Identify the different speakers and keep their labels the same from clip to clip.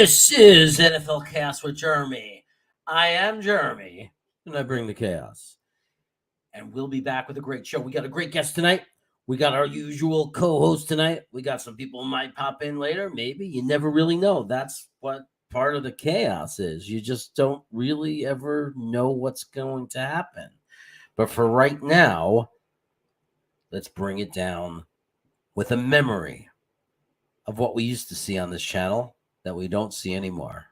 Speaker 1: This is NFL Cast with Jeremy. I am Jeremy, and I bring the chaos. And we'll be back with a great show. We got a great guest tonight. We got our usual co-host tonight. We got some people who might pop in later. Maybe. You never really know. That's what part of the chaos is. You just don't really ever know what's going to happen. But for right now, let's bring it down with a memory of what we used to see on this channel that we don't see anymore.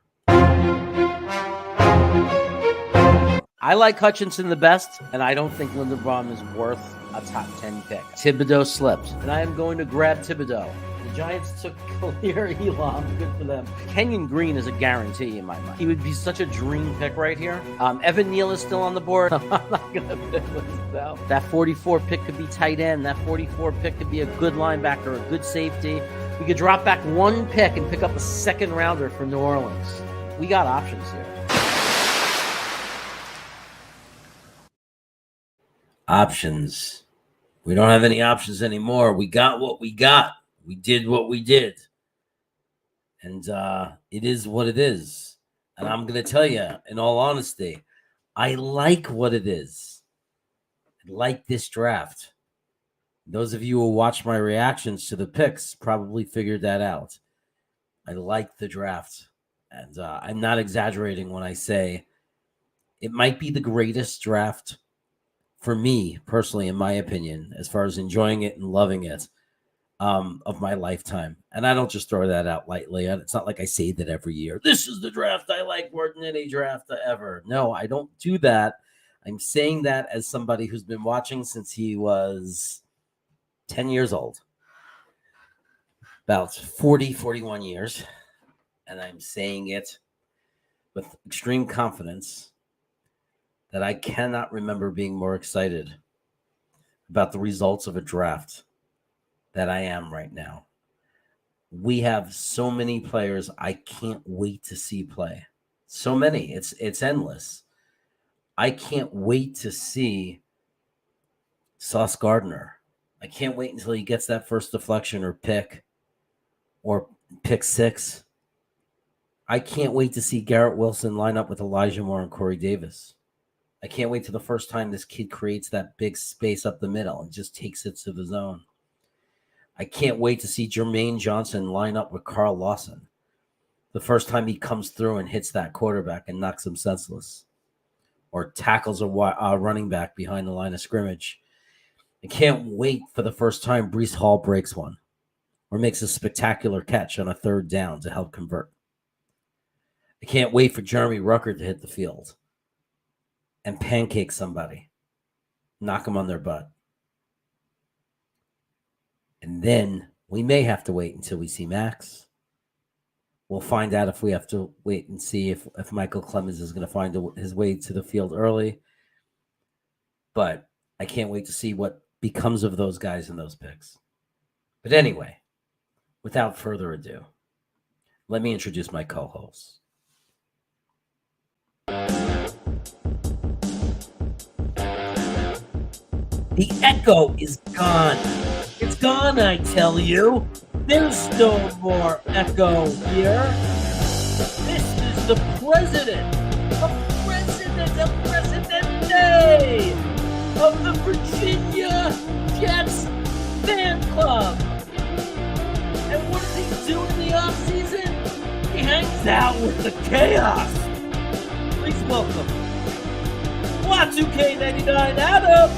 Speaker 1: I like Hutchinson the best, and I don't think Linderbaum is worth a top 10 pick. Thibodeau slipped, and I am going to grab Thibodeau. The Giants took Khalil Elam. Good for them. Kenyon Green is a guarantee in my mind. He would be such a dream pick right here. Evan Neal is still on the board. I'm not going to pick this now. That 44 pick could be tight end. That 44 pick could be a good linebacker, a good safety. We could drop back one pick and pick up a second rounder for New Orleans. We got options here. Options. We don't have any options anymore. We got what we got. We did what we did. And it is what it is. And I'm going to tell you, in all honesty, I like what it is. I like this draft. Those of you who watch my reactions to the picks probably figured that out. I like the draft. And I'm not exaggerating when I say it might be the greatest draft for me, personally, in my opinion, as far as enjoying it and loving it, of my lifetime. And I don't just throw that out lightly. It's not like I say that every year. This is the draft I like more than any draft ever. No, I don't do that. I'm saying that as somebody who's been watching since he was 10 years old. About 41 years. And I'm saying it with extreme confidence that I cannot remember being more excited about the results of a draft that I am right now. We have so many players I can't wait to see play. So many. It's endless. I can't wait to see Sauce Gardner. I can't wait until he gets that first deflection or pick 6. I can't wait to see Garrett Wilson line up with Elijah Moore and Corey Davis. I can't wait till the first time this kid creates that big space up the middle and just takes it to the zone. I can't wait to see Jermaine Johnson line up with Carl Lawson. The first time he comes through and hits that quarterback and knocks him senseless. Or tackles a running back behind the line of scrimmage. I can't wait for the first time Breece Hall breaks one. Or makes a spectacular catch on a third down to help convert. I can't wait for Jeremy Ruckert to hit the field and pancake somebody, knock them on their butt. And then we may have to wait until we see Max. We'll find out if we have to wait and see if Michael Clemens is going to find his way to the field early. But I can't wait to see what becomes of those guys in those picks. But anyway, without further ado, let me introduce my co-host. The echo is gone. It's gone, I tell you. There's no more echo here. This is the president of the Virginia Jets fan club. And what does he do in the offseason? He hangs out with the chaos. Please welcome Y2K99 Adam.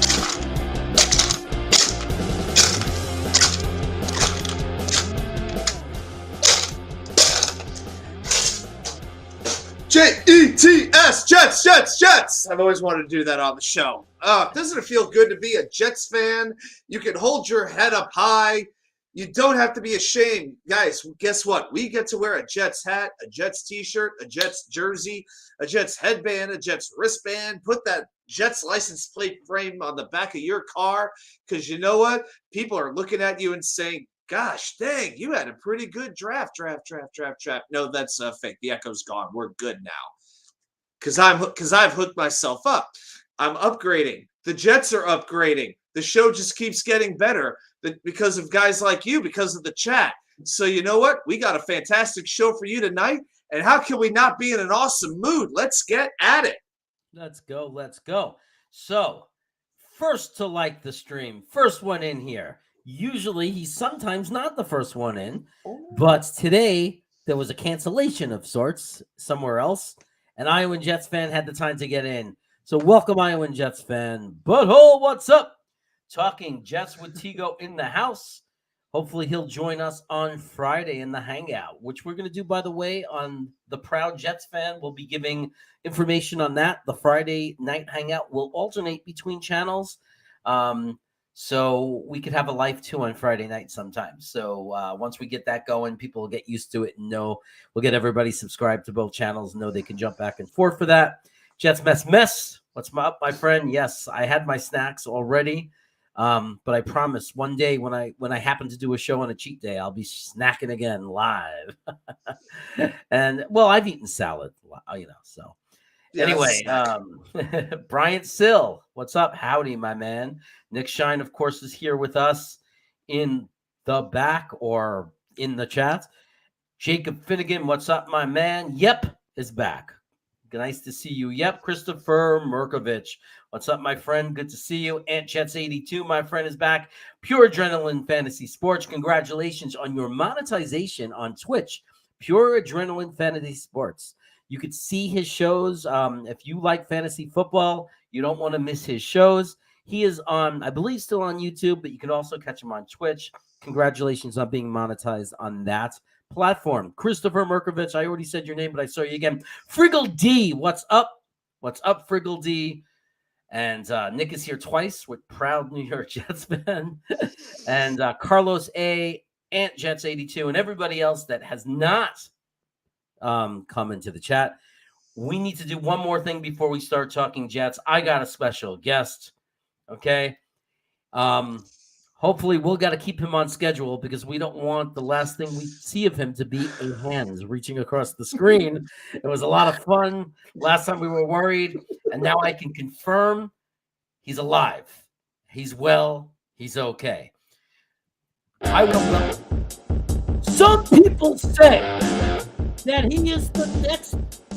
Speaker 2: Jets, Jets. I've always wanted to do that on the show. Doesn't it feel good to be a Jets fan? You can hold your head up high. You don't have to be ashamed. Guys, guess what? We get to wear a Jets hat, a Jets t-shirt, a Jets jersey, a Jets headband, a Jets wristband. Put that Jets license plate frame on the back of your car because you know what? People are looking at you and saying, gosh, dang, you had a pretty good draft. No, that's fake. The echo's gone. We're good now. Because I've hooked myself up. I'm upgrading. The Jets are upgrading. The show just keeps getting better because of guys like you, because of the chat. So you know what? We got a fantastic show for you tonight. And how can we not be in an awesome mood? Let's get at it.
Speaker 1: Let's go. Let's go. So, first to like the stream, first one in here. Usually he's sometimes not the first one in, but today there was a cancellation of sorts somewhere else. An Iowa Jets fan had the time to get in. So welcome, Iowa Jets fan. Butthole, what's up? Talking Jets with Tigo in the house. Hopefully he'll join us on Friday in the Hangout, which we're going to do, by the way, on the Proud Jets fan. We'll be giving information on that. The Friday night Hangout will alternate between channels. So we could have a live too on Friday night sometimes. So once we get that going, people will get used to it and know we'll get everybody subscribed to both channels, know they can jump back and forth for that. Jets mess. What's up, my friend? Yes, I had my snacks already. But I promise one day when I happen to do a show on a cheat day, I'll be snacking again live. And well, I've eaten salad, so. Anyway, Bryant Sill, what's up? Howdy, my man. Nick Shine, of course, is here with us in the back or in the chat. Jacob Finnegan, what's up, my man? Yep, is back. Nice to see you. Yep, Christopher Merkovich. What's up, my friend? Good to see you. Ant Jets 82, my friend, is back. Pure Adrenaline Fantasy Sports. Congratulations on your monetization on Twitch. Pure Adrenaline Fantasy Sports. You could see his shows. If you like fantasy football, you don't want to miss his shows. He is on, I believe, still on YouTube, but you can also catch him on Twitch. Congratulations on being monetized on that platform. Christopher Merkovich, I already said your name, but I saw you again. Friggle D, what's up? What's up, Friggle D? And Nick is here twice with Proud New York Jets fan. And Carlos A, Ant Jets 82, and everybody else that has not come into the chat. We need to do one more thing before we start talking Jets. I got a special guest. Okay. Hopefully we'll got to keep him on schedule because we don't want the last thing we see of him to be a hands reaching across the screen. It was a lot of fun. Last time we were worried, and now I can confirm he's alive. He's well. He's okay. I will know. Some people say that he is the next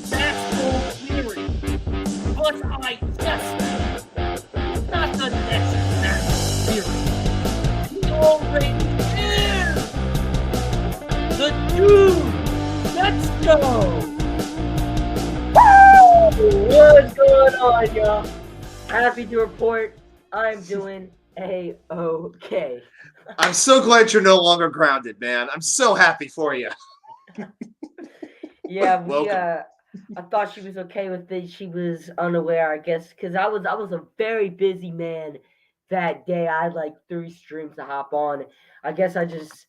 Speaker 1: Maxwell Theory, but I guess not the next Maxwell Theory. He already is the dude. Let's go.
Speaker 3: Woo! What's going on, y'all? Happy to report I'm doing A-okay.
Speaker 2: I'm so glad you're no longer grounded, man. I'm so happy for you.
Speaker 3: Yeah, I thought she was okay with it. She was unaware, I guess, because I was a very busy man that day. I had like 3 streams to hop on. I guess I just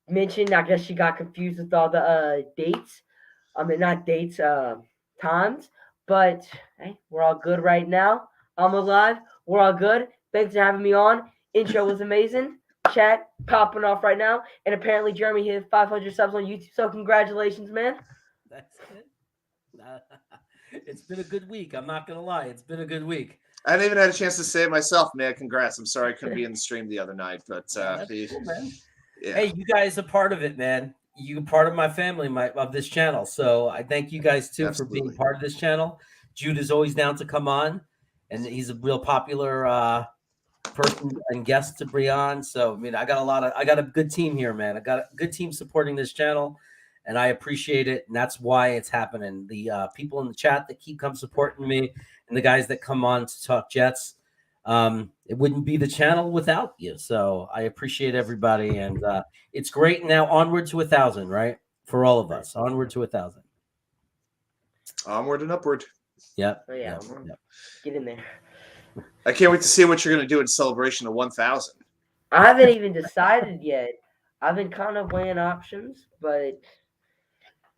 Speaker 3: mentioned. I guess she got confused with all the dates. I mean, not dates, times. But hey, we're all good right now. I'm alive. We're all good. Thanks for having me on. Intro was amazing. Chat popping off right now, and apparently Jeremy hit 500 subs on YouTube. So congratulations, man.
Speaker 1: That's it. It's been a good week. I'm not gonna lie. It's been a good week.
Speaker 2: I hadn't even had a chance to say it myself, man. Congrats. I'm sorry I couldn't be in the stream the other night, but
Speaker 1: That's cool, man.
Speaker 2: Yeah.
Speaker 1: Hey, you guys are part of it, man. You're part of my family, of this channel. So I thank you guys too for being part of this channel. Jude is always down to come on, and he's a real popular person and guest to bring on. So I mean, I got a good team here, man. I got a good team supporting this channel, and I appreciate it. And that's why it's happening. The people in the chat that keep supporting me, and the guys that come on to talk Jets. It wouldn't be the channel without you. So I appreciate everybody, and it's great. Now onward to 1,000, right? For all of us, onward to 1,000.
Speaker 2: Onward and upward.
Speaker 1: Yep.
Speaker 3: Oh yeah,
Speaker 1: Yep.
Speaker 3: Get in there.
Speaker 2: I can't wait to see what you're going to do in celebration of 1,000.
Speaker 3: I haven't even decided yet. I've been kind of weighing options, but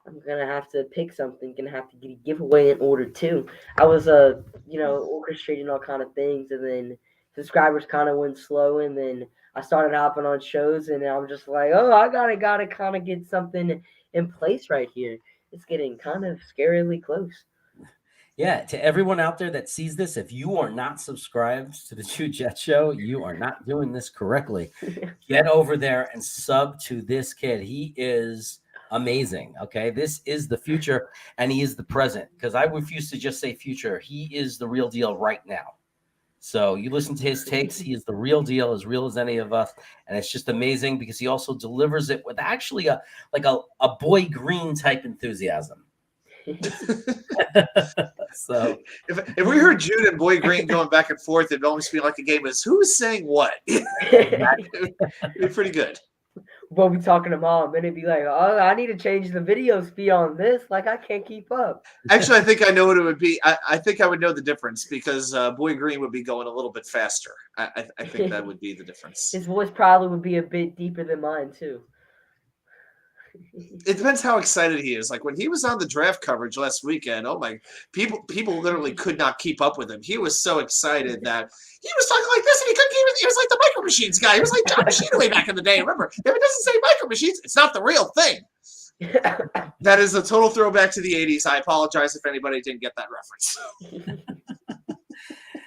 Speaker 3: I'm gonna have to pick something. Gonna have to get a giveaway in order too. I was orchestrating all kind of things, and then subscribers kind of went slow, and then I started hopping on shows, and I'm just like, oh, I gotta kind of get something in place right here. It's getting kind of scarily close.
Speaker 1: Yeah, to everyone out there that sees this, if you are not subscribed to the Jude Jet Show, you are not doing this correctly. Get over there and sub to this kid. He is amazing. Okay, this is the future, and he is the present. Because I refuse to just say future. He is the real deal right now. So you listen to his takes. He is the real deal, as real as any of us, and it's just amazing because he also delivers it with actually a boy green type enthusiasm. So
Speaker 2: if we heard Jude and Boy Green going back and forth, it'd almost be like a game of who's saying what. It'd be pretty good.
Speaker 3: We'll be talking to mom, and it'd be like, "Oh, I need to change the video speed on this. Like, I can't keep up."
Speaker 2: Actually, I think I know what it would be. I think I would know the difference because Boy Green would be going a little bit faster. I think that would be the difference.
Speaker 3: His voice probably would be a bit deeper than mine too.
Speaker 2: It depends how excited he is. Like when he was on the draft coverage last weekend, oh my, people literally could not keep up with him. He was so excited that he was talking like this, and he couldn't even. He was like the Micro Machines guy. He was like John Machine way back in the day. Remember, if it doesn't say Micro Machines, it's not the real thing. That is a total throwback to the '80s. I apologize if anybody didn't get that reference.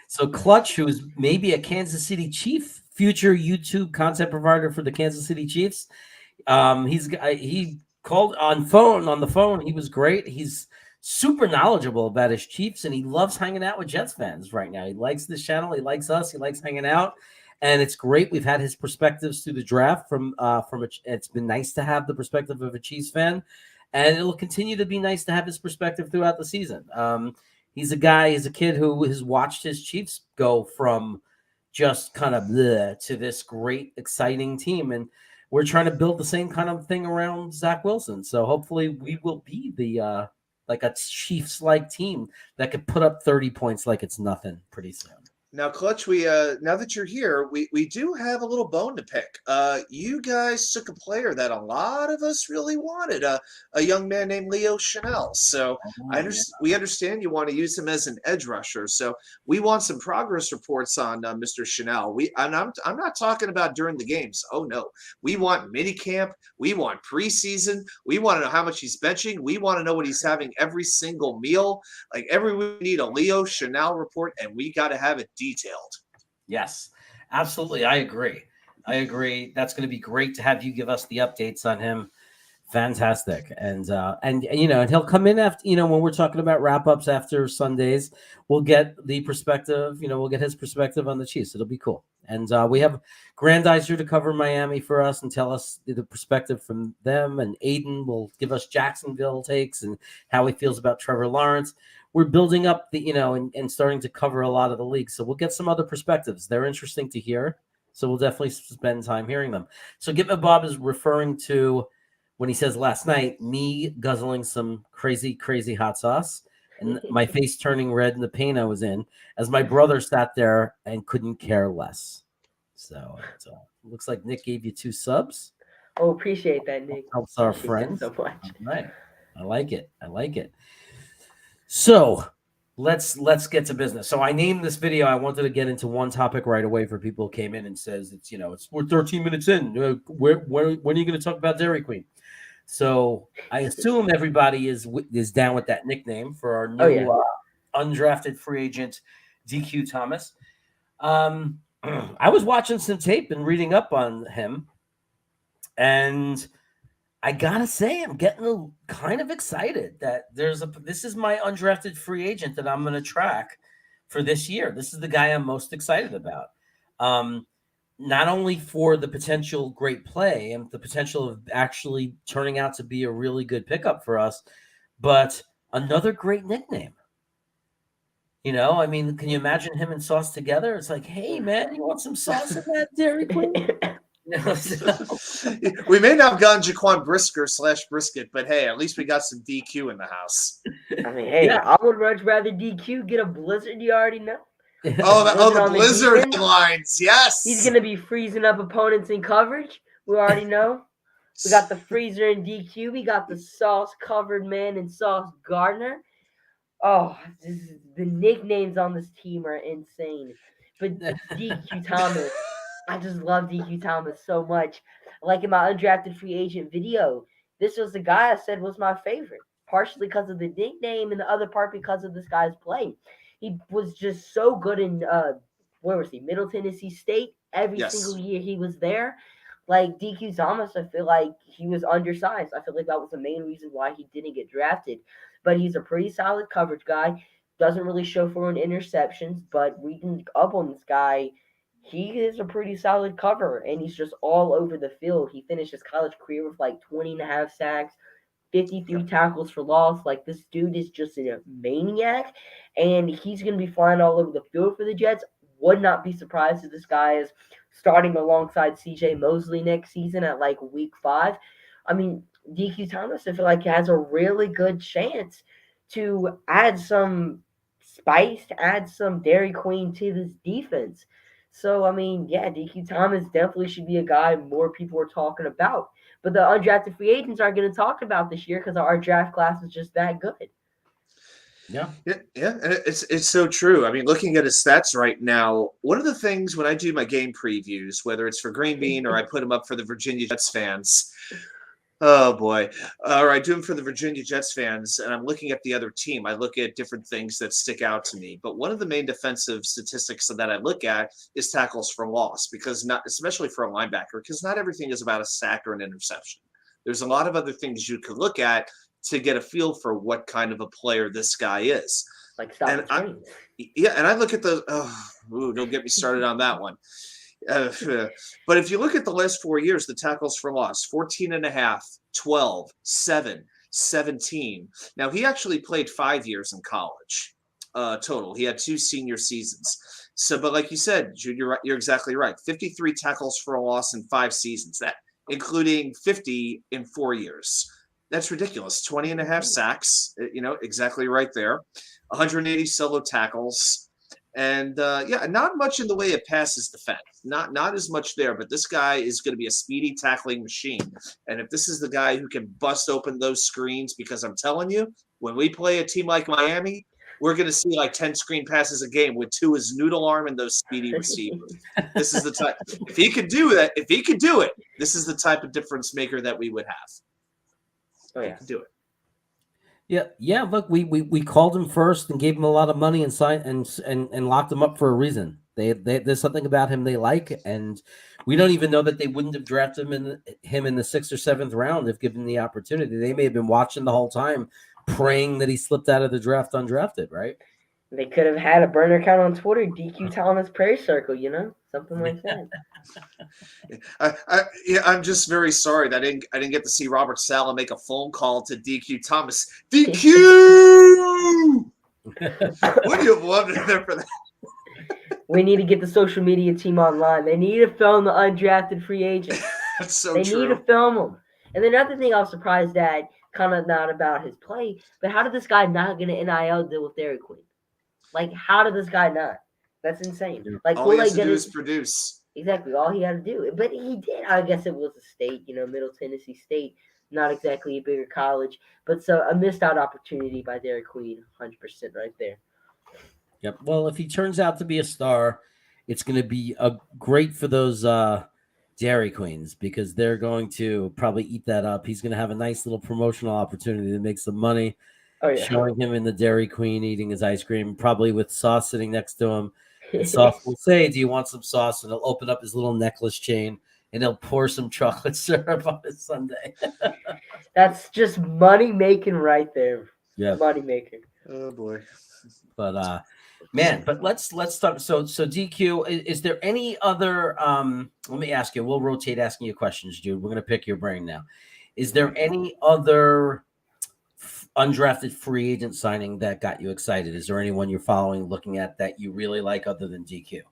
Speaker 1: So Clutch, who's maybe a Kansas City Chief, future YouTube content provider for the Kansas City Chiefs. He called on the phone. He was great. He's super knowledgeable about his Chiefs, and he loves hanging out with Jets fans right now. He likes this channel. He likes us. He likes hanging out, and it's great. We've had his perspectives through the draft it's been nice to have the perspective of a Chiefs fan, and it'll continue to be nice to have his perspective throughout the season. He's a kid who has watched his Chiefs go from just kind of bleh to this great, exciting team, and we're trying to build the same kind of thing around Zach Wilson. So hopefully we will be the like a Chiefs-like team that could put up 30 points like it's nothing pretty soon.
Speaker 2: Now, Clutch, we now that you're here, we do have a little bone to pick. You guys took a player that a lot of us really wanted, a young man named Leo Chanel. So we understand you want to use him as an edge rusher. So we want some progress reports on Mr. Chanel. I'm not talking about during the games. Oh no, we want minicamp. We want preseason. We want to know how much he's benching. We want to know what he's having every single meal. Like every week, we need a Leo Chanel report, and we got to have it detailed.
Speaker 1: Yes, absolutely. I agree. That's going to be great to have you give us the updates on him. Fantastic. And he'll come in after, when we're talking about wrap ups after Sundays, we'll get the perspective, we'll get his perspective on the Chiefs. It'll be cool. And we have Grandizer to cover Miami for us and tell us the perspective from them. And Aiden will give us Jacksonville takes and how he feels about Trevor Lawrence. We're building up and starting to cover a lot of the league. So we'll get some other perspectives. They're interesting to hear. So we'll definitely spend time hearing them. So Get My Bob is referring to when he says last night, me guzzling some crazy, crazy hot sauce and my face turning red in the pain I was in as my brother sat there and couldn't care less. So it looks like Nick gave you 2 subs.
Speaker 3: Oh, appreciate that, Nick.
Speaker 1: Helps our friends.
Speaker 3: So much.
Speaker 1: Right. I like it. So let's get to business. So I named this video. I wanted to get into one topic right away for people who came in and says we're 13 minutes in. When are you going to talk about Dairy Queen? So I assume everybody is down with that nickname for our new undrafted free agent DQ Thomas. I was watching some tape and reading up on him, and I gotta say, I'm getting kind of excited that this is my undrafted free agent that I'm going to track for this year. This is the guy I'm most excited about. Not only for the potential great play and the potential of actually turning out to be a really good pickup for us, but another great nickname. Can you imagine him and Sauce together? It's like, hey, man, you want some sauce in that Dairy Queen?
Speaker 2: We may not have gone Jaquan Brisker / Brisket, but hey, at least we got some DQ in the house.
Speaker 3: I mean, hey, I would much rather DQ get a blizzard. You already know.
Speaker 2: The blizzard headlines. Yes,
Speaker 3: he's gonna be freezing up opponents in coverage. We already know. We got the freezer in DQ. We got the sauce covered man and Sauce Gardner. Oh, the nicknames on this team are insane. But DQ Thomas, I just love DQ Thomas so much. Like in my undrafted free agent video, this was the guy I said was my favorite, partially because of the nickname and the other part because of this guy's play. He was just so good in where was he? Middle Tennessee State. Every single year he was there. Like DQ Thomas, I feel like he was undersized. I feel like that was the main reason why he didn't get drafted. But he's a pretty solid coverage guy. Doesn't really show for an interceptions, but reading up on this guy, he is a pretty solid cover, and he's just all over the field. He finished his college career with like 20 and a half sacks, 53 tackles for loss. Like, this dude is just a maniac, and he's going to be flying all over the field for the Jets. Would not be surprised if this guy is starting alongside CJ Mosley next season at like week 5. I mean, DQ Thomas, I feel like, has a really good chance to add some spice, to add some Dairy Queen to this defense. So, I mean, yeah, DQ Thomas definitely should be a guy more people are talking about. But the undrafted free agents aren't going to talk about this year because our draft class is just that good.
Speaker 2: Yeah. And it's so true. I mean, looking at his stats right now, one of the things when I do my game previews, whether it's for Green Bean or I put them up for the Virginia Jets fans, oh boy, or I do them for the Virginia Jets fans, and I'm looking at the other team. I look at different things that stick out to me. But one of the main defensive statistics that I look at is tackles for loss, because not, especially for a linebacker, because not everything is about a sack or an interception. There's a lot of other things you could look at to get a feel for what kind of a player this guy is.
Speaker 3: Like stopping screens.
Speaker 2: And I look at the don't get me started on that one. But if you look at the last 4 years, the tackles for loss, 14 and a half, 12, 7, 17. Now, he actually played 5 years in college total. He had 2 senior seasons. So, but like you said, Jude, you're exactly right. 53 tackles for a loss in 5 seasons, that including 50 in 4 years. That's ridiculous. 20 and a half sacks, exactly right there. 180 solo tackles. And not much in the way of passes defense. Not as much there, but this guy is going to be a speedy tackling machine. And if this is the guy who can bust open those screens, because I'm telling you, when we play a team like Miami, we're going to see like 10 screen passes a game with Tua's noodle arm and those speedy receivers. This is the type. If he could do that, this is the type of difference maker that we would have.
Speaker 3: Oh yeah,
Speaker 2: do it.
Speaker 1: Yeah. Look, we called him first and gave him a lot of money and signed and locked him up for a reason. There's something about him they like, and we don't even know that they wouldn't have drafted him in the 6th or 7th round if given the opportunity. They may have been watching the whole time, praying that he slipped out of the draft undrafted. Right?
Speaker 3: They could have had a burner account on Twitter, DQ Thomas Prayer Circle, something like that.
Speaker 2: I'm just very sorry that I didn't get to see Robert Saleh make a phone call to DQ Thomas. DQ! Would you have loved it there for that?
Speaker 3: We need to get the social media team online. They need to film the undrafted free agents.
Speaker 2: That's so
Speaker 3: true. They need to film them. And then another thing I was surprised at, kind of not about his play, but how did this guy not get an NIL deal with Dairy Queen? Like, how did this guy not? That's insane. Like,
Speaker 2: all he has to do is produce.
Speaker 3: Exactly, all he had to do. But he did. I guess it was a state, Middle Tennessee State, not exactly a bigger college. But so a missed out opportunity by Dairy Queen, 100% right there.
Speaker 1: Yep. Well, if he turns out to be a star, it's going to be great for those Dairy Queens, because they're going to probably eat that up. He's going to have a nice little promotional opportunity to make some money. Oh, yeah. Showing him in the Dairy Queen eating his ice cream, probably with Sauce sitting next to him. And Sauce will say, "Do you want some sauce?" And he'll open up his little necklace chain and he'll pour some chocolate syrup on his sundae.
Speaker 3: That's just money making right there.
Speaker 1: Yeah,
Speaker 3: money making.
Speaker 2: Oh boy.
Speaker 1: But let's talk. So DQ, is there any other? Let me ask you. We'll rotate asking you questions, Jude. We're gonna pick your brain now. Is there any other undrafted free agent signing that got you excited? Is there anyone you're following, looking at, that you really like other than DQ?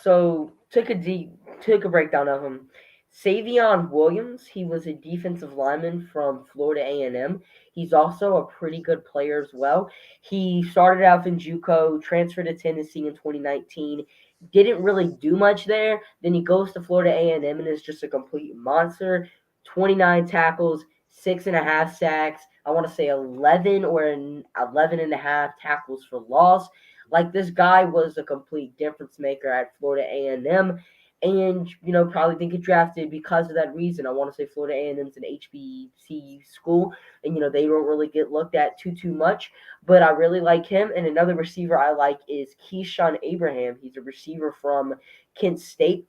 Speaker 3: So took a breakdown of him. Savion Williams, he was a defensive lineman from Florida A&M. He's also a pretty good player as well. He started out in JUCO, transferred to Tennessee in 2019. Didn't really do much there. Then he goes to Florida A&M and is just a complete monster. 29 tackles, 6.5 sacks. I want to say 11 or 11.5 tackles for loss. Like, this guy was a complete difference maker at Florida A&M, and probably didn't get drafted because of that reason. I want to say Florida A&M's an HBCU school, and they don't really get looked at too much. But I really like him. And another receiver I like is Keyshawn Abraham. He's a receiver from Kent State.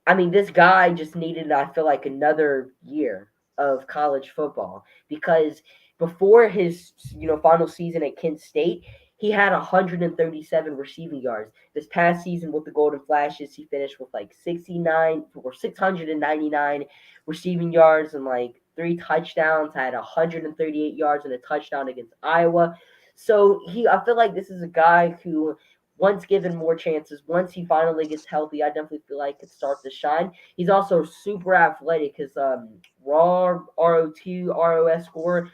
Speaker 3: I mean, this guy just needed, I feel like, another year of college football because before his, final season at Kent State, he had 137 receiving yards. This past season with the Golden Flashes, he finished with like 69 or 699 receiving yards and like 3 touchdowns. Had 138 yards and a touchdown against Iowa. So I feel like this is a guy who once given more chances, once he finally gets healthy, I definitely feel like could start to shine. He's also super athletic. His raw RO2 ROS score,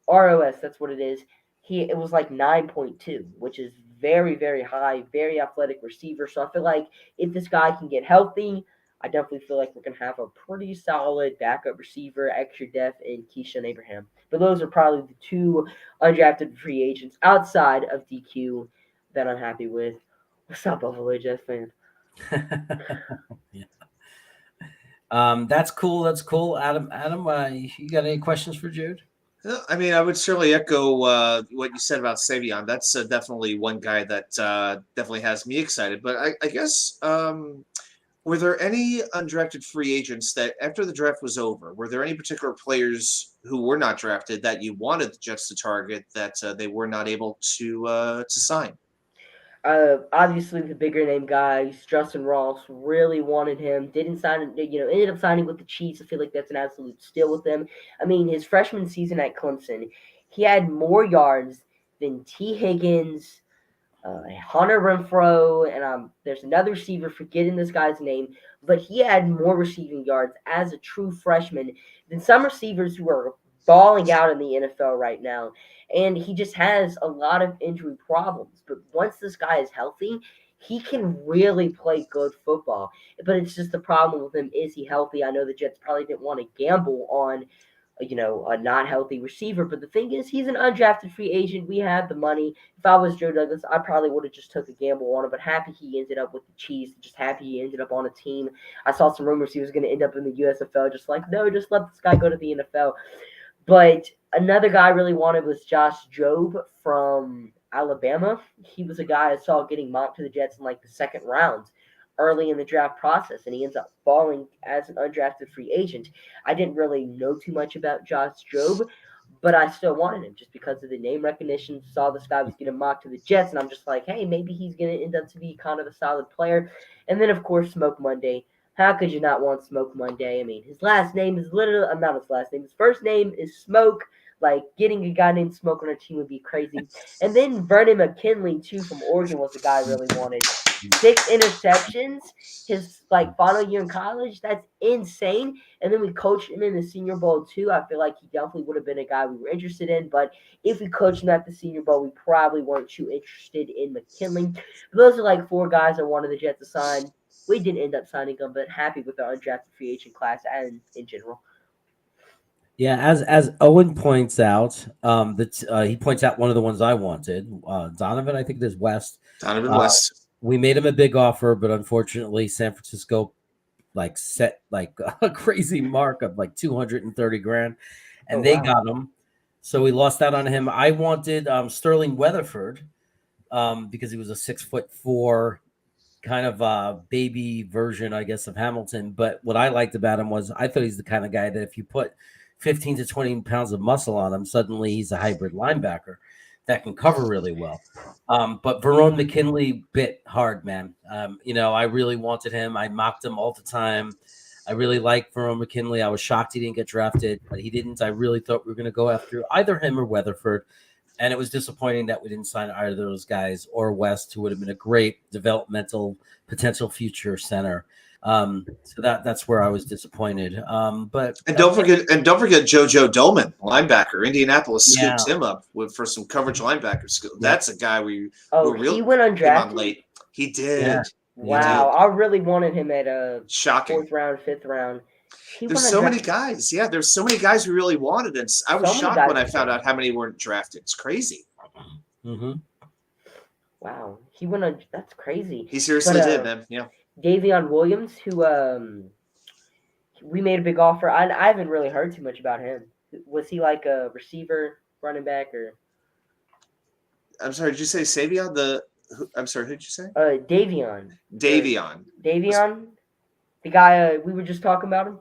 Speaker 3: ROS, that's what it is. It was like 9.2, which is very, very high, very athletic receiver. So I feel like if this guy can get healthy, I definitely feel like we're gonna have a pretty solid backup receiver, extra depth, in Keyshawn Abraham. But those are probably the two undrafted free agents outside of DQ that I'm happy with. What's up, Buffalo Jets fan?
Speaker 1: Yeah. That's cool. That's cool. Adam, you got any questions for Jude?
Speaker 2: I mean, I would certainly echo what you said about Savion. That's definitely one guy that definitely has me excited. But I guess were there any undrafted free agents that after the draft was over, were there any particular players who were not drafted that you wanted the Jets to target that they were not able to sign?
Speaker 3: Obviously, the bigger name guys, Justin Ross, really wanted him. Didn't sign, ended up signing with the Chiefs. I feel like that's an absolute steal with them. I mean, his freshman season at Clemson, he had more yards than T. Higgins, Hunter Renfro, and there's another receiver, forgetting this guy's name, but he had more receiving yards as a true freshman than some receivers who are balling out in the NFL right now. And he just has a lot of injury problems. But once this guy is healthy, he can really play good football. But it's just the problem with him, is he healthy? I know the Jets probably didn't want to gamble on a not healthy receiver. But the thing is, he's an undrafted free agent. We had the money. If I was Joe Douglas, I probably would have just took a gamble on him. But happy he ended up with the Chiefs. Just happy he ended up on a team. I saw some rumors he was going to end up in the USFL. Just like, no, just let this guy go to the NFL. But another guy I really wanted was Josh Jobe from Alabama. He was a guy I saw getting mocked to the Jets in like the second round early in the draft process, and he ends up falling as an undrafted free agent. I didn't really know too much about Josh Jobe, but I still wanted him just because of the name recognition. Saw this guy was getting mocked to the Jets, and I'm just like, hey, maybe he's going to end up to be kind of a solid player. And then, of course, Smoke Monday. How could you not want Smoke Monday? I mean, his last name is literally, not his last name. His first name is Smoke. Like, getting a guy named Smoke on our team would be crazy. And then Vernon McKinley, too, from Oregon was the guy I really wanted. 6 interceptions his, final year in college. That's insane. And then we coached him in the Senior Bowl, too. I feel like he definitely would have been a guy we were interested in. But if we coached him at the Senior Bowl, we probably weren't too interested in McKinley. But those are, 4 guys I wanted the Jets to sign. We didn't end up signing them, but happy with our undrafted free agent class and in general.
Speaker 1: Yeah, as Owen points out, he points out one of the ones I wanted, Donovan. I think there's West.
Speaker 2: Donovan West.
Speaker 1: We made him a big offer, but unfortunately, San Francisco set a crazy mark of 230 grand, and they got him. So we lost out on him. I wanted Sterling Weatherford because he was a 6'4" kind of baby version, I guess, of Hamilton. But what I liked about him was I thought he's the kind of guy that if you put 15 to 20 pounds of muscle on him, suddenly he's a hybrid linebacker that can cover really well. But Verone McKinley bit hard, man. I really wanted him. I mocked him all the time. I really like Verone McKinley. I was shocked he didn't get drafted, but he didn't. I really thought we were going to go after either him or Weatherford. And it was disappointing that we didn't sign either of those guys or West, who would have been a great developmental potential future center. So that's where I was disappointed. But
Speaker 2: don't forget JoJo Dolman, linebacker. Indianapolis scooped him up for some coverage linebacker skill. That's a guy we
Speaker 3: he went undrafted
Speaker 2: late. He did.
Speaker 1: Yeah.
Speaker 3: Wow, I really wanted him at a
Speaker 2: shocking
Speaker 3: 4th round, 5th round.
Speaker 2: There's so many guys. Yeah, there's so many guys we really wanted, and I was shocked when I found out how many weren't drafted. It's crazy.
Speaker 1: Mm-hmm.
Speaker 3: Wow, he went on. That's crazy.
Speaker 2: He seriously did, man. Yeah.
Speaker 3: Davion Williams, who we made a big offer. I haven't really heard too much about him. Was he like a receiver, running back, or?
Speaker 2: I'm sorry. Did you say Savion? I'm sorry. Who'd you say?
Speaker 3: Davion. The guy we were just talking about him.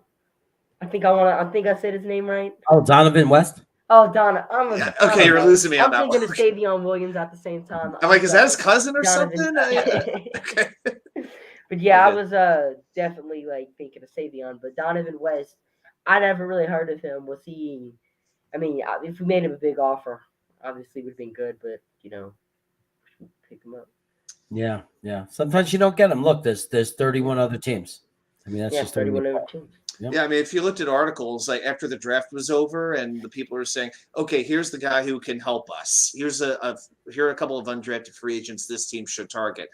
Speaker 3: I think I said his name right.
Speaker 1: Oh, Donovan West.
Speaker 3: Oh, Donna.
Speaker 2: Yeah.
Speaker 3: I
Speaker 2: Okay,
Speaker 3: don't
Speaker 2: you're
Speaker 3: know.
Speaker 2: losing me on
Speaker 3: I'm
Speaker 2: that one.
Speaker 3: thinking of Savion Williams at the same time.
Speaker 2: I'm
Speaker 3: I'm
Speaker 2: like, is that his
Speaker 3: sorry,
Speaker 2: cousin or
Speaker 3: Donovan.
Speaker 2: something? Okay.
Speaker 3: But yeah, I
Speaker 2: Okay.
Speaker 3: was definitely like thinking of Savion, but Donovan West, I never really heard of him. Was he? I mean, if we made him a big offer, obviously would have been good, but pick him up.
Speaker 1: Yeah, yeah. Sometimes you don't get them. Look, there's 31 other teams. I mean, that's
Speaker 3: Yeah,
Speaker 1: just the way
Speaker 3: 31
Speaker 1: it
Speaker 3: over
Speaker 1: goes.
Speaker 3: teams.
Speaker 1: Yep.
Speaker 2: Yeah, I mean, if you looked at articles like after the draft was over, and the people are saying, "Okay, here's the guy who can help us. Here are a couple of undrafted free agents this team should target."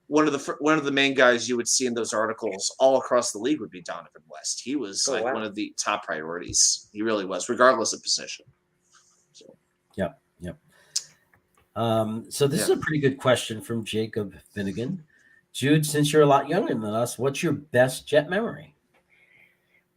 Speaker 2: One of the main guys you would see in those articles all across the league would be Donovan West. He was
Speaker 3: Oh
Speaker 2: like one
Speaker 3: wow.
Speaker 2: of the top priorities. He really was, regardless of position. So
Speaker 1: Yep. Yep. So this
Speaker 2: yeah.
Speaker 1: is a pretty good question from Jacob Finnegan. Jude, since you're a lot younger than us, what's your best Jet memory?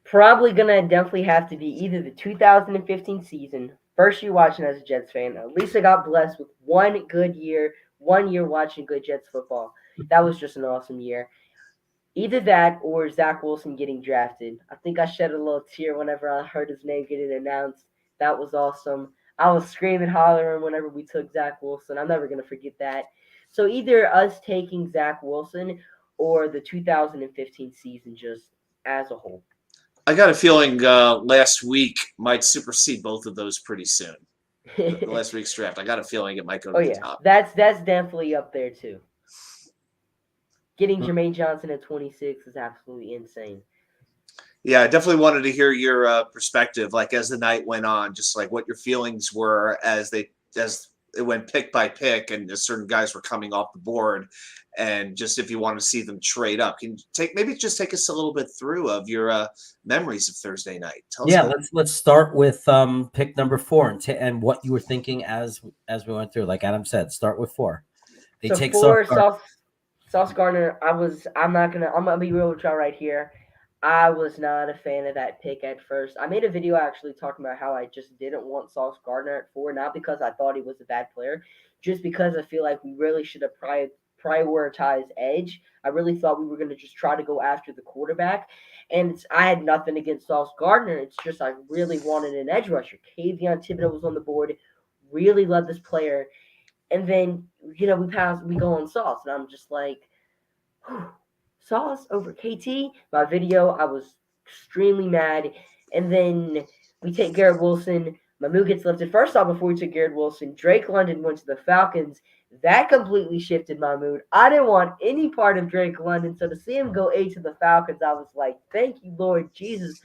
Speaker 3: Probably gonna definitely have to be either the 2015 season, first year watching as a Jets fan. At least I got blessed with one year watching good Jets football. That was just an awesome year. Either that or Zach Wilson getting drafted. I think I shed a little tear whenever I heard his name getting announced. That was awesome. I was screaming, hollering whenever we took Zach Wilson. I'm never gonna forget that. So either us taking Zach Wilson or the 2015 season just as a whole.
Speaker 2: I got a feeling last week might supersede both of those pretty soon. The last week's draft, I got a feeling it might go to
Speaker 3: Oh
Speaker 2: the
Speaker 3: yeah,
Speaker 2: top.
Speaker 3: that's definitely up there too. Getting
Speaker 1: Hmm.
Speaker 3: Jermaine Johnson at 26 is absolutely insane.
Speaker 2: Yeah, I definitely wanted to hear your perspective, like as the night went on, just like what your feelings were as it went pick by pick, and certain guys were coming off the board, and just if you want to see them trade up, can you take us a little bit through of your memories of Thursday night? Tell us
Speaker 1: Yeah,
Speaker 2: about.
Speaker 1: let's start with pick number 4 and what you were thinking as we went through. Like Adam said, start with 4. They
Speaker 3: So
Speaker 1: take Sauce
Speaker 3: for
Speaker 1: Gardner.
Speaker 3: Sauce Gardner, I'm gonna be real with y'all right here. I was not a fan of that pick at first. I made a video actually talking about how I just didn't want Sauce Gardner at 4, not because I thought he was a bad player, just because I feel like we really should have prioritized edge. I really thought we were going to just try to go after the quarterback. And I had nothing against Sauce Gardner. It's just I really wanted an edge rusher. Kayvon Thibodeau was on the board. Really loved this player. And then, we go on Sauce. And I'm just like, Sauce over KT. My video, I was extremely mad. And then we take Garrett Wilson. Mamu gets lifted. First off, before we took Garrett Wilson, Drake London went to the Falcons. That completely shifted my mood. I didn't want any part of Drake London. So to see him go 8 to the Falcons, I was like, thank you, Lord Jesus.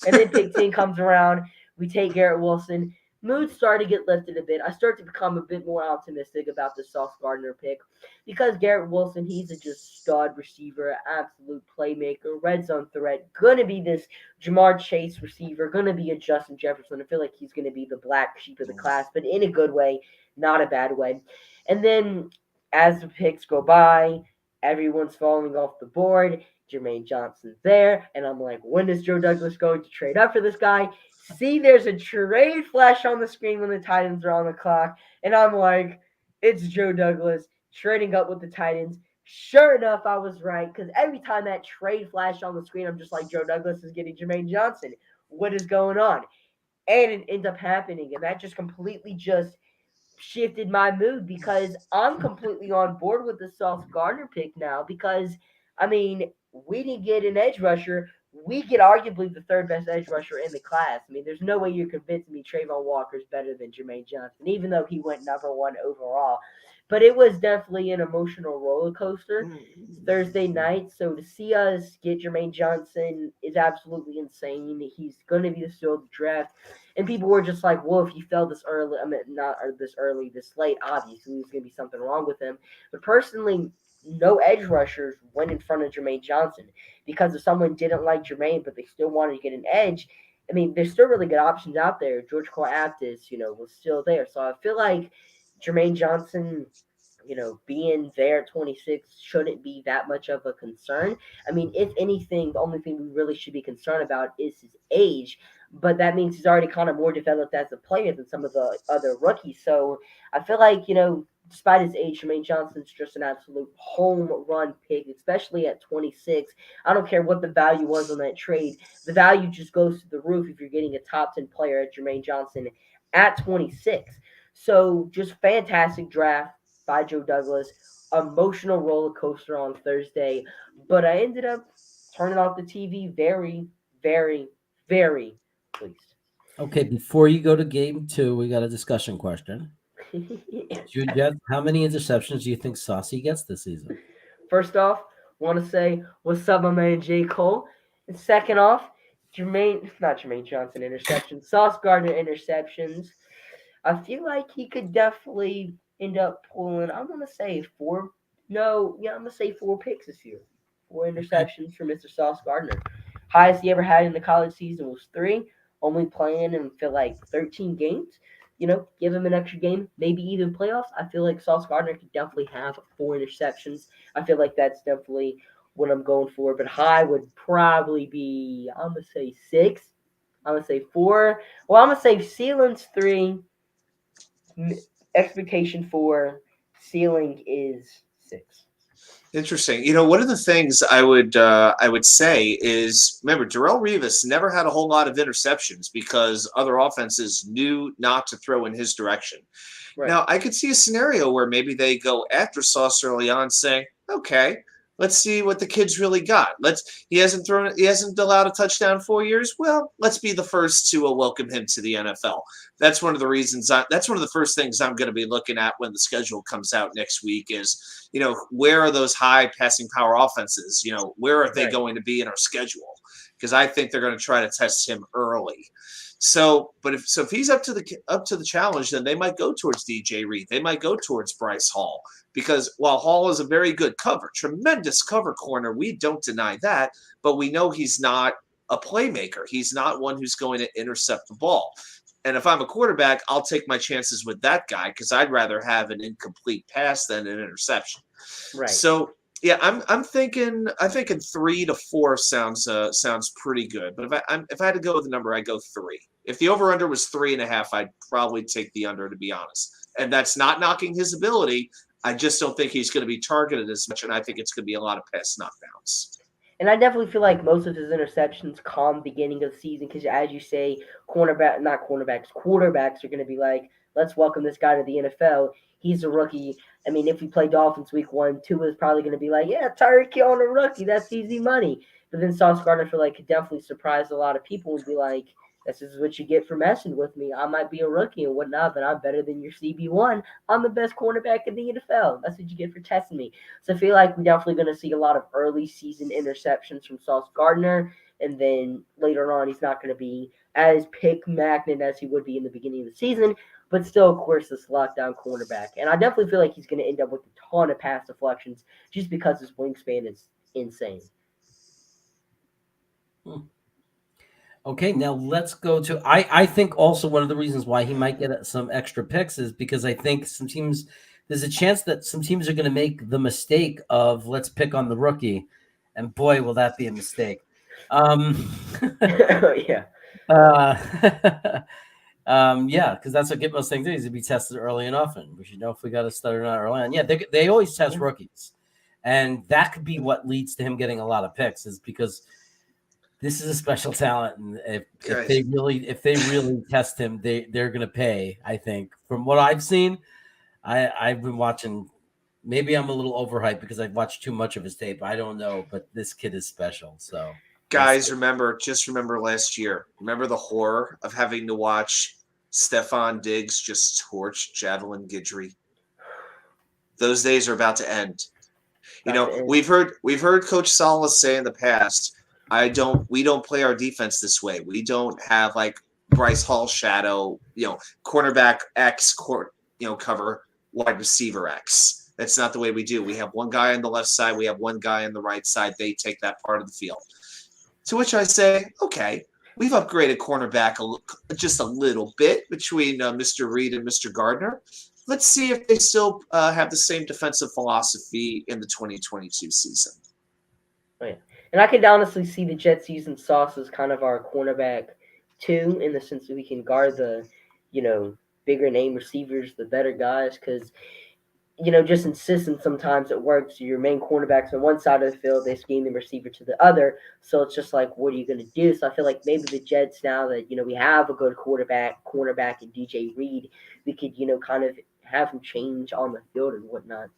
Speaker 3: And then pick 10 comes around. We take Garrett Wilson. Mood started to get lifted a bit. I start to become a bit more optimistic about the Sauce Gardner pick because Garrett Wilson, he's a just stud receiver, absolute playmaker, red zone threat, gonna be this Jamar Chase receiver, gonna be a Justin Jefferson. I feel like he's gonna be the black sheep of the class, but in a good way, not a bad way. And then as the picks go by, everyone's falling off the board. Jermaine Johnson's there, and I'm like, when is Joe Douglas going to trade up for this guy? See, there's a trade flash on the screen when the Titans are on the clock, and I'm like, it's Joe Douglas trading up with the Titans. Sure enough, I was right because every time that trade flashed on the screen, I'm just like, Joe Douglas is getting Jermaine Johnson. What is going on? And it ends up happening, and that just completely just shifted my mood because I'm completely on board with the Sauce Gardner pick now because I mean we didn't get an edge rusher. We get arguably the third best edge rusher in the class. I mean, there's no way you're convincing me Trayvon Walker's better than Jermaine Johnson, even though he went number 1 overall. But it was definitely an emotional roller coaster Thursday night. So to see us get Jermaine Johnson is absolutely insane. He's going to be the steal of the draft. And people were just like, well, if he fell this early, I mean, not this early, this late, obviously there's going to be something wrong with him. But personally, no edge rushers went in front of Jermaine Johnson because if someone didn't like Jermaine, but they still wanted to get an edge, I mean, there's still really good options out there. George Cole Aptis, was still there. So I feel like Jermaine Johnson, being there at 26 shouldn't be that much of a concern. I mean, if anything, the only thing we really should be concerned about is his age, but that means he's already kind of more developed as a player than some of the other rookies. So I feel like, despite his age, Jermaine Johnson's just an absolute home run pick, especially at 26. I don't care what the value was on that trade. The value just goes to the roof if you're getting a top 10 player at Jermaine Johnson at 26. So just fantastic draft by Joe Douglas. Emotional roller coaster on Thursday, but I ended up turning off the TV very, very, very pleased.
Speaker 1: Okay, before you go to game 2, we got a discussion question. Jeff, how many interceptions do you think Saucy gets this season?
Speaker 3: First off, want to say what's up, my man J. Cole. And second off, not Jermaine Johnson interceptions, Sauce Gardner interceptions. I feel like he could definitely end up pulling, I'm going to say I'm going to say 4 picks this year. 4 interceptions for Mr. Sauce Gardner. Highest he ever had in the college season was 3, only playing in, feel like 13 games. Give him an extra game, maybe even playoffs. I feel like Sauce Gardner could definitely have 4 interceptions. I feel like that's definitely what I'm going for. But high would probably be, I'm going to say 6. I'm going to say 4. Well, I'm going to say ceiling's 3. Expectation 4. Ceiling is 6.
Speaker 2: Interesting. One of the things I would say is, remember, Darrelle Revis never had a whole lot of interceptions because other offenses knew not to throw in his direction.
Speaker 3: Right.
Speaker 2: Now, I could see a scenario where maybe they go after Sauce early on, saying, "Okay, let's see what the kid's really got. He hasn't allowed a touchdown in 4 years. Well, let's be the first to welcome him to the NFL." That's one of the reasons. That's one of the first things I'm going to be looking at when the schedule comes out next week. Is where are those high passing power offenses? Where are they
Speaker 3: Right.
Speaker 2: going to be in our schedule? Because I think they're going to try to test him early. So, if he's up to the challenge, then they might go towards DJ Reed. They might go towards Bryce Hall, because while Hall is a very good tremendous cover corner, we don't deny that, but we know he's not a playmaker. He's not one who's going to intercept the ball. And if I'm a quarterback, I'll take my chances with that guy because I'd rather have an incomplete pass than an interception.
Speaker 3: Right.
Speaker 2: So yeah, I'm thinking 3 to 4 sounds pretty good. But if I had to go with a number, I'd go 3. If the over under was 3.5, I'd probably take the under, to be honest. And that's not knocking his ability. I just don't think he's going to be targeted as much, and I think it's going to be a lot of pass knockdowns.
Speaker 3: And I definitely feel like most of his interceptions come beginning of the season because, as you say, quarterbacks are going to be like, let's welcome this guy to the NFL. He's a rookie. I mean, if we play Dolphins week 1, Tua is probably going to be like, yeah, Tyreek Hill on a rookie. That's easy money. But then Sauce Gardner, I feel like, could definitely surprise a lot of people and be like, this is what you get for messing with me. I might be a rookie and whatnot, but I'm better than your CB1. I'm the best cornerback in the NFL. That's what you get for testing me. So I feel like we're definitely going to see a lot of early season interceptions from Sauce Gardner. And then later on, he's not going to be as pick magnet as he would be in the beginning of the season. But still, of course, this lockdown cornerback. And I definitely feel like he's going to end up with a ton of pass deflections just because his wingspan is insane.
Speaker 1: Okay, now let's go to I think also one of the reasons why he might get some extra picks is because I think there's a chance that some teams are going to make the mistake of let's pick on the rookie, and boy, will that be a mistake.
Speaker 3: Yeah.
Speaker 1: Yeah, because that's what Gitmo's thing is to be tested early and often. We should know if we got to start or not early on. Yeah, they always test rookies, and that could be what leads to him getting a lot of picks, is because this is a special talent, and if they really test him, they're going to pay. I think from what I've seen, I've been watching. Maybe I'm a little overhyped because I've watched too much of his tape. I don't know, but this kid is special. So,
Speaker 2: guys, remember last year. Remember the horror of having to watch Stephon Diggs just torch Javelin Guidry. Those days are about to end. We've heard Coach Salas say in the past, we don't play our defense this way. We don't have like Bryce Hall shadow, cornerback X, cover wide receiver X. That's not the way we do. We have one guy on the left side. We have one guy on the right side. They take that part of the field. To which I say, okay, we've upgraded cornerback just a little bit between Mr. Reed and Mr. Gardner. Let's see if they still have the same defensive philosophy in the 2022 season.
Speaker 3: Oh, yeah. And I could honestly see the Jets using Sauce as kind of our cornerback too, in the sense that we can guard the, bigger name receivers, the better guys, because just insistent sometimes it works. Your main cornerback's on one side of the field, they scheme the receiver to the other. So it's just like, what are you going to do? So I feel like maybe the Jets, now that, we have a good cornerback and DJ Reed, we could, kind of have him change on the field and whatnot.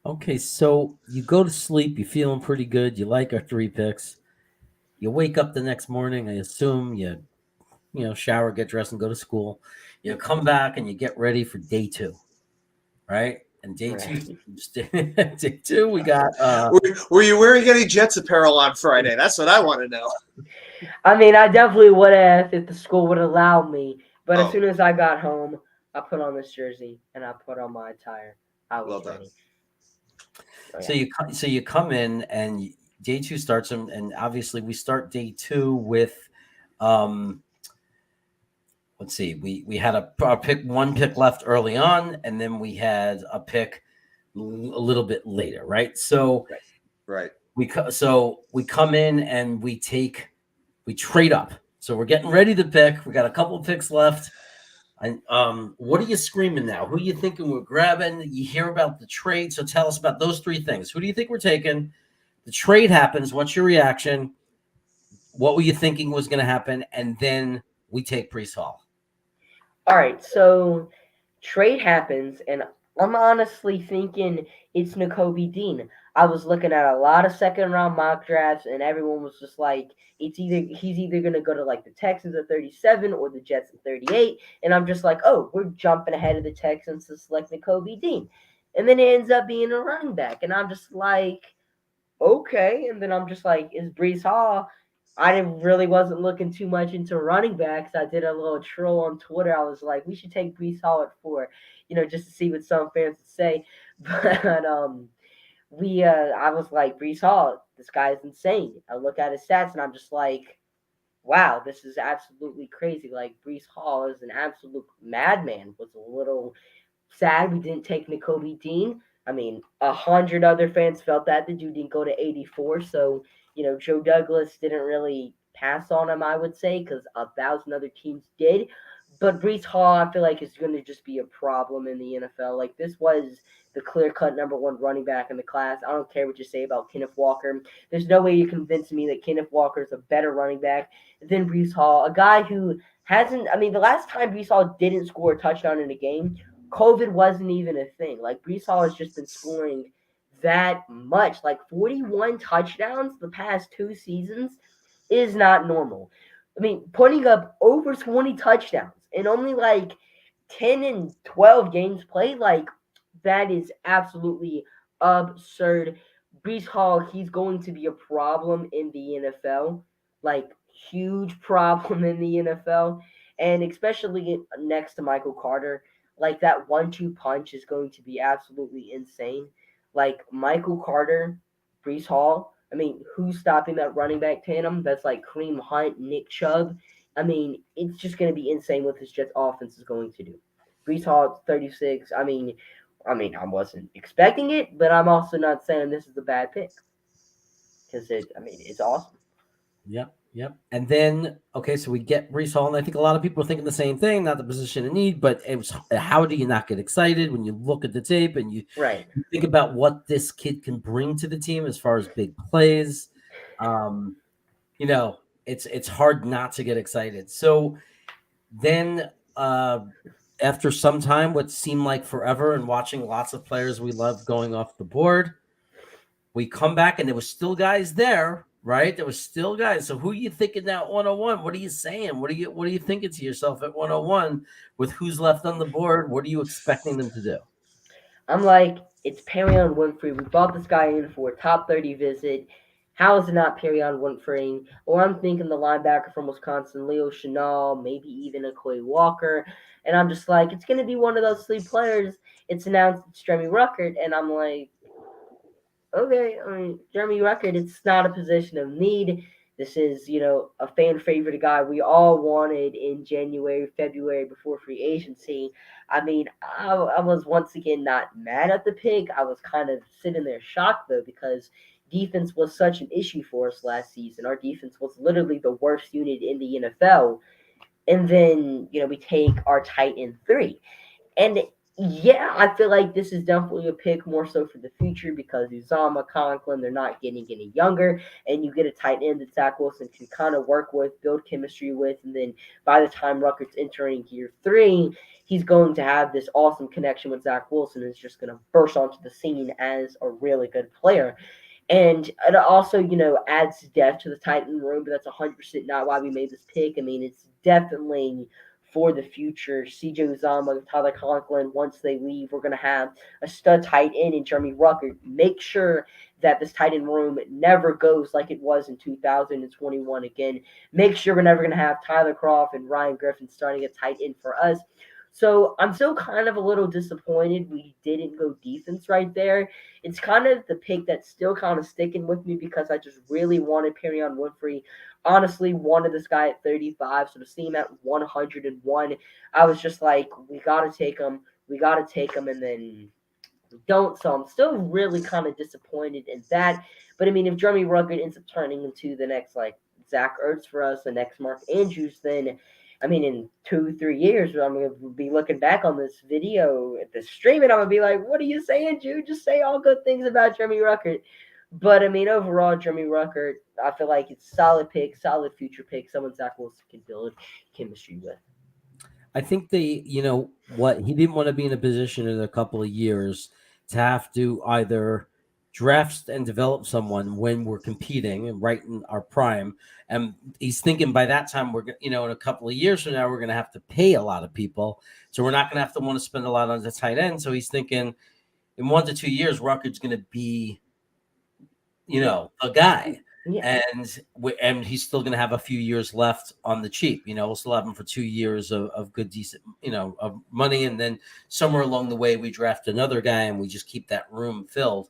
Speaker 1: Okay, so you go to sleep, you're feeling pretty good. You like our 3 picks. You wake up the next morning. I assume you shower, get dressed, and go to school. You come back and you get ready for day two, right? And day two,
Speaker 3: Right.
Speaker 1: day two, we got
Speaker 2: Were you wearing any Jets apparel on Friday? That's what I want to know.
Speaker 3: I mean, I definitely would have if the school would allow me. But as
Speaker 2: Oh,
Speaker 3: soon as I got home, I put on this jersey and I put on my attire. I
Speaker 2: well
Speaker 3: was
Speaker 2: done.
Speaker 3: ready. Oh,
Speaker 1: so
Speaker 3: yeah.
Speaker 1: you come in and day two starts, and obviously we start day two with um let's see, we had a pick, one pick left early on, and then we had a pick a little bit later, right? So
Speaker 3: Right.
Speaker 2: Right.
Speaker 1: we come in and we trade up. So we're getting ready to pick. We got a couple picks left. And what are you screaming now? Who are you thinking we're grabbing? You hear about the trade, so tell us about those three things. Who do you think we're taking? The trade happens. What's your reaction? What were you thinking was going to happen? And then we take Brees Hall.
Speaker 3: All right. So trade happens, and I'm honestly thinking it's N'Kobe Dean. I was looking at a lot of second round mock drafts, and everyone was just like, he's either gonna go to like the Texans at 37 or the Jets at 38, and I'm just like, oh, we're jumping ahead of the Texans to select N'Kobe Dean, and then it ends up being a running back, and I'm just like, okay, and then I'm just like, is Brees Hall? I didn't really wasn't looking too much into running backs. I did a little troll on Twitter. I was like, we should take Brees Hall at 4, just to see what some fans would say. But I was like, Brees Hall, this guy is insane. I look at his stats and I'm just like, wow, this is absolutely crazy. Like Brees Hall is an absolute madman. Was a little sad we didn't take N'Kobe Dean. I mean, 100 other fans felt that the dude didn't go to 84. So, Joe Douglas didn't really pass on him, I would say, because 1,000 other teams did. But Brees Hall, I feel like, is going to just be a problem in the NFL. Like, this was the clear cut number one running back in the class. I don't care what you say about Kenneth Walker. There's no way you convince me that Kenneth Walker is a better running back than Brees Hall, a guy who hasn't. I mean, the last time Brees Hall didn't score a touchdown in a game, COVID wasn't even a thing. Like Brees Hall has just been scoring that much. Like 41 touchdowns the past 2 seasons is not normal. I mean, putting up over 20 touchdowns in only like 10 and 12 games played, like that is absolutely absurd. Brees Hall, he's going to be a problem in the NFL, like huge problem in the NFL, and especially next to Michael Carter. Like that 1-2 punch is going to be absolutely insane. Like Michael Carter, Brees Hall. I mean, who's stopping that running back tandem? That's like Kareem Hunt, Nick Chubb. I mean, it's just going to be insane what this Jets offense is going to do. Brees Hall, 36. I wasn't expecting it, but I'm also not saying this is a bad pick because it's awesome.
Speaker 1: Yep, yep. And then okay, so we get Brees Hall, and I think a lot of people are thinking the same thing. Not the position in need, but it was how do you not get excited when you look at the tape and you
Speaker 3: Right.
Speaker 1: think about what this kid can bring to the team as far as big plays? Um, it's hard not to get excited. So then after some time, what seemed like forever, and watching lots of players we love going off the board, we come back and there was still guys there, right? There was still guys. So who are you thinking now at 101? What are you saying? What are you thinking to yourself at 101 with who's left on the board? What are you expecting them to do?
Speaker 3: I'm like, it's Perion Winfrey. We brought this guy in for a top 30 visit. How is it not Perion Winfrey? Or I'm thinking the linebacker from Wisconsin, Leo Chenal, maybe even a Quay Walker. And I'm just like, it's going to be one of those three players. It's announced it's Jeremy Ruckert. And I'm like, okay, I mean, Jeremy Ruckert, it's not a position of need. This is, a fan favorite guy we all wanted in January, February before free agency. I mean, I was once again not mad at the pick. I was kind of sitting there shocked, though, because defense was such an issue for us last season. Our defense was literally the worst unit in the NFL. And then, we take our tight end 3. And Yeah, I feel like this is definitely a pick more so for the future because Uzama, Conklin, they're not getting any younger, and you get a tight end that Zach Wilson can kind of work with, build chemistry with, and then by the time Ruckert's entering year 3, he's going to have this awesome connection with Zach Wilson and is just going to burst onto the scene as a really good player. And it also, adds depth to the Titan room, but that's 100% not why we made this pick. I mean, it's definitely for the future. CJ Uzama, Tyler Conklin, once they leave, we're going to have a stud tight end in Jeremy Ruckert. Make sure that this tight end room never goes like it was in 2021 again. Make sure we're never going to have Tyler Croft and Ryan Griffin starting a tight end for us. So I'm still kind of a little disappointed we didn't go defense right there. It's kind of the pick that's still kind of sticking with me because I just really wanted Perion Winfrey. Honestly, wanted this guy at 35, so to see him at 101, I was just like, we got to take him. We got to take him, and then don't. So I'm still really kind of disappointed in that. But I mean, if Jeremy Rugged ends up turning into the next like Zach Ertz for us, the next Mark Andrews, then I mean, in 2-3 years, I'm gonna be looking back on this video at the stream, and I'm gonna be like, "What are you saying, Jude? Just say all good things about Jeremy Ruckert." But I mean, overall, Jeremy Ruckert, I feel like it's solid pick, solid future pick, someone Zach Wilson can build chemistry with.
Speaker 1: I think he didn't want to be in a position in a couple of years to have to either draft and develop someone when we're competing and right in our prime. And he's thinking by that time, in a couple of years from now, we're going to have to pay a lot of people. So we're not going to have to want to spend a lot on the tight end. So he's thinking in 1 to 2 years, Ruckert's going to be, a guy.
Speaker 3: Yeah.
Speaker 1: And he's still going to have a few years left on the cheap. We'll still have him for 2 years of good, decent, of money. And then somewhere along the way, we draft another guy and we just keep that room filled.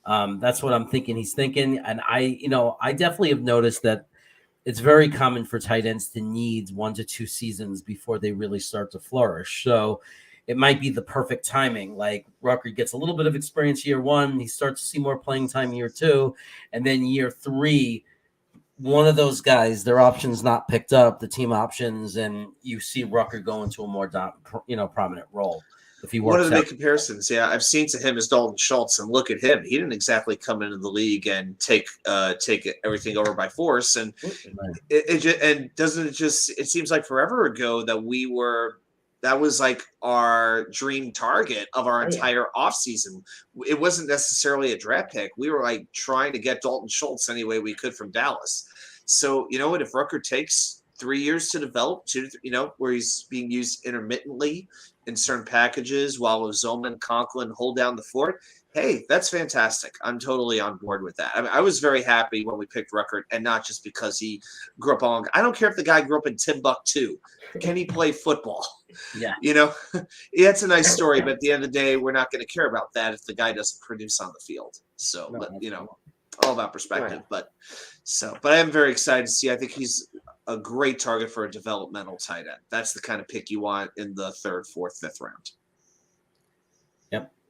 Speaker 1: That's what I'm thinking he's thinking. And I definitely have noticed that it's very common for tight ends to need 1 to 2 seasons before they really start to flourish. So it might be the perfect timing. Like Rucker gets a little bit of experience year 1. He starts to see more playing time year 2. And then year 3, one of those guys, their options not picked up, the team options, and you see Rucker go into a more prominent role. If he works
Speaker 2: one of the big comparisons, I've seen to him is Dalton Schultz, and look at him. He didn't exactly come into the league and take everything over by force. And it seems like forever ago that was like our dream target of our entire offseason. It wasn't necessarily a draft pick. We were like trying to get Dalton Schultz any way we could from Dallas. So, you know what, if Rucker takes 3 years to develop, where he's being used intermittently in certain packages while Uzoma and Conklin hold down the fort, hey, that's fantastic. I'm totally on board with that. I mean, I was very happy when we picked Ruckert, and not just because he grew up on. I don't care if the guy grew up in Timbuktu. Can he play football?
Speaker 1: Yeah.
Speaker 2: It's a nice story, but at the end of the day, we're not going to care about that if the guy doesn't produce on the field. So, all about perspective. Right. But I am very excited to see. I think he's a great target for a developmental tight end. That's the kind of pick you want in the 3rd, 4th, 5th round.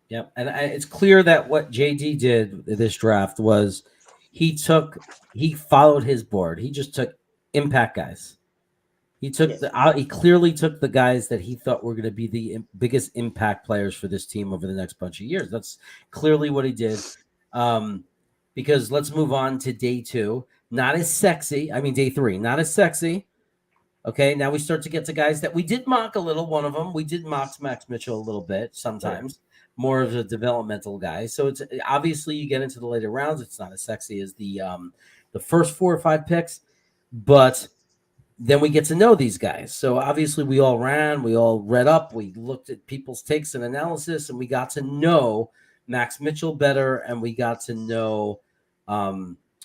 Speaker 1: Yep. And it's clear that what JD did this draft was he followed his board. He just took impact guys. He clearly took the guys that he thought were going to be the biggest impact players for this team over the next bunch of years. That's clearly what he did. Because let's move on to day 2. Not as sexy. I mean, day 3, not as sexy. Okay, now we start to get to guys that we did mock a little. One of them, we did mock Max Mitchell a little bit sometimes. More of a developmental guy. So it's obviously you get into the later rounds. It's not as sexy as the first 4 or 5 picks, but then we get to know these guys. So obviously we all read up, we looked at people's takes and analysis, and we got to know Max Mitchell better, and we got to know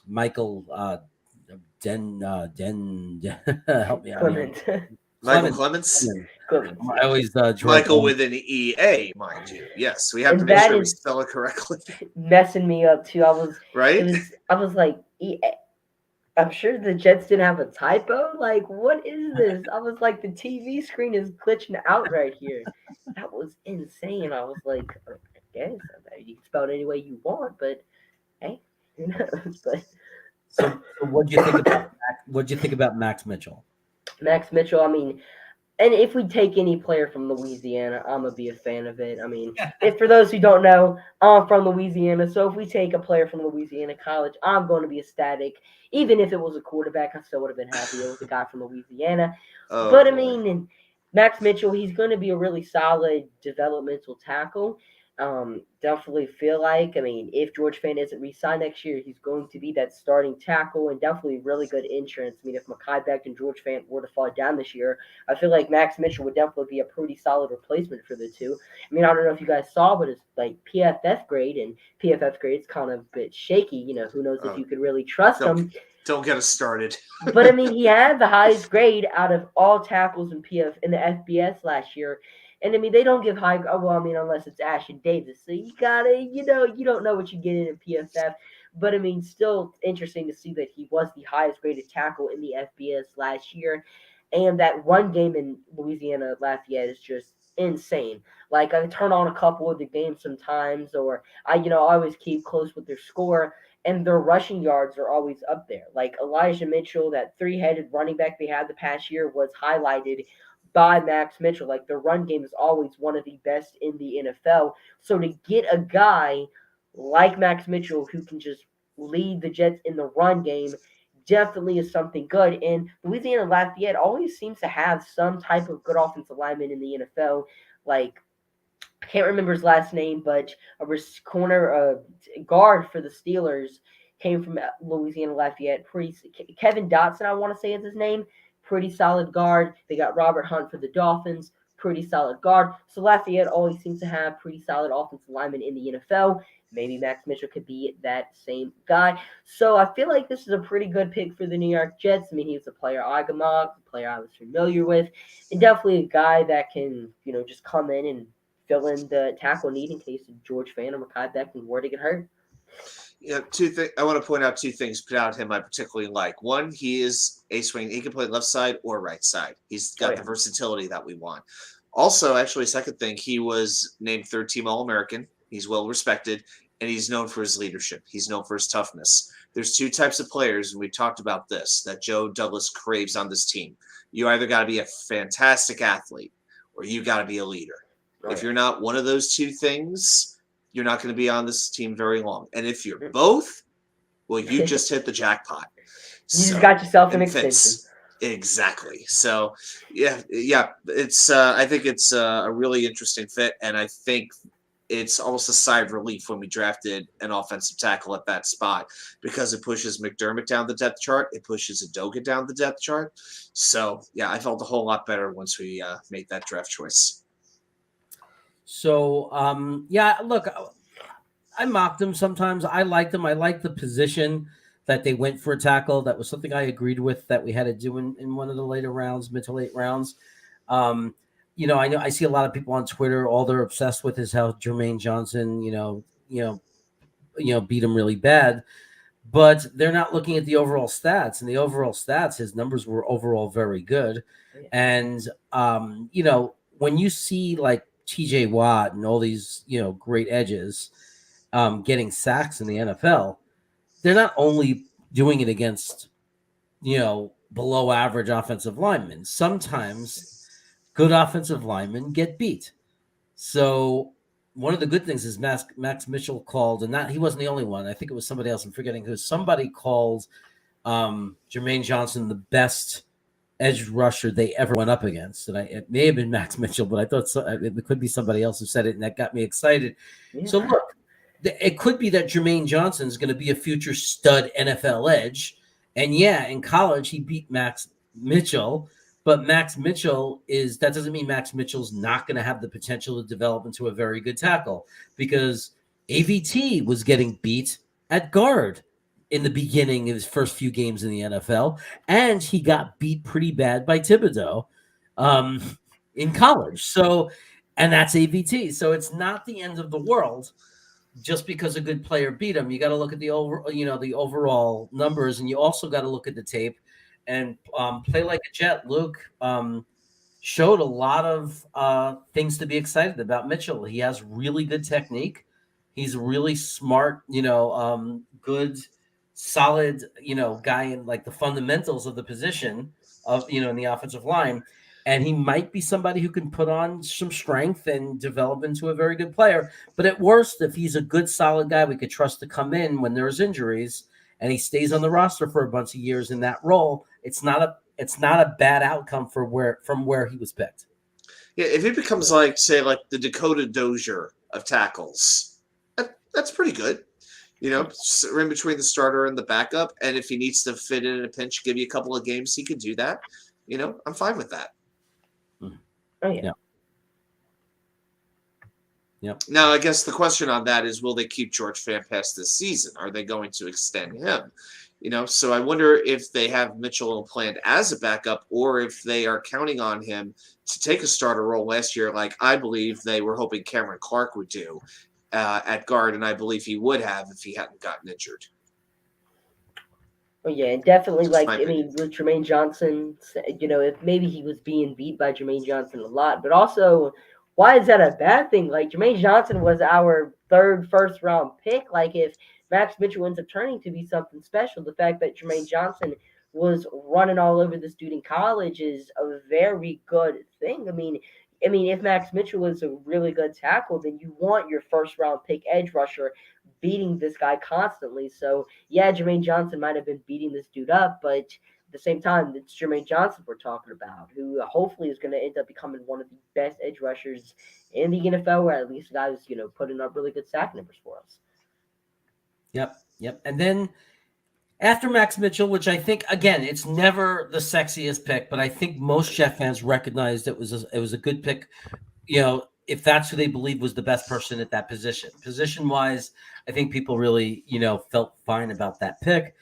Speaker 1: Michael help me out here.
Speaker 2: Michael Clemens.
Speaker 1: I always
Speaker 2: Michael with an EA, mind you. Yes, we have to make sure we spell it correctly.
Speaker 3: Messing me up too. I was like, EA. I'm sure the Jets didn't have a typo. Like, what is this? I was like, the TV screen is glitching out right here. That was insane. I was like, I guess you can spell it any way you want, but hey, who knows? But
Speaker 1: so what do you think about Max Mitchell?
Speaker 3: Max Mitchell, I mean, And if we take any player from Louisiana, I'm gonna be a fan of it. I mean, if for those who don't know, I'm from Louisiana, so if we take a player from Louisiana College, I'm going to be ecstatic. Even if it was a quarterback, I still would have been happy it was a guy from Louisiana.
Speaker 2: Oh,
Speaker 3: But I
Speaker 2: boy.
Speaker 3: mean, Max Mitchell, he's going to be a really solid developmental tackle. Definitely feel like, I mean, if George Fant isn't re-signed next year, he's going to be that starting tackle and definitely really good insurance. I mean, if Mekhi Beck and George Fant were to fall down this year, I feel like Max Mitchell would definitely be a pretty solid replacement for the two. I mean, I don't know if you guys saw, but it's like PFF grade, and PFF grade's kind of a bit shaky. You know, who knows if you could really trust him.
Speaker 2: Don't get us started.
Speaker 3: But I mean, he had the highest grade out of all tackles in in the FBS last year. And I mean, they don't give high. Oh, well, I mean, unless it's Ashton Davis, so you gotta, you don't know what you get in PFF. But I mean, still interesting to see that he was the highest graded tackle in the FBS last year, and that one game in Louisiana Lafayette is just insane. Like I turn on a couple of the games sometimes, or I always keep close with their score, and their rushing yards are always up there. Like Elijah Mitchell, that three-headed running back they had the past year, was highlighted by Max Mitchell. Like the run game is always one of the best in the NFL. So to get a guy like Max Mitchell who can just lead the Jets in the run game definitely is something good. And Louisiana Lafayette always seems to have some type of good offensive lineman in the NFL. Like I can't remember his last name, but a guard for the Steelers came from Louisiana Lafayette. Kevin Dotson, I want to say is his name. Pretty solid guard. They got Robert Hunt for the Dolphins. Pretty solid guard. So Lafayette always seems to have pretty solid offensive linemen in the NFL. Maybe Max Mitchell could be that same guy. So I feel like this is a pretty good pick for the New York Jets. I mean, he was a player I mocked, a player I was familiar with, and definitely a guy that can, just come in and fill in the tackle need in case George Fant or Mekhi Becton were to get hurt.
Speaker 2: Yeah, two things. I want to point out two things about him I particularly like. One, he is a swing. He can play left side or right side. He's got the versatility that we want. Also, actually, second thing, he was named third team All-American. He's well respected, and he's known for his leadership. He's known for his toughness. There's two types of players, and we've talked about this, that Joe Douglas craves on this team. You either got to be a fantastic athlete or you got to be a leader. Right. If you're not one of those two things, you're not going to be on this team very long. And if you're both, well, you just hit the jackpot.
Speaker 3: You just got yourself an extension.
Speaker 2: Exactly. So, yeah, it's. I think it's a really interesting fit, and I think it's almost a sigh of relief when we drafted an offensive tackle at that spot because it pushes McDermott down the depth chart, it pushes Udoka down the depth chart. So, yeah, I felt a whole lot better once we made that draft choice.
Speaker 1: So, yeah, look, I mocked them sometimes. I liked them. I liked the position that they went for a tackle. That was something I agreed with that we had to do in one of the later rounds, mid to late rounds. I know I see a lot of people on Twitter. All they're obsessed with is how Jermaine Johnson, beat him really bad. But they're not looking at the overall stats. And the overall stats, his numbers were overall very good. And when you see like TJ Watt and all these great edges getting sacks in the NFL, they're not only doing it against below average offensive linemen. Sometimes good offensive linemen get beat. So one of the good things is Max Mitchell called, and he wasn't the only one. I think it was somebody else. I'm forgetting who. Somebody called Jermaine Johnson the best edge rusher they ever went up against. And it may have been Max Mitchell, but I thought it could be somebody else who said it, and that got me excited. Yeah. So look, it could be that Jermaine Johnson is going to be a future stud NFL edge. And yeah, in college, he beat Max Mitchell. But Max Mitchell that doesn't mean Max Mitchell's not going to have the potential to develop into a very good tackle, because AVT was getting beat at guard in the beginning of his first few games in the NFL, and he got beat pretty bad by Thibodeau in college. So, and that's AVT. So it's not the end of the world just because a good player beat him. You got to look at the overall numbers, and you also got to look at the tape. And play like a Jet, Luke showed a lot of things to be excited about. Mitchell, he has really good technique. He's really smart, good, solid, guy in like the fundamentals of the position of, in the offensive line. and he might be somebody who can put on some strength and develop into a very good player. But at worst, if he's a good, solid guy we could trust to come in when there's injuries, and he stays on the roster for a bunch of years in that role, it's not a bad outcome from where he was picked.
Speaker 2: Yeah, if he becomes like, say, like the Dakota Dozier of tackles, that's pretty good. In between the starter and the backup, and if he needs to fit in a pinch, give you a couple of games, he can do that. I'm fine with that.
Speaker 3: Oh yeah.
Speaker 1: Yep.
Speaker 2: Now, I guess the question on that is, will they keep George Fant past this season? Are they going to extend him? So I wonder if they have Mitchell planned as a backup, or if they are counting on him to take a starter role last year, like I believe they were hoping Cameron Clark would do at guard, and I believe he would have if he hadn't gotten injured.
Speaker 3: Oh yeah, and definitely,
Speaker 2: Just
Speaker 3: like,
Speaker 2: my
Speaker 3: I mean,
Speaker 2: opinion.
Speaker 3: with Jermaine Johnson, if maybe he was being beat by Jermaine Johnson a lot, but also, why is that a bad thing? Like, Jermaine Johnson was our third first round pick. Like, if Max Mitchell ends up turning to be something special, the fact that Jermaine Johnson was running all over this dude in college is a very good thing. I mean, if Max Mitchell is a really good tackle, then you want your first round pick edge rusher beating this guy constantly. So yeah, Jermaine Johnson might have been beating this dude up, but at the same time, it's Jermaine Johnson we're talking about, who hopefully is going to end up becoming one of the best edge rushers in the NFL, or at least guys, putting up really good sack numbers for us.
Speaker 1: Yep. And then after Max Mitchell, which I think, again, it's never the sexiest pick, but I think most Jet fans recognized it was a good pick. If that's who they believe was the best person at that position. Position wise, I think people really, felt fine about that pick.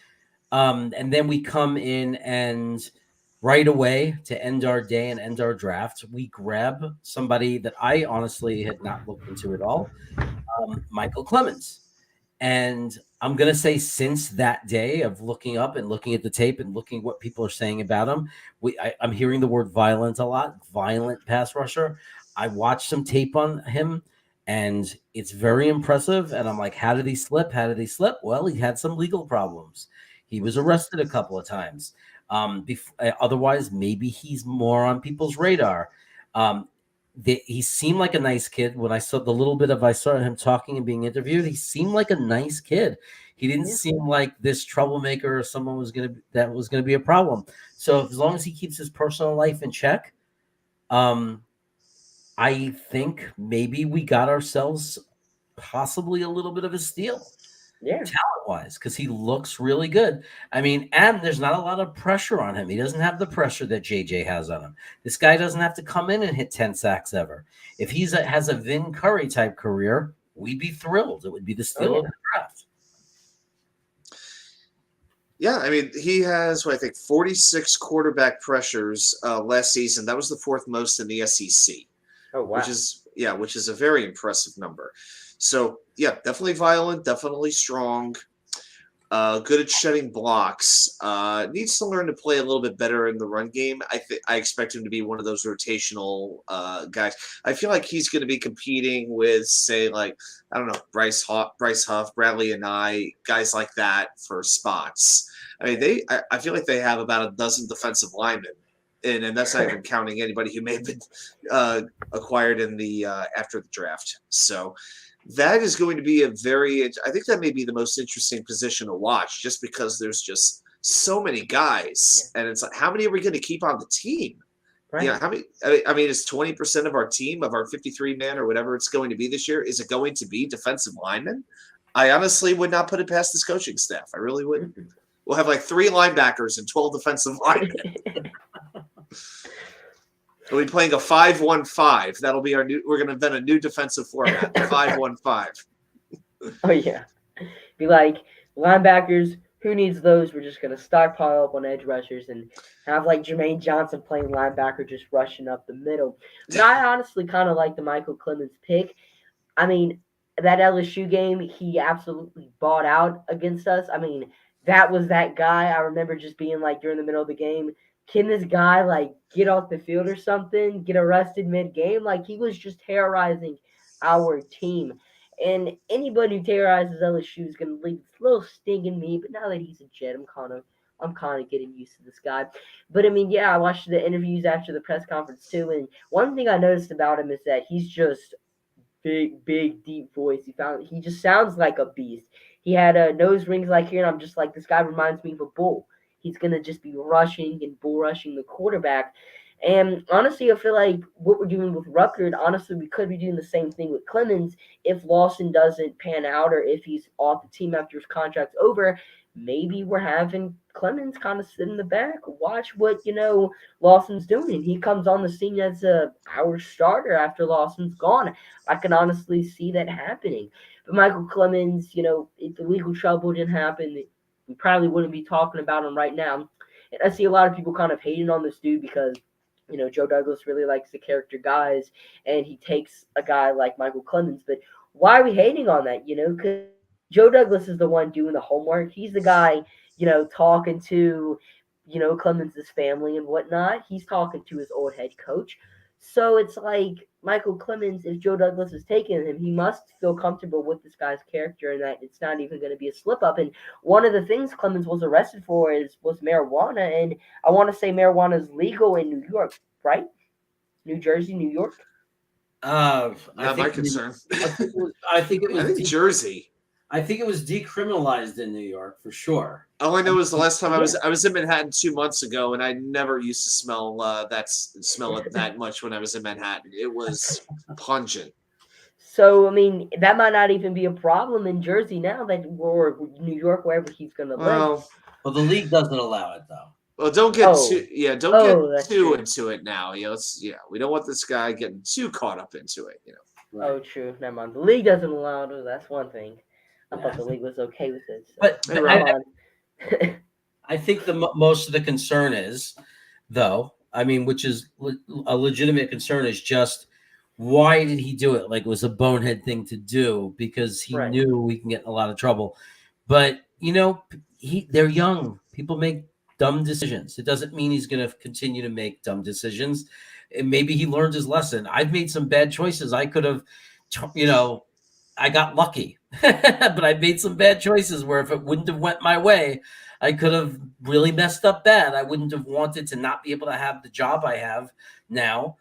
Speaker 1: And then we come in and right away to end our day and end our draft, we grab somebody that I honestly had not looked into at all, Michael Clemens. And I'm going to say since that day of looking up and looking at the tape and looking what people are saying about him, I'm hearing the word violent a lot, violent pass rusher. I watched some tape on him and it's very impressive. And I'm like, how did he slip? How did he slip? Well, he had some legal problems. He was arrested a couple of times. Otherwise, maybe he's more on people's radar. He seemed like a nice kid. When I saw the little bit of I saw him talking and being interviewed, he seemed like a nice kid. He didn't seem like this troublemaker or someone that was gonna be a problem. So as long as he keeps his personal life in check, I think maybe we got ourselves possibly a little bit of a steal.
Speaker 3: Yeah.
Speaker 1: Talent-wise, because he looks really good. I mean, and there's not a lot of pressure on him. He doesn't have the pressure that JJ has on him. This guy doesn't have to come in and hit 10 sacks ever. If has a Vin Curry type career, we'd be thrilled. It would be the steal of the draft.
Speaker 2: Yeah, I mean, he has, I think, 46 quarterback pressures last season. That was the fourth most in the SEC.
Speaker 3: Oh, wow.
Speaker 2: Which is a very impressive number. So, yeah, definitely violent, definitely strong, good at shedding blocks. Needs to learn to play a little bit better in the run game. I expect him to be one of those rotational guys. I feel like he's going to be competing with, say, like, I don't know, Bryce Huff, Bradley and guys like that for spots. I mean, I feel like they have about a dozen defensive linemen. And that's not even counting anybody who may have been acquired in the after the draft. So that is going to be I think that may be the most interesting position to watch, just because there's just so many guys, and it's like, how many are we going to keep on the team?
Speaker 3: Right.
Speaker 2: Yeah, how many? I mean, is 20% of our team, of our 53 man or whatever it's going to be this year, is it going to be defensive linemen? I honestly would not put it past this coaching staff. I really wouldn't. We'll have like 3 linebackers and 12 defensive linemen. We'll be playing a 5-1-5. That'll be we're going to invent a new defensive format, 5-1-5.
Speaker 3: Oh, yeah. Be like, linebackers, who needs those? We're just going to stockpile up on edge rushers and have like Jermaine Johnson playing linebacker, just rushing up the middle. But I honestly kind of like the Michael Clemens pick. I mean, that LSU game, he absolutely bought out against us. I mean, that was that guy. I remember just being like during the middle of the game, can this guy like get off the field or something, get arrested mid-game? Like, he was just terrorizing our team. And anybody who terrorizes LSU is going to leave this little sting in me. But now that he's a Jet, I'm kind of I'm kind of getting used to this guy. But I mean, yeah, I watched the interviews after the press conference too, and one thing I noticed about him is that he's just big, deep voice. He just sounds like a beast. He had nose rings like here, and I'm just like, this guy reminds me of a bull. He's gonna just be rushing and bull rushing the quarterback. And honestly, I feel like what we're doing with Ruckert, honestly, we could be doing the same thing with Clemens if Lawson doesn't pan out or if he's off the team after his contract's over. Maybe we're having Clemens kind of sit in the back, watch what Lawson's doing. He comes on the scene as our starter after Lawson's gone. I can honestly see that happening. But Michael Clemens, if the legal trouble didn't happen, we probably wouldn't be talking about him right now. And I see a lot of people kind of hating on this dude because Joe Douglas really likes the character guys, and he takes a guy like Michael Clemens. But why are we hating on that? Because Joe Douglas is the one doing the homework. He's the guy, talking to, Clemens's family and whatnot. He's talking to his old head coach. So it's like Michael Clemens, if Joe Douglas is taking him, he must feel comfortable with this guy's character and that it's not even going to be a slip up. And one of the things Clemens was arrested for was marijuana, and I want to say marijuana is legal in New York, right? New Jersey, New York.
Speaker 2: Not my concern.
Speaker 1: I think it was
Speaker 2: Jersey.
Speaker 1: I think it was decriminalized in New York for sure.
Speaker 2: All I know is the last time I was in Manhattan 2 months ago, and I never used to smell it that much when I was in Manhattan. It was pungent.
Speaker 3: So I mean, that might not even be a problem in Jersey now, or New York, wherever he's going to live.
Speaker 1: Well, the league doesn't allow it though.
Speaker 2: Well, don't get get too into it now. We don't want this guy getting too caught up into it.
Speaker 3: Right. Oh, true. Never mind. The league doesn't allow it. That's one thing. I thought the league was okay with it. So.
Speaker 1: But I think most of the concern is, though, I mean, which is a legitimate concern, is just why did he do it? Like it was a bonehead thing to do because he knew we can get in a lot of trouble. But they're young. People make dumb decisions. It doesn't mean he's going to continue to make dumb decisions. And maybe he learned his lesson. I've made some bad choices. I could have, I got lucky, but I made some bad choices where if it wouldn't have went my way, I could have really messed up bad. I wouldn't have wanted to not be able to have the job I have now.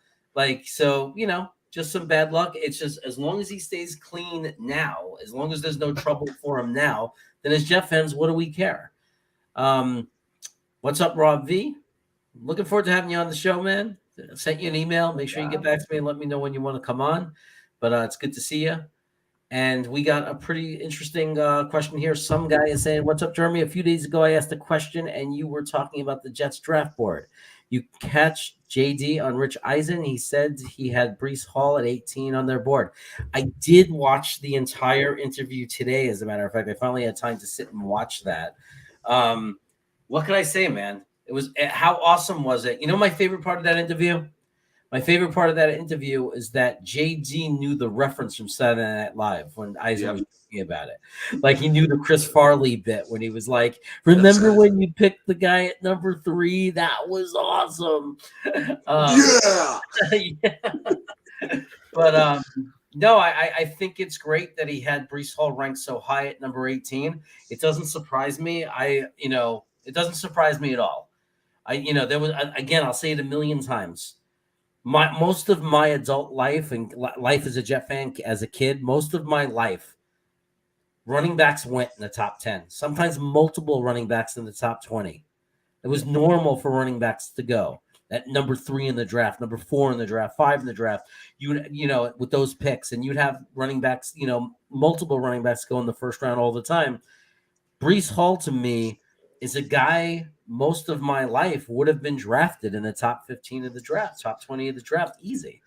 Speaker 1: Just some bad luck. It's just as long as he stays clean now, as long as there's no trouble for him now, then as Jet fans, what do we care? What's up, Rob V? Looking forward to having you on the show, man. I sent you an email. Make sure you get back to me and let me know when you want to come on. But it's good to see you. And we got a pretty interesting question here. Some guy is saying, what's up, Jeremy? A few days ago, I asked a question, and you were talking about the Jets draft board. You catch JD on Rich Eisen. He said he had Breece Hall at 18 on their board. I did watch the entire interview today, as a matter of fact. I finally had time to sit and watch that. What can I say, man? How awesome was it? My favorite part of that interview? My favorite part of that interview is that JD knew the reference from Saturday Night Live when Eisen was talking about it. Like he knew the Chris Farley bit when he was like, remember when you picked the guy at number 3? That was awesome. But no, I think it's great that he had Breece Hall ranked so high at number 18. It doesn't surprise me. It doesn't surprise me at all. There was, again, I'll say it a million times. Most of my adult life and life as a Jet fan, as a kid, most of my life, running backs went in the top 10. Sometimes multiple running backs in the top 20. It was normal for running backs to go at number 3 in the draft, number 4 in the draft, 5 in the draft. With those picks, and you'd have running backs, multiple running backs go in the first round all the time. Breece Hall to me is a guy most of my life would have been drafted in the top 15 of the draft, top 20 of the draft, easy.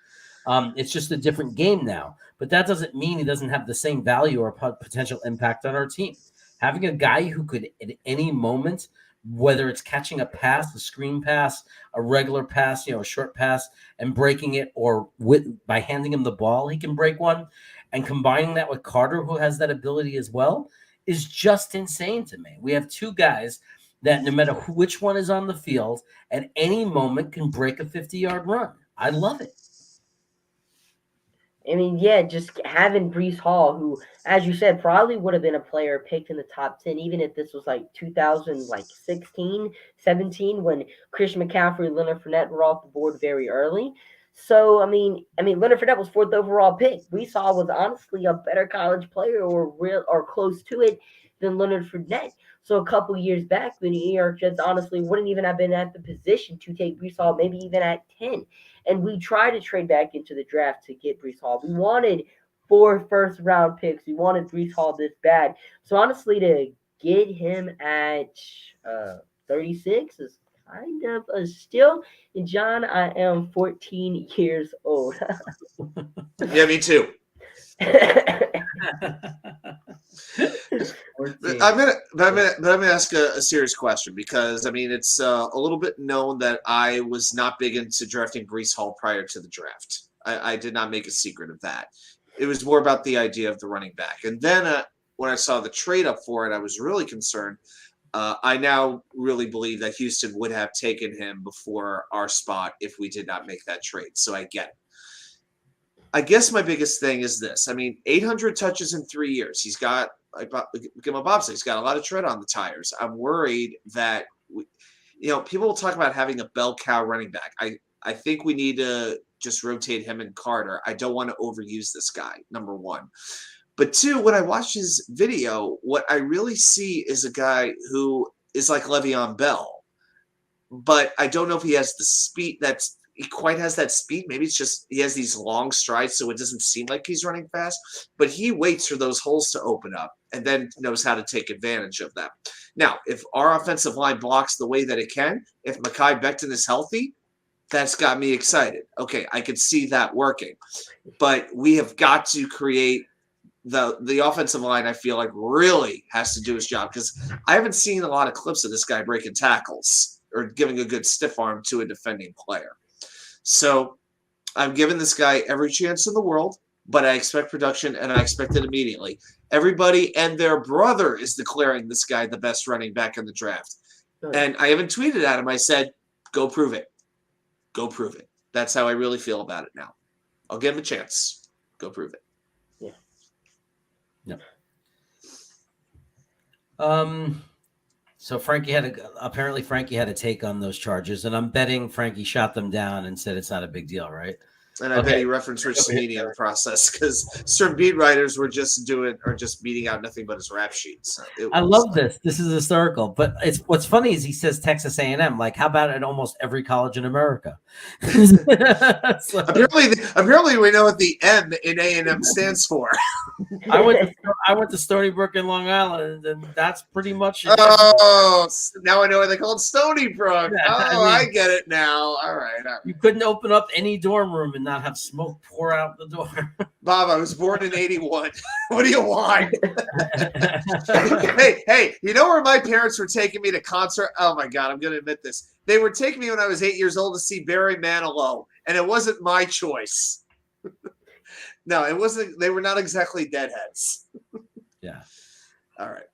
Speaker 1: It's just a different game now. But that doesn't mean he doesn't have the same value or potential impact on our team. Having a guy who could at any moment, whether it's catching a pass, a screen pass, a regular pass, a short pass, and breaking it, or by handing him the ball, he can break one, and combining that with Carter, who has that ability as well, is just insane to me. We have two guys that no matter which one is on the field, at any moment can break a 50-yard run. I love it.
Speaker 3: I mean, yeah, just having Brees Hall, who, as you said, probably would have been a player picked in the top 10, even if this was like 2016, 17, when Christian McCaffrey, Leonard Fournette were off the board very early. So, Leonard Fournette was fourth overall pick. Brees Hall was honestly a better college player or close to it than Leonard Fournette. So a couple years back, the New York Jets honestly wouldn't even have been at the position to take Brees Hall, maybe even at 10. And we tried to trade back into the draft to get Brees Hall. We wanted 4 first-round picks. We wanted Brees Hall this bad. So honestly, to get him at 36 is kind of a steal. And John, I am 14 years old.
Speaker 2: Yeah, me too. I'm gonna ask a serious question, because I mean it's a little bit known that I was not big into drafting Brees Hall prior to the draft. I did not make a secret of that. It was more about the idea of the running back, and then when I saw the trade up for it, I was really concerned. I now really believe that Houston would have taken him before our spot if we did not make that trade. So I get it. I guess my biggest thing is this. I mean, 800 touches in 3 years. He's got, like Bob said, he's got a lot of tread on the tires. I'm worried that, people will talk about having a bell cow running back. I think we need to just rotate him and Carter. I don't want to overuse this guy, number one. But two, when I watch his video, what I really see is a guy who is like Le'Veon Bell. But I don't know if he has the speed he quite has that speed. Maybe it's just he has these long strides, so it doesn't seem like he's running fast. But he waits for those holes to open up and then knows how to take advantage of them. Now, if our offensive line blocks the way that it can, if Mekhi Becton is healthy, that's got me excited. Okay, I could see that working. But we have got to create the offensive line. I feel like really has to do his job, because I haven't seen a lot of clips of this guy breaking tackles or giving a good stiff arm to a defending player. So I'm giving this guy every chance in the world, but I expect production, and I expect it immediately. Everybody and their brother is declaring this guy the best running back in the draft. And I even tweeted at him. I said, go prove it. Go prove it. That's how I really feel about it now. I'll give him a chance. Go prove it.
Speaker 1: Yeah. So Frankie had a take on those charges, and I'm betting Frankie shot them down and said it's not a big deal, right?
Speaker 2: And I bet he referenced Rich Cimini in the process, because certain beat writers were just beating out nothing but his rap sheets.
Speaker 1: I love this. This is historical. But what's funny is he says Texas A&M. Like, how about at almost every college in America?
Speaker 2: Apparently, we know what the M in A&M stands for.
Speaker 1: I went to Stony Brook in Long Island, and that's pretty much it.
Speaker 2: Oh, now I know why they call it Stony Brook. I get it now. All right.
Speaker 1: You couldn't open up any dorm room and not have smoke pour out the door.
Speaker 2: Bob, I was born in 81. What do you want? Hey, you know where my parents were taking me to concert? Oh, my God, I'm going to admit this. They were taking me when I was 8 years old to see Barry Manilow, and it wasn't my choice. No, it wasn't. They were not exactly deadheads.
Speaker 1: Yeah.
Speaker 2: All right.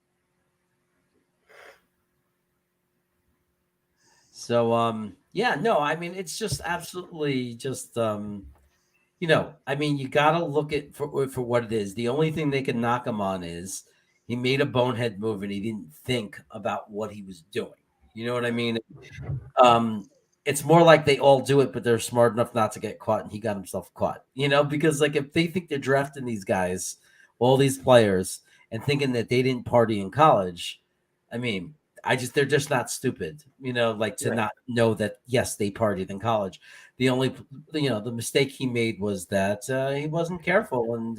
Speaker 1: So, it's just absolutely just, you got to look at for what it is. The only thing they can knock him on is he made a bonehead move and he didn't think about what he was doing. You know what I mean? It's more like they all do it, but they're smart enough not to get caught, and he got himself caught, because like if they think they're drafting these guys, all these players, and thinking that they didn't party in college, they're just not stupid, to not know that, yes, they partied in college. The only, the mistake he made was that he wasn't careful, and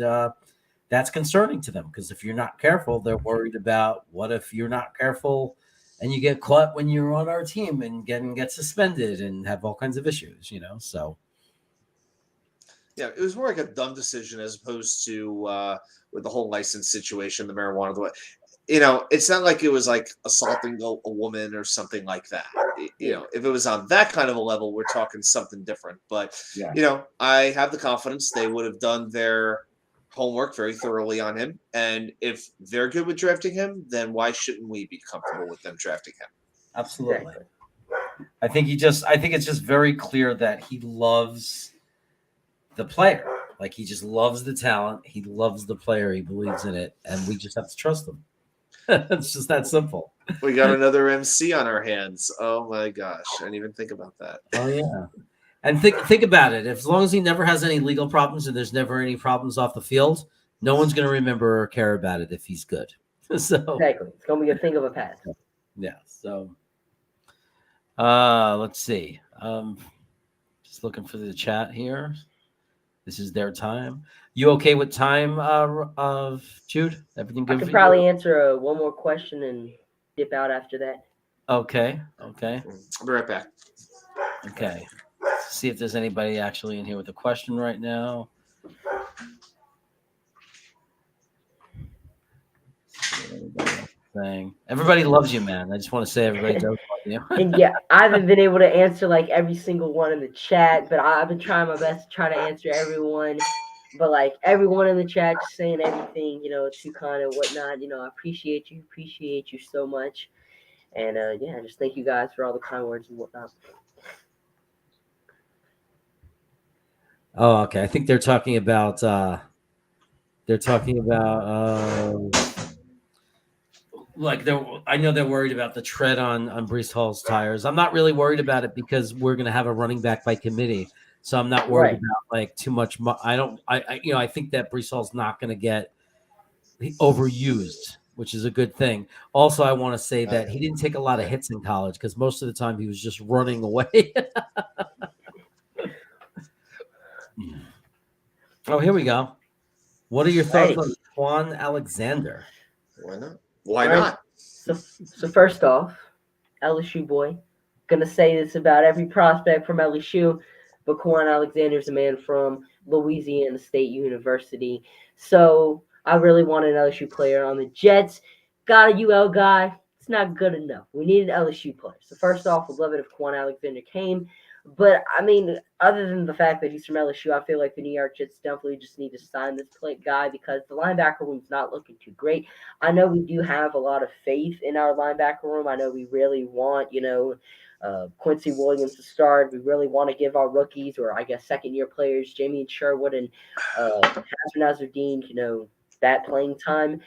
Speaker 1: that's concerning to them, because if you're not careful, they're worried about what if you're not careful and you get caught when you're on our team and get suspended and have all kinds of issues, so.
Speaker 2: Yeah, it was more like a dumb decision as opposed to with the whole license situation, the marijuana. It's not like it was like assaulting a woman or something like that. If it was on that kind of a level, we're talking something different. But, I have the confidence they would have done their homework very thoroughly on him. And if they're good with drafting him, then why shouldn't we be comfortable with them drafting him?
Speaker 1: Absolutely. I think it's just very clear that he loves the player. Like he just loves the talent. He loves the player. He believes in it, and we just have to trust him. It's just that simple.
Speaker 2: We got another MC on our hands. Oh my gosh, I didn't even think about that.
Speaker 1: Oh yeah. And think about it. As long as he never has any legal problems and there's never any problems off the field, no one's going to remember or care about it if he's good. So
Speaker 3: Exactly. It's going to be a thing of a past.
Speaker 1: yeah. So let's see. Just looking for the chat here. This is their time. You okay with time, of Jude? Everything good?
Speaker 3: I could
Speaker 1: for
Speaker 3: probably
Speaker 1: you?
Speaker 3: answer one more question and dip out after that.
Speaker 1: Okay.
Speaker 2: I'll be right back.
Speaker 1: Okay. Let's see if there's anybody actually in here with a question right now. Everybody loves you, man. I just want to say everybody does love you.
Speaker 3: And yeah, I haven't been able to answer like every single one in the chat, but I've been trying my best to try to answer everyone. But like everyone in the chat just saying everything, too kind and whatnot. I appreciate you so much. And yeah, just thank you guys for all the kind words and whatnot.
Speaker 1: Oh, okay. I think they're talking about like I know they're worried about the tread on Brees Hall's tires. I'm not really worried about it because we're going to have a running back by committee, so I'm not worried about like too much. I think that Brees Hall's not going to get overused, which is a good thing. Also, I want to say that he didn't take a lot of hits in college because most of the time he was just running away. Oh, here we go. What are your thoughts on Quan Alexander?
Speaker 2: Why not? Why not?
Speaker 3: So first off, LSU boy, gonna say this about every prospect from LSU, but Quan Alexander's a man from Louisiana State University. So I really want an LSU player on the Jets. Got a UL guy. It's not good enough. We need an LSU player. So first off, would love it if Quan Alexander came. But I mean, other than the fact that he's from LSU, I feel like the New York Jets definitely just need to sign this guy because the linebacker room's not looking too great. I know we do have a lot of faith in our linebacker room. I know we really want, Quincy Williams to start. We really want to give our rookies, or I guess second-year players, Jamie and Sherwood and Hassan Nazardine, that playing time.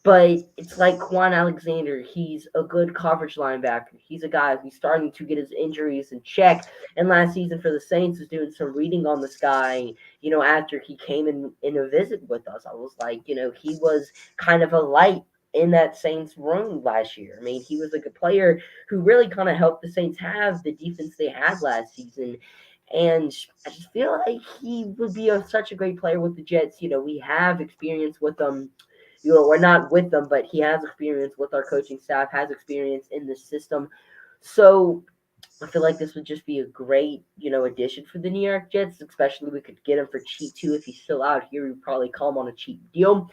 Speaker 3: But it's like Quan Alexander. He's a good coverage linebacker. He's a guy who's starting to get his injuries in check. And last season for the Saints was doing some reading on this guy, after he came in a visit with us. I was like, he was kind of a light in that Saints room last year. I mean, he was like a player who really kind of helped the Saints have the defense they had last season. And I just feel like he would be such a great player with the Jets. We have experience with them. We're not with them, but he has experience with our coaching staff, has experience in the system. So I feel like this would just be a great, addition for the New York Jets, especially we could get him for cheap too. If he's still out here, we'd probably call him on a cheap deal.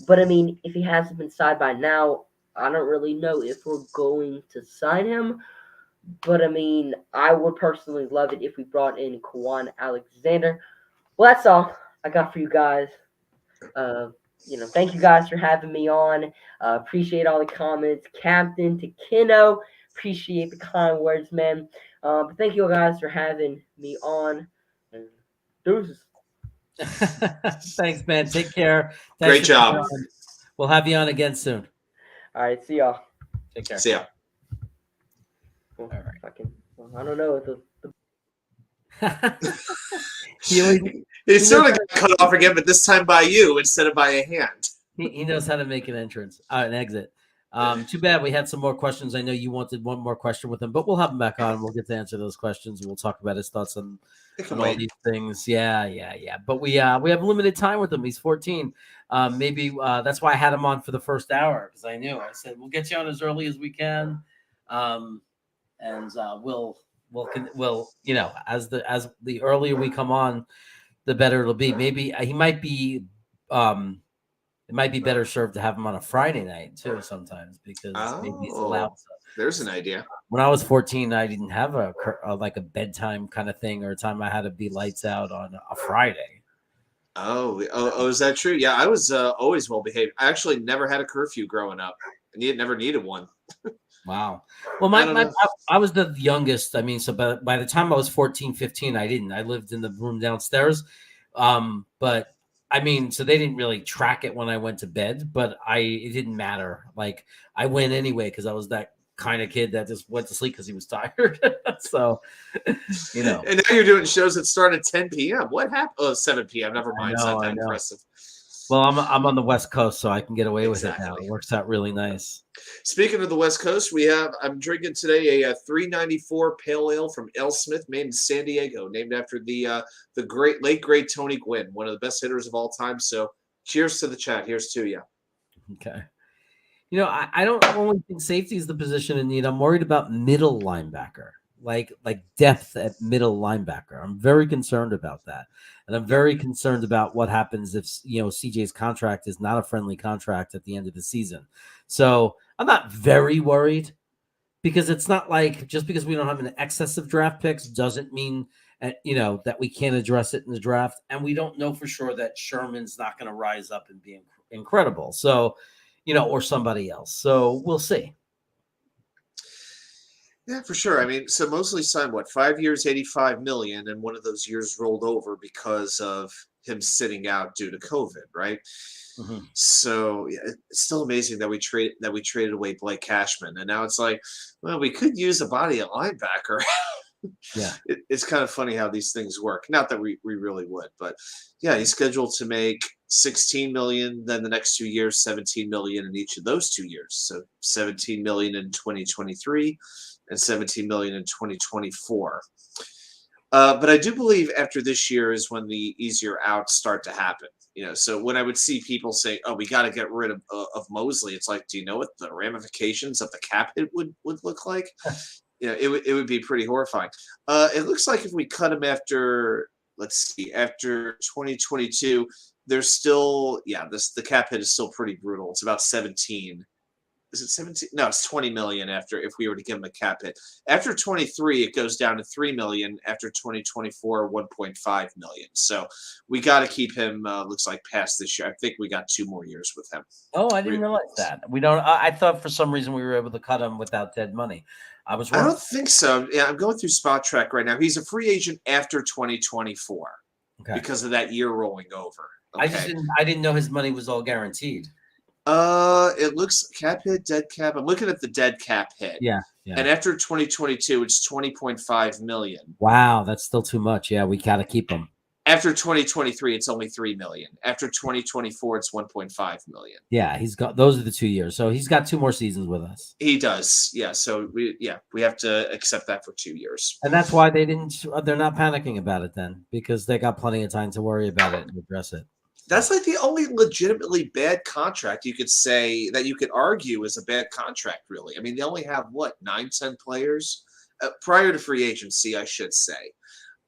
Speaker 3: But I mean, if he hasn't been signed by now, I don't really know if we're going to sign him. But I mean, I would personally love it if we brought in Quan Alexander. Well, that's all I got for you guys. Thank you guys for having me on. Appreciate all the comments. Captain to Kino, appreciate the kind words, man. But thank you guys for having me on. And deuces.
Speaker 1: Thanks, man. Take care.
Speaker 2: Great job.
Speaker 1: We'll have you on again soon.
Speaker 3: All right, see y'all.
Speaker 1: Take care.
Speaker 2: See ya.
Speaker 3: All right. I don't know.
Speaker 2: He sort of got cut off again, but this time by you instead of by a hand.
Speaker 1: He knows how to make an entrance, an exit. Too bad we had some more questions. I know you wanted one more question with him, but we'll have him back on. We'll get to answer those questions. And we'll talk about his thoughts on all these things. Yeah. But we have limited time with him. He's 14. Maybe that's why I had him on for the first hour because I knew. I said we'll get you on as early as we can, and we'll as the earlier we come on, the better it'll be. Maybe he might be. It might be better served to have him on a Friday night too sometimes because maybe he's allowed.
Speaker 2: There's an idea.
Speaker 1: When I was 14, I didn't have a bedtime kind of thing or a time I had to be lights out on a Friday.
Speaker 2: Oh, is that true? Yeah, I was always well behaved. I actually never had a curfew growing up. I never needed one.
Speaker 1: Wow. Well, I was the youngest. I mean, so by the time I was 14, 15, I didn't. I lived in the room downstairs. But I mean, so they didn't really track it when I went to bed, but it didn't matter. Like I went anyway because I was that kind of kid that just went to sleep because he was tired. So, you know.
Speaker 2: And now you're doing shows that start at 10 p.m. What happened? Oh, 7 p.m. Never mind. It's not
Speaker 1: I
Speaker 2: that
Speaker 1: know.
Speaker 2: impressive.
Speaker 1: Well, I'm on the West Coast, so I can get away with it now.
Speaker 2: Exactly.
Speaker 1: It works out really nice.
Speaker 2: Speaking of the West Coast, I'm drinking today a 394 Pale Ale from Ale Smith, made in San Diego, named after the late great Tony Gwynn, one of the best hitters of all time. So, cheers to the chat. Here's to you.
Speaker 1: Okay. You know, I don't only think safety is the position in need. I'm worried about middle linebacker, like depth at middle linebacker. I'm very concerned about that, and I'm very concerned about what happens if CJ's contract is not a friendly contract at the end of the season. So I'm not very worried because it's not like just because we don't have an excess of draft picks doesn't mean that we can't address it in the draft, and we don't know for sure that Sherman's not going to rise up and be incredible. So. Or somebody else. So we'll see.
Speaker 2: Yeah, for sure. I mean, so Mosley signed 5 years, $85 million, and one of those years rolled over because of him sitting out due to COVID, right?
Speaker 1: Mm-hmm.
Speaker 2: So yeah, it's still amazing that we traded away Blake Cashman, and now it's like, well, we could use a body at linebacker.
Speaker 1: Yeah,
Speaker 2: it's kind of funny how these things work. Not that we really would, but yeah, he's scheduled to make 16 million. Then the next 2 years, 17 million in each of those 2 years. So 17 million in 2023 and 17 million in 2024. But I do believe after this year is when the easier outs start to happen. So when I would see people say, "Oh, we got to get rid of Mosley," it's like, do you know what the ramifications of the cap hit would look like? It would be pretty horrifying. It looks like if we cut him after, let's see, after 2022, there's still, the cap hit is still pretty brutal. It's about 17. Is it 17? No, it's 20 million after if we were to give him a cap hit. After 23, it goes down to 3 million. After 2024, 1.5 million. So we got to keep him, looks like, past this year. I think we got 2 more years with him.
Speaker 1: Oh, I didn't realize that. We don't. I thought for some reason we were able to cut him without dead money. I was wrong.
Speaker 2: I don't think so. Yeah, I'm going through Spot Track right now. He's a free agent after 2024 because of that year rolling over. Okay.
Speaker 1: I didn't know his money was all guaranteed.
Speaker 2: It looks cap hit, dead cap. I'm looking at the dead cap hit.
Speaker 1: Yeah.
Speaker 2: And after 2022, it's 20.5 million.
Speaker 1: Wow, that's still too much. Yeah, we got to keep him.
Speaker 2: After 2023, it's only 3 million. After 2024, it's 1.5 million.
Speaker 1: Yeah, he's got those are the 2 years. So he's got 2 more seasons with us.
Speaker 2: He does. Yeah. So we have to accept that for 2 years.
Speaker 1: And that's why they're not panicking about it then, because they got plenty of time to worry about it and address it.
Speaker 2: That's like the only legitimately bad contract you could say that you could argue is a bad contract, really. I mean, they only have 9-10 players prior to free agency, I should say.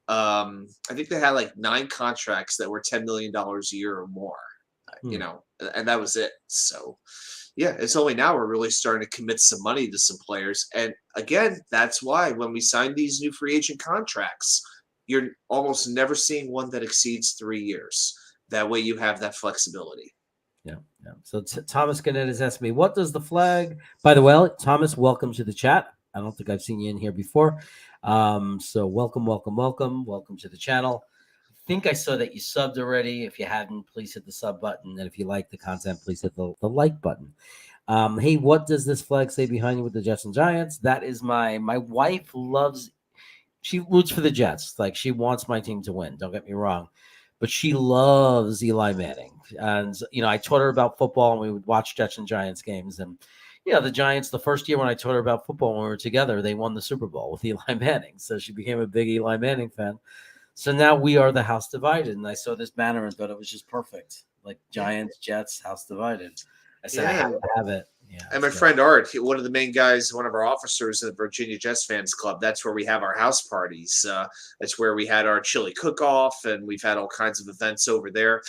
Speaker 2: I think they had 9 contracts that were $10 million a year or more, and that was it. So, yeah, it's only now we're really starting to commit some money to some players. And again, that's why when we sign these new free agent contracts, you're almost never seeing one that exceeds 3 years. That way you have that flexibility.
Speaker 1: Yeah. So Thomas Gannett has asked me, what does the flag? By the way, Thomas, welcome to the chat. I don't think I've seen you in here before. So welcome to the channel. I think I saw that you subbed already. If you hadn't, please hit the sub button. And if you like the content, please hit the like button. Hey, what does this flag say behind you with the Jets and Giants? That is my wife she roots for the Jets. Like, she wants my team to win. Don't get me wrong. But she loves Eli Manning. And, I taught her about football, and we would watch Jets and Giants games. And, the Giants, the first year when I taught her about football when we were together, they won the Super Bowl with Eli Manning. So she became a big Eli Manning fan. So now we are the house divided. And I saw this banner and thought it was just perfect. Like Giants, Jets, house divided. I said, I have to have it. Yeah,
Speaker 2: and my friend Art, one of the main guys, one of our officers in the Virginia Jets Fans Club, that's where we have our house parties. That's where we had our chili cook-off, and we've had all kinds of events over there.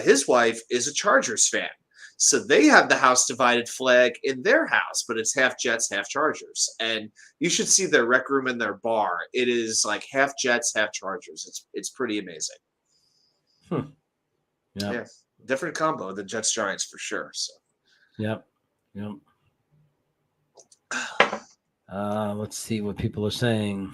Speaker 2: His wife is a Chargers fan. So they have the house divided flag in their house, but it's half Jets, half Chargers. And you should see their rec room and their bar. It is like half Jets, half Chargers. It's pretty amazing. Yeah. Different combo than Jets Giants for sure. So.
Speaker 1: Yep. Let's see what people are saying.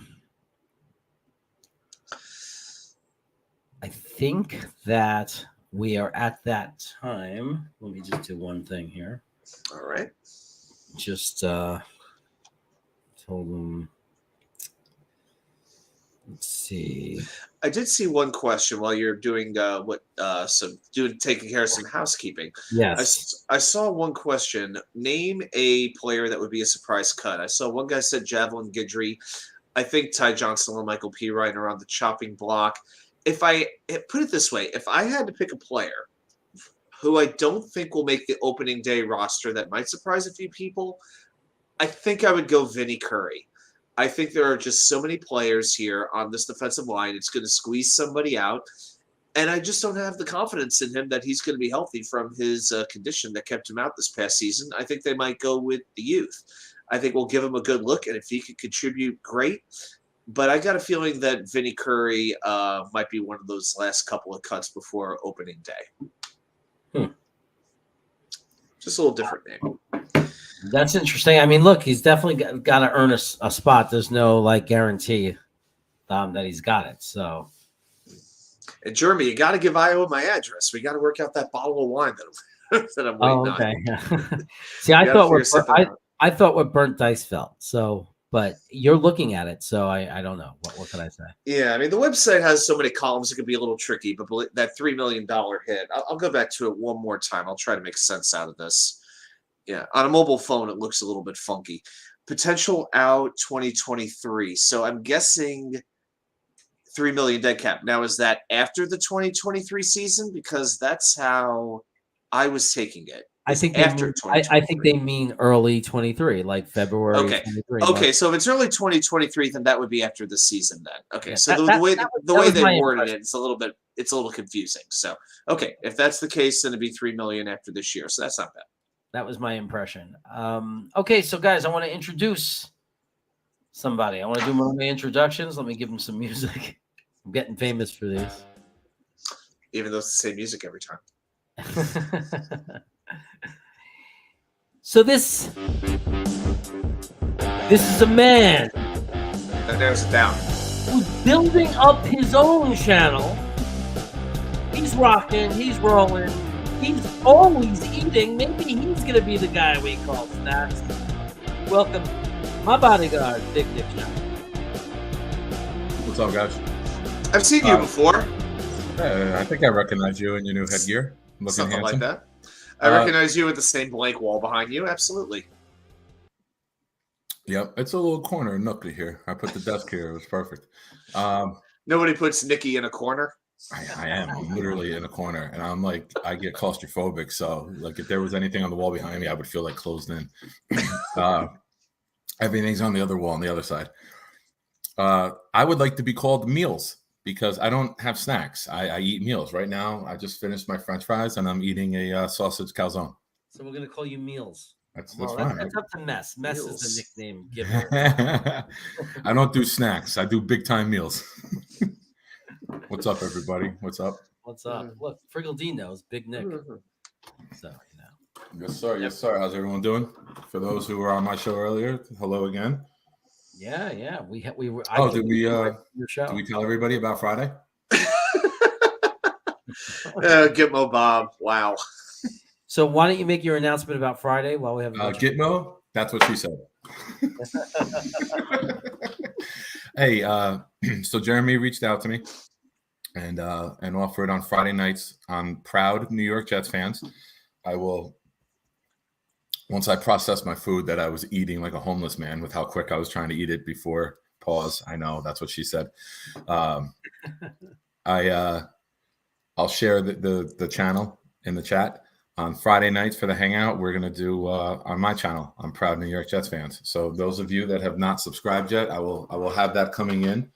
Speaker 1: I think that we are at that time. Let me just do one thing here.
Speaker 2: All right.
Speaker 1: Just told them. Let's see.
Speaker 2: I did see one question while you're doing taking care of some housekeeping.
Speaker 1: Yes.
Speaker 2: I saw one question. Name a player that would be a surprise cut. I saw one guy said Javelin Guidry. I think Ty Johnson and Michael P. Ryan are on the chopping block. If I put it this way, if I had to pick a player who I don't think will make the opening day roster that might surprise a few people, I think I would go Vinny Curry. I think there are just so many players here on this defensive line. It's going to squeeze somebody out. And I just don't have the confidence in him that he's going to be healthy from his condition that kept him out this past season. I think they might go with the youth. I think we'll give him a good look. And if he could contribute, great. But I got a feeling that Vinny Curry might be one of those last couple of cuts before opening day. Just a little different name.
Speaker 1: That's interesting. I mean, look, he's definitely got to earn a spot. There's no guarantee that he's got it. So,
Speaker 2: and Jeremy, you got to give Iowa my address. We got to work out that bottle of wine that I'm waiting on.
Speaker 1: See, I thought what Burnt Dice felt. So, but you're looking at it, so I don't know. What can I say?
Speaker 2: Yeah, I mean, the website has so many columns; it could be a little tricky. But that $3 million hit, I'll go back to it one more time. I'll try to make sense out of this. Yeah, on a mobile phone, it looks a little bit funky. Potential out 2023. So I'm guessing $3 million dead cap. Now, is that after the 2023 season? Because that's how I was taking it.
Speaker 1: I think they mean early 23, like February.
Speaker 2: Okay.
Speaker 1: 23.
Speaker 2: Okay, so if it's early 2023, then that would be after the season. Then okay. Yeah, so the way they worded it, it's a little confusing. So okay, if that's the case, then it'd be $3 million after this year. So that's not bad.
Speaker 1: That was my impression. Okay, so guys, I want to introduce somebody. I want to do one of my introductions. Let me give them some music. I'm getting famous for these.
Speaker 2: Even though it's the same music every time.
Speaker 1: So this is a man
Speaker 2: that narrows it down.
Speaker 1: Who's building up his own channel. He's rocking, he's rolling. He's always eating. Maybe he's going to be the guy we call Snacks. Welcome, my bodyguard, Big Dick John.
Speaker 4: What's up, guys?
Speaker 2: I've seen you before.
Speaker 4: I think I recognize you in your new headgear. Looking
Speaker 2: something
Speaker 4: handsome.
Speaker 2: Like that. I recognize you with the same blank wall behind you. Absolutely.
Speaker 4: Yep, it's a little corner nookie here. I put the desk here. It was perfect.
Speaker 2: Nobody puts Nikki in a corner.
Speaker 4: I am. I'm literally in a corner, and I'm like, I get claustrophobic. So, like, if there was anything on the wall behind me, I would feel like closed in. Everything's on the other wall on the other side. I would like to be called Meals because I don't have snacks. I eat meals. Right now, I just finished my French fries, and I'm eating a sausage calzone.
Speaker 1: So we're gonna call you Meals.
Speaker 4: That's fine.
Speaker 1: That's up to Mess. Mess Meals. Is the nickname given.
Speaker 4: I don't do snacks. I do big time meals. What's up, everybody? What's up?
Speaker 1: What's up? Look, Friggle D knows Big Nick. So,
Speaker 4: Yes, sir. Yes, sir. How's everyone doing? For those who were on my show earlier, hello again.
Speaker 1: Yeah. We were.
Speaker 4: Did we tell everybody about Friday?
Speaker 2: Gitmo Bob. Wow.
Speaker 1: So why don't you make your announcement about Friday while we have
Speaker 4: Gitmo? That's what she said. Hey, so Jeremy reached out to me and offered on Friday nights. I'm proud New York Jets fans. I will, once I process my food that I was eating like a homeless man with how quick I was trying to eat it before pause. I know that's what she said. I'll share the channel in the chat. On Friday nights for the hangout, we're going to do on my channel. I'm proud New York Jets fans. So those of you that have not subscribed yet, I will have that coming in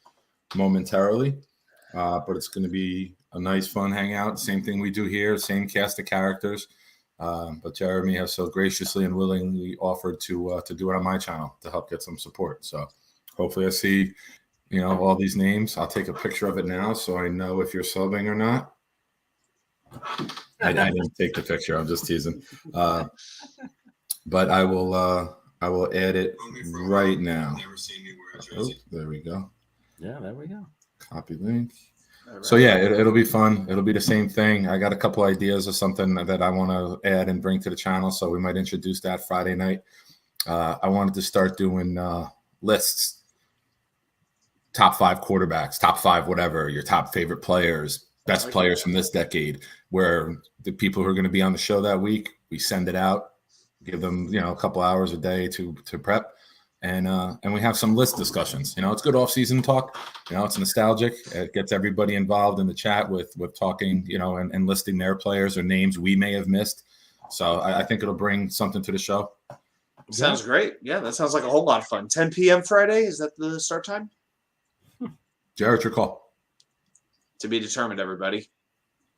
Speaker 4: momentarily. But it's going to be a nice, fun hangout. Same thing we do here, same cast of characters. But Jeremy has so graciously and willingly offered to do it on my channel to help get some support. So hopefully I see, all these names. I'll take a picture of it now so I know if you're subbing or not. I didn't take the picture. I'm just teasing. But I will add it right now. Oh, there we go.
Speaker 1: Yeah, there we go.
Speaker 4: Copy link. So yeah, it'll be fun. It'll be the same thing. I got a couple ideas of something that I want to add and bring to the channel, so we might introduce that Friday night. I wanted to start doing lists, top 5 quarterbacks, top 5 whatever, your top favorite players, best players from this decade, where the people who are going to be on the show that week, we send it out, give them a couple hours a day to prep. And we have some list discussions. It's good off-season talk. It's nostalgic. It gets everybody involved in the chat with talking, and listing their players or names we may have missed. So I think it'll bring something to the show.
Speaker 2: Sounds great. Yeah, that sounds like a whole lot of fun. 10 p.m. Friday, is that the start time?
Speaker 4: Jared, your call.
Speaker 2: To be determined, everybody.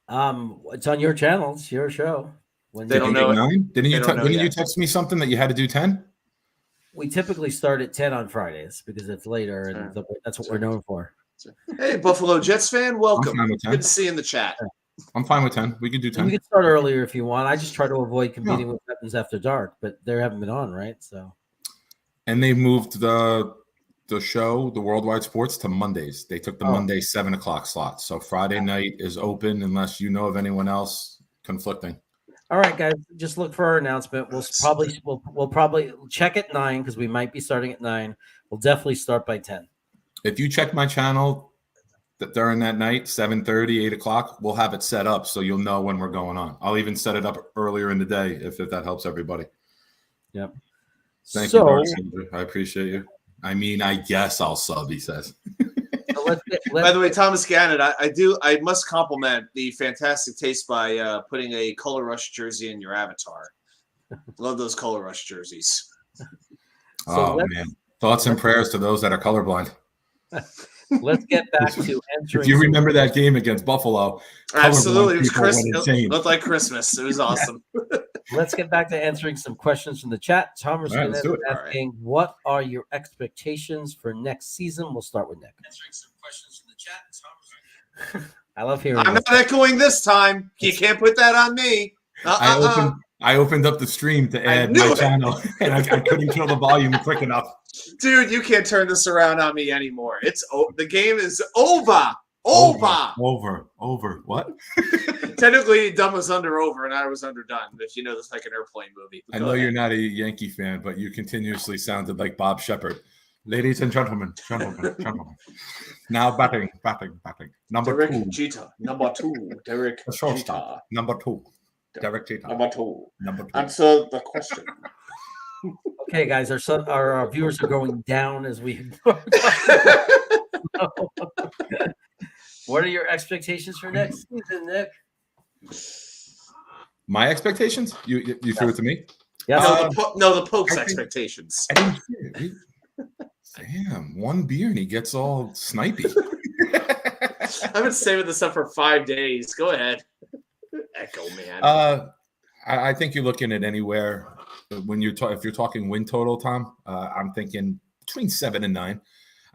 Speaker 1: It's on your channel. It's your show.
Speaker 2: They don't know.
Speaker 4: 9? Didn't you text me something that you had to do 10?
Speaker 1: We typically start at 10 on Fridays because it's later, and that's what we're known for.
Speaker 2: Hey, Buffalo Jets fan, welcome. Good to see you in the chat.
Speaker 4: I'm fine with 10. We could do 10.
Speaker 1: We could start earlier if you want. I just try to avoid competing with Weapons After Dark, but they haven't been on, right? So,
Speaker 4: and they moved the show, the Worldwide Sports, to Mondays. They took the Monday 7 o'clock slot. So Friday night is open unless you know of anyone else conflicting.
Speaker 1: All right, guys, just look for our announcement. We'll probably check at 9 because we might be starting at 9. We'll definitely start by 10.
Speaker 4: If you check my channel during that night, 7:30, 8 o'clock, we'll have it set up so you'll know when we're going on. I'll even set it up earlier in the day if that helps everybody.
Speaker 1: Yep.
Speaker 4: Thank you, Mark Sandra. I appreciate you. I mean, I guess I'll sub, he says.
Speaker 2: By the way, Thomas Gannon, I must compliment the fantastic taste by putting a Color Rush jersey in your avatar. Love those Color Rush jerseys.
Speaker 4: Man. Thoughts and prayers to those that are colorblind.
Speaker 1: Let's get back to answering.
Speaker 4: If you remember that game against Buffalo,
Speaker 2: absolutely, it was Christmas. It looked like Christmas. It was awesome.
Speaker 1: Let's get back to answering some questions from the chat. Thomas is asking, "What are your expectations for next season?" We'll start with Nick. Answering some questions from the chat. I love hearing.
Speaker 2: I'm not echoing this time. You can't put that on me.
Speaker 4: I opened up the stream to add my channel, and I couldn't kill the volume quick enough.
Speaker 2: Dude, you can't turn this around on me anymore. The game is over. Over. What?
Speaker 4: Technically,
Speaker 2: Dumb was over, and I was underdone. If you know this, like an airplane movie.
Speaker 4: I know you're not a Yankee fan, but you continuously sounded like Bob Shepard. Ladies and gentlemen. Now batting. Number
Speaker 2: Derek
Speaker 4: 2.
Speaker 2: Jeter. Number 2. Derek Jeter.
Speaker 4: Number 2. Derek Jeter.
Speaker 2: Number 2.
Speaker 4: Number 2.
Speaker 2: Answer the question.
Speaker 1: Okay, guys, our viewers are going down as we. What are your expectations for next season, Nick?
Speaker 4: My expectations? You threw it to me?
Speaker 1: Yeah.
Speaker 2: The Pope's expectations.
Speaker 4: I didn't hear it. Damn, one beer and he gets all snipey.
Speaker 2: I've been saving this up for 5 days. Go ahead. Echo, man.
Speaker 4: I think you're looking at anywhere when if you're talking win total, Tom. I'm thinking between 7 and 9.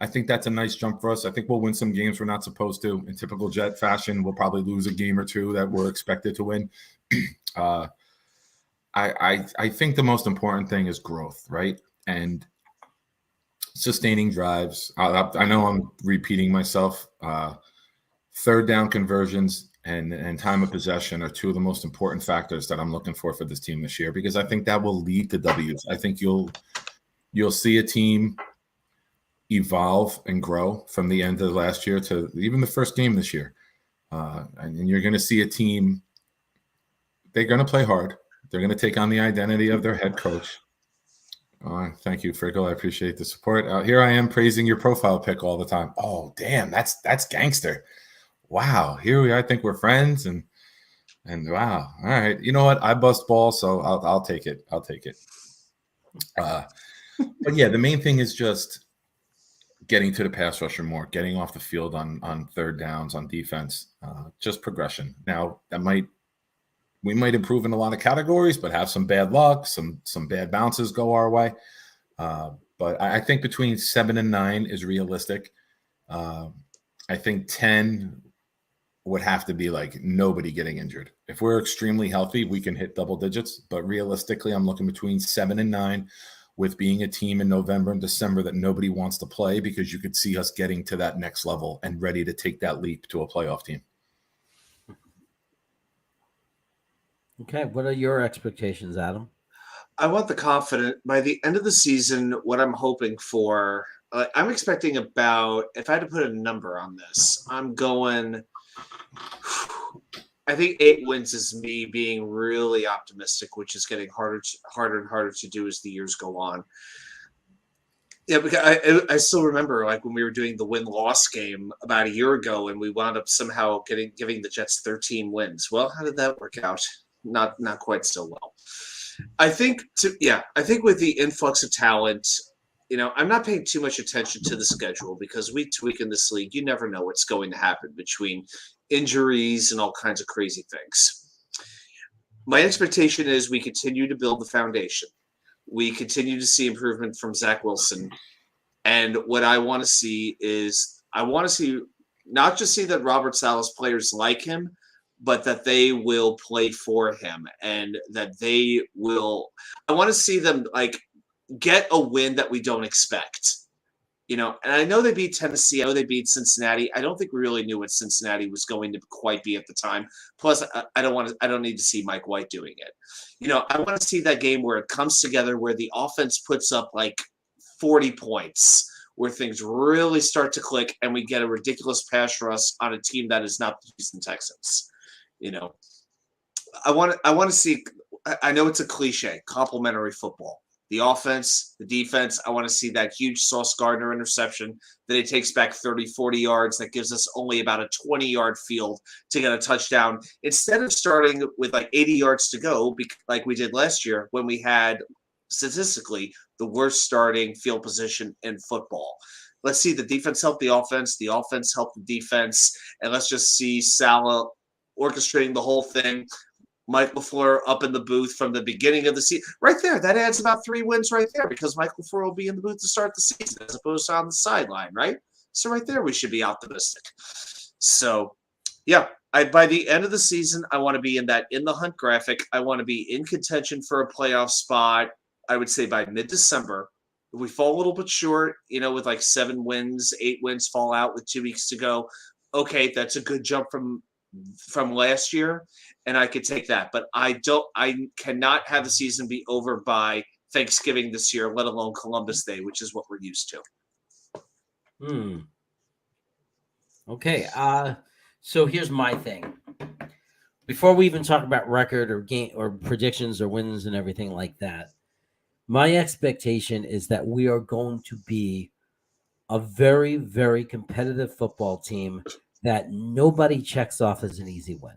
Speaker 4: I think that's a nice jump for us. I think we'll win some games we're not supposed to. In typical Jet fashion, we'll probably lose a game or two that we're expected to win. I think the most important thing is growth, right? And sustaining drives. I know I'm repeating myself. Third down conversions and time of possession are two of the most important factors that I'm looking for this team this year, because I think that will lead to W's. I think you'll see a team evolve and grow from the end of last year to even the first game this year. And you're going to see a team, they're going to play hard. They're going to take on the identity of their head coach. Thank you, Frickle. I appreciate the support. Here I am praising your profile pic all the time. Oh, damn, that's gangster. Wow, here we are. I think we're friends, and wow. All right, you know what? I bust balls, so I'll take it. But yeah, the main thing is just getting to the pass rusher more, getting off the field on third downs, on defense, just progression. Now we might improve in a lot of categories, but have some bad luck, some bad bounces go our way. But I think between 7 and 9 is realistic. I think 10 would have to be like nobody getting injured. If we're extremely healthy, we can hit double digits. But realistically, I'm looking between 7 and 9 with being a team in November and December that nobody wants to play, because you could see us getting to that next level and ready to take that leap to a playoff team.
Speaker 1: Okay, what are your expectations, Adam?
Speaker 2: I want the confident by the end of the season. What I'm hoping for, I'm expecting about, if I had to put a number on this, I'm going, I think 8 wins is me being really optimistic, which is getting harder and harder to do as the years go on. Yeah, because I still remember like when we were doing the win-loss game about a year ago, and we wound up somehow giving the Jets 13 wins. Well, how did that work out? Not quite so well. I think with the influx of talent, I'm not paying too much attention to the schedule because week to week in this league, you never know what's going to happen between injuries and all kinds of crazy things. My expectation is we continue to build the foundation. We continue to see improvement from Zach Wilson. And what I want to see is not just see that Robert Saleh's players like him, but that they will play for him and that I want to see them like get a win that we don't expect. And I know they beat Tennessee. I know they beat Cincinnati. I don't think we really knew what Cincinnati was going to quite be at the time. Plus, I don't need to see Mike White doing it. I want to see that game where it comes together, where the offense puts up like 40 points, where things really start to click, and we get a ridiculous pass rush on a team that is not the Houston Texans. I want to see. I know it's a cliche, complementary football. The offense, the defense, I want to see that huge Sauce Gardner interception that he takes back 30, 40 yards. That gives us only about a 20-yard field to get a touchdown. Instead of starting with like 80 yards to go, like we did last year when we had statistically the worst starting field position in football. Let's see the defense help the offense help the defense, and let's just see Saleh orchestrating the whole thing. Mike LaFleur up in the booth from the beginning of the season. Right there, that adds about 3 wins right there because Mike LaFleur will be in the booth to start the season as opposed to on the sideline, right? So right there, we should be optimistic. So, yeah, by the end of the season, I want to be in the hunt graphic. I want to be in contention for a playoff spot, I would say by mid-December. If we fall a little bit short, with like 7 wins, 8 wins fall out with 2 weeks to go, okay, that's a good jump from last year, and I could take that. But I cannot have the season be over by Thanksgiving this year, let alone Columbus Day, which is what we're used to.
Speaker 1: Okay. So here's my thing. Before we even talk about record or game or predictions or wins and everything like that, my expectation is that we are going to be a very, very competitive football team that nobody checks off as an easy win.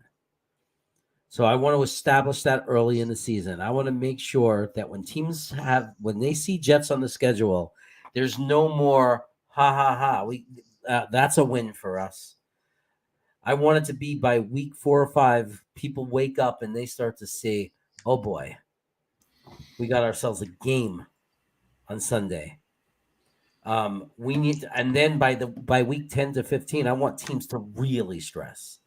Speaker 1: So I want to establish that early in the season. I want to make sure that when they see Jets on the schedule, there's no more that's a win for us. I want it to be by week 4 or 5, people wake up and they start to see, oh boy, we got ourselves a game on Sunday. We need to, and then by week 10 to 15, I want teams to really stress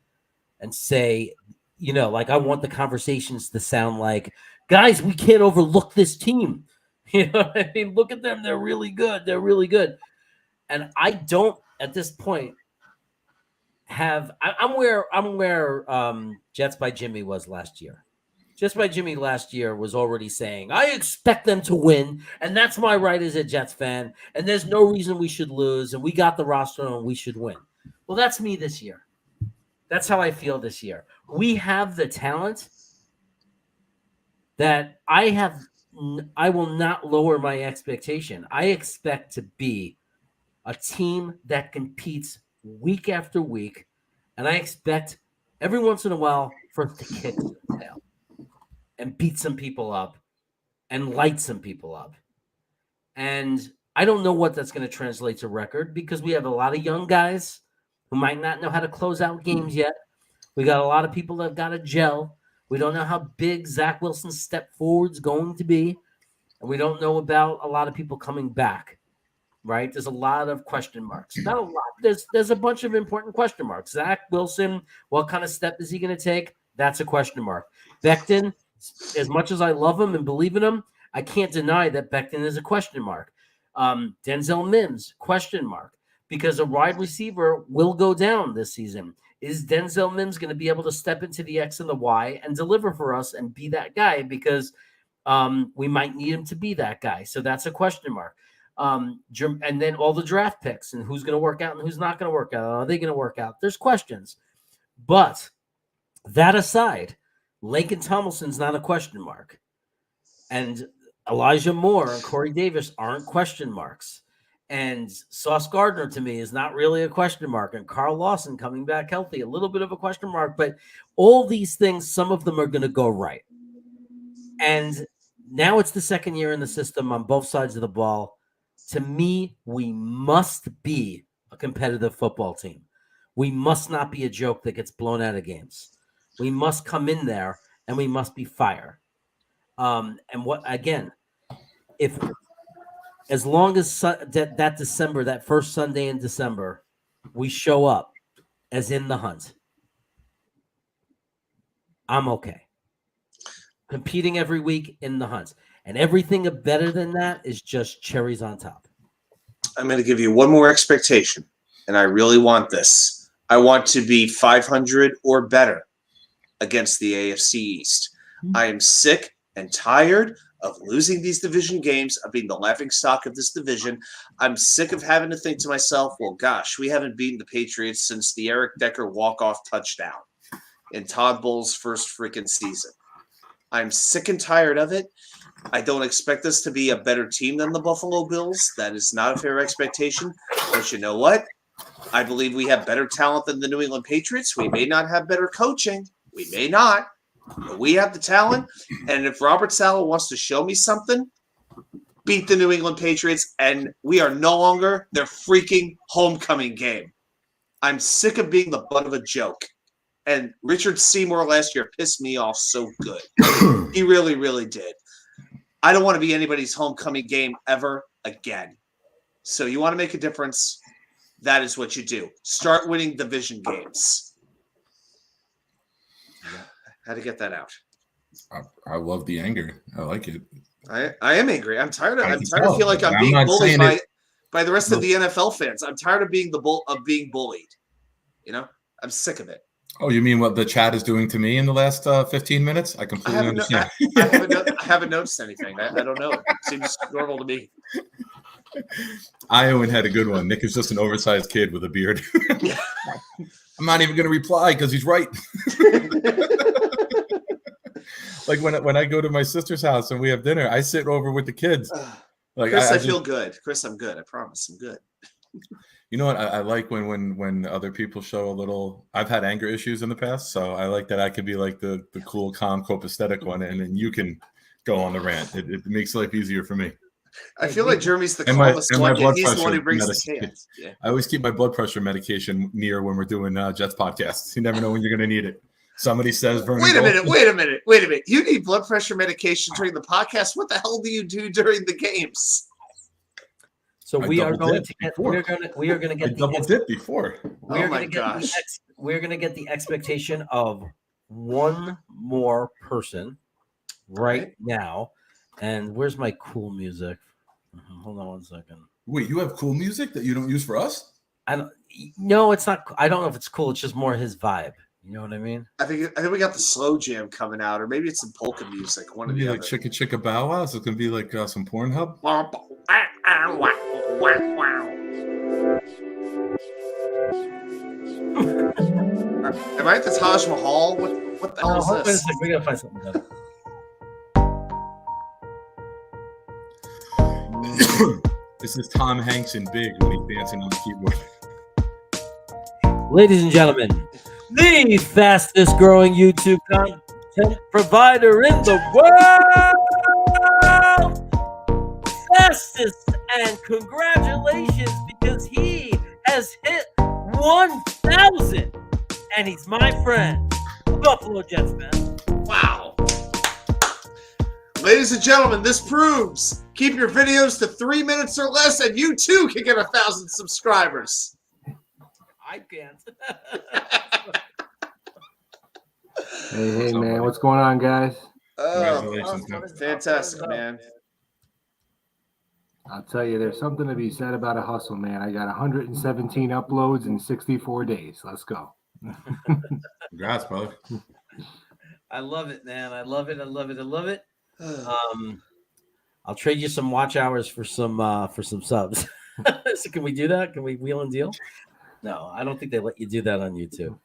Speaker 1: and say, like I want the conversations to sound like, guys, we can't overlook this team. You know what I mean? Look at them. They're really good. They're really good. And I don't at this point I'm where Jets by Jimmy was last year. Jets by Jimmy last year was already saying, I expect them to win, and that's my right as a Jets fan, and there's no reason we should lose, and we got the roster and we should win. Well, that's me this year. That's how I feel this year. We have the talent that I will not lower my expectation. I expect to be a team that competes week after week, and I expect every once in a while for us to kick some tail and beat some people up and light some people up. And I don't know what that's going to translate to record because we have a lot of young guys who might not know how to close out games yet. We got a lot of people that have got to gel. We don't know how big Zach Wilson's step forward is going to be. And we don't know about a lot of people coming back, right? There's a lot of question marks. Not a lot. There's a bunch of important question marks. Zach Wilson, what kind of step is he going to take? That's a question mark. Becton, as much as I love him and believe in him, I can't deny that Becton is a question mark. Denzel Mims, question mark, because a wide receiver will go down this season. Is Denzel Mims going to be able to step into the X and the Y and deliver for us and be that guy? Because we might need him to be that guy. So that's a question mark. And then all the draft picks and who's going to work out and who's not going to work out. Are they going to work out? There's questions. But that aside, Laken Tomlinson's not a question mark. And Elijah Moore and Corey Davis aren't question marks. And Sauce Gardner, to me, is not really a question mark. And Carl Lawson coming back healthy, a little bit of a question mark. But all these things, some of them are going to go right. And now it's the second year in the system on both sides of the ball. To me, we must be a competitive football team. We must not be a joke that gets blown out of games. We must come in there and we must be fire. And what, again, if as long as that December, that first Sunday in December, we show up as in the hunt, I'm okay. Competing every week in the hunt. And everything better than that is just cherries on top.
Speaker 2: I'm going to give you one more expectation, and I really want this. I want to be 500 or better against the AFC East. I am sick and tired of losing these division games, of being the laughingstock of this division. I'm sick of having to think to myself, well, gosh, we haven't beaten the Patriots since the Eric Decker walk-off touchdown in Todd Bowles' first freaking season. I'm sick and tired of it. I don't expect us to be a better team than the Buffalo Bills. That is not a fair expectation. But you know what? I believe we have better talent than the New England Patriots. We may not have better coaching. We may not. But we have the talent. And if Robert Saleh wants to show me something, beat the New England Patriots, and we are no longer their freaking homecoming game. I'm sick of being the butt of a joke. And Richard Seymour last year pissed me off so good. He really, really did. I don't want to be anybody's homecoming game ever again. So you want to make a difference, that is what you do. Start winning division games. How to get that out?
Speaker 4: I love the anger. I like it.
Speaker 2: I am angry. I'm tired of feeling like I'm being bullied by the rest of the NFL fans. I'm tired of being being bullied. You know, I'm sick of it.
Speaker 4: Oh, you mean what the chat is doing to me in the last 15 minutes? I completely understand.
Speaker 2: I haven't noticed anything. I don't know. It seems normal to me.
Speaker 4: Iowan had a good one. Nick is just an oversized kid with a beard. I'm not even going to reply because he's right. Like when I go to my sister's house and we have dinner, I sit over with the kids. Like
Speaker 2: Chris, I feel good. Chris, I'm good. I promise, I'm good.
Speaker 4: You know what? I like when other people show a little. I've had anger issues in the past, so I like that I could be like the cool, calm, copacetic one, and then you can go on the rant. It makes life easier for me.
Speaker 2: I feel like Jeremy's the calmest one. He's the one who brings the chaos. Yeah.
Speaker 4: I always keep my blood pressure medication near when we're doing Jets podcasts. You never know when you're going to need it. Somebody says, Vernon,
Speaker 2: wait a minute. You need blood pressure medication during the podcast. What the hell do you do during the games?
Speaker 1: So we are going to get
Speaker 4: double dip before.
Speaker 2: Oh my gosh.
Speaker 1: We're going to get the expectation of one more person right now. And where's my cool music? Hold on 1 second.
Speaker 4: Wait, you have cool music that you don't use for us?
Speaker 1: No, it's not. I don't know if it's cool. It's just more his vibe. You know what I mean?
Speaker 2: I think we got the slow jam coming out, or maybe it's some polka music. One of the
Speaker 4: like Chicka Chicka Bow Wow. So it's gonna be like some Pornhub.
Speaker 2: Am I at the Taj Mahal? What the hell is this?
Speaker 1: We gotta find something better.
Speaker 4: This is Tom Hanks in Big when he's dancing on the keyboard.
Speaker 1: Ladies and gentlemen, the fastest growing YouTube content provider in the world. Fastest, and congratulations because he has hit 1,000 and he's my friend, Buffalo Jets fan.
Speaker 2: Wow. Ladies and gentlemen, this proves keep your videos to 3 minutes or less and you too can get 1,000 subscribers.
Speaker 1: I can't.
Speaker 5: Hey, man, what's going on, guys?
Speaker 4: Congratulations, man.
Speaker 2: Fantastic, man.
Speaker 5: I'll tell you, there's something to be said about a hustle, man. I got 117 uploads in 64 days. Let's go.
Speaker 4: Congrats, brother.
Speaker 1: I love it, man. I love it. I love it. I love it. I'll trade you some watch hours for some subs. So can we do that? Can we wheel and deal? No, I don't think they let you do that on YouTube.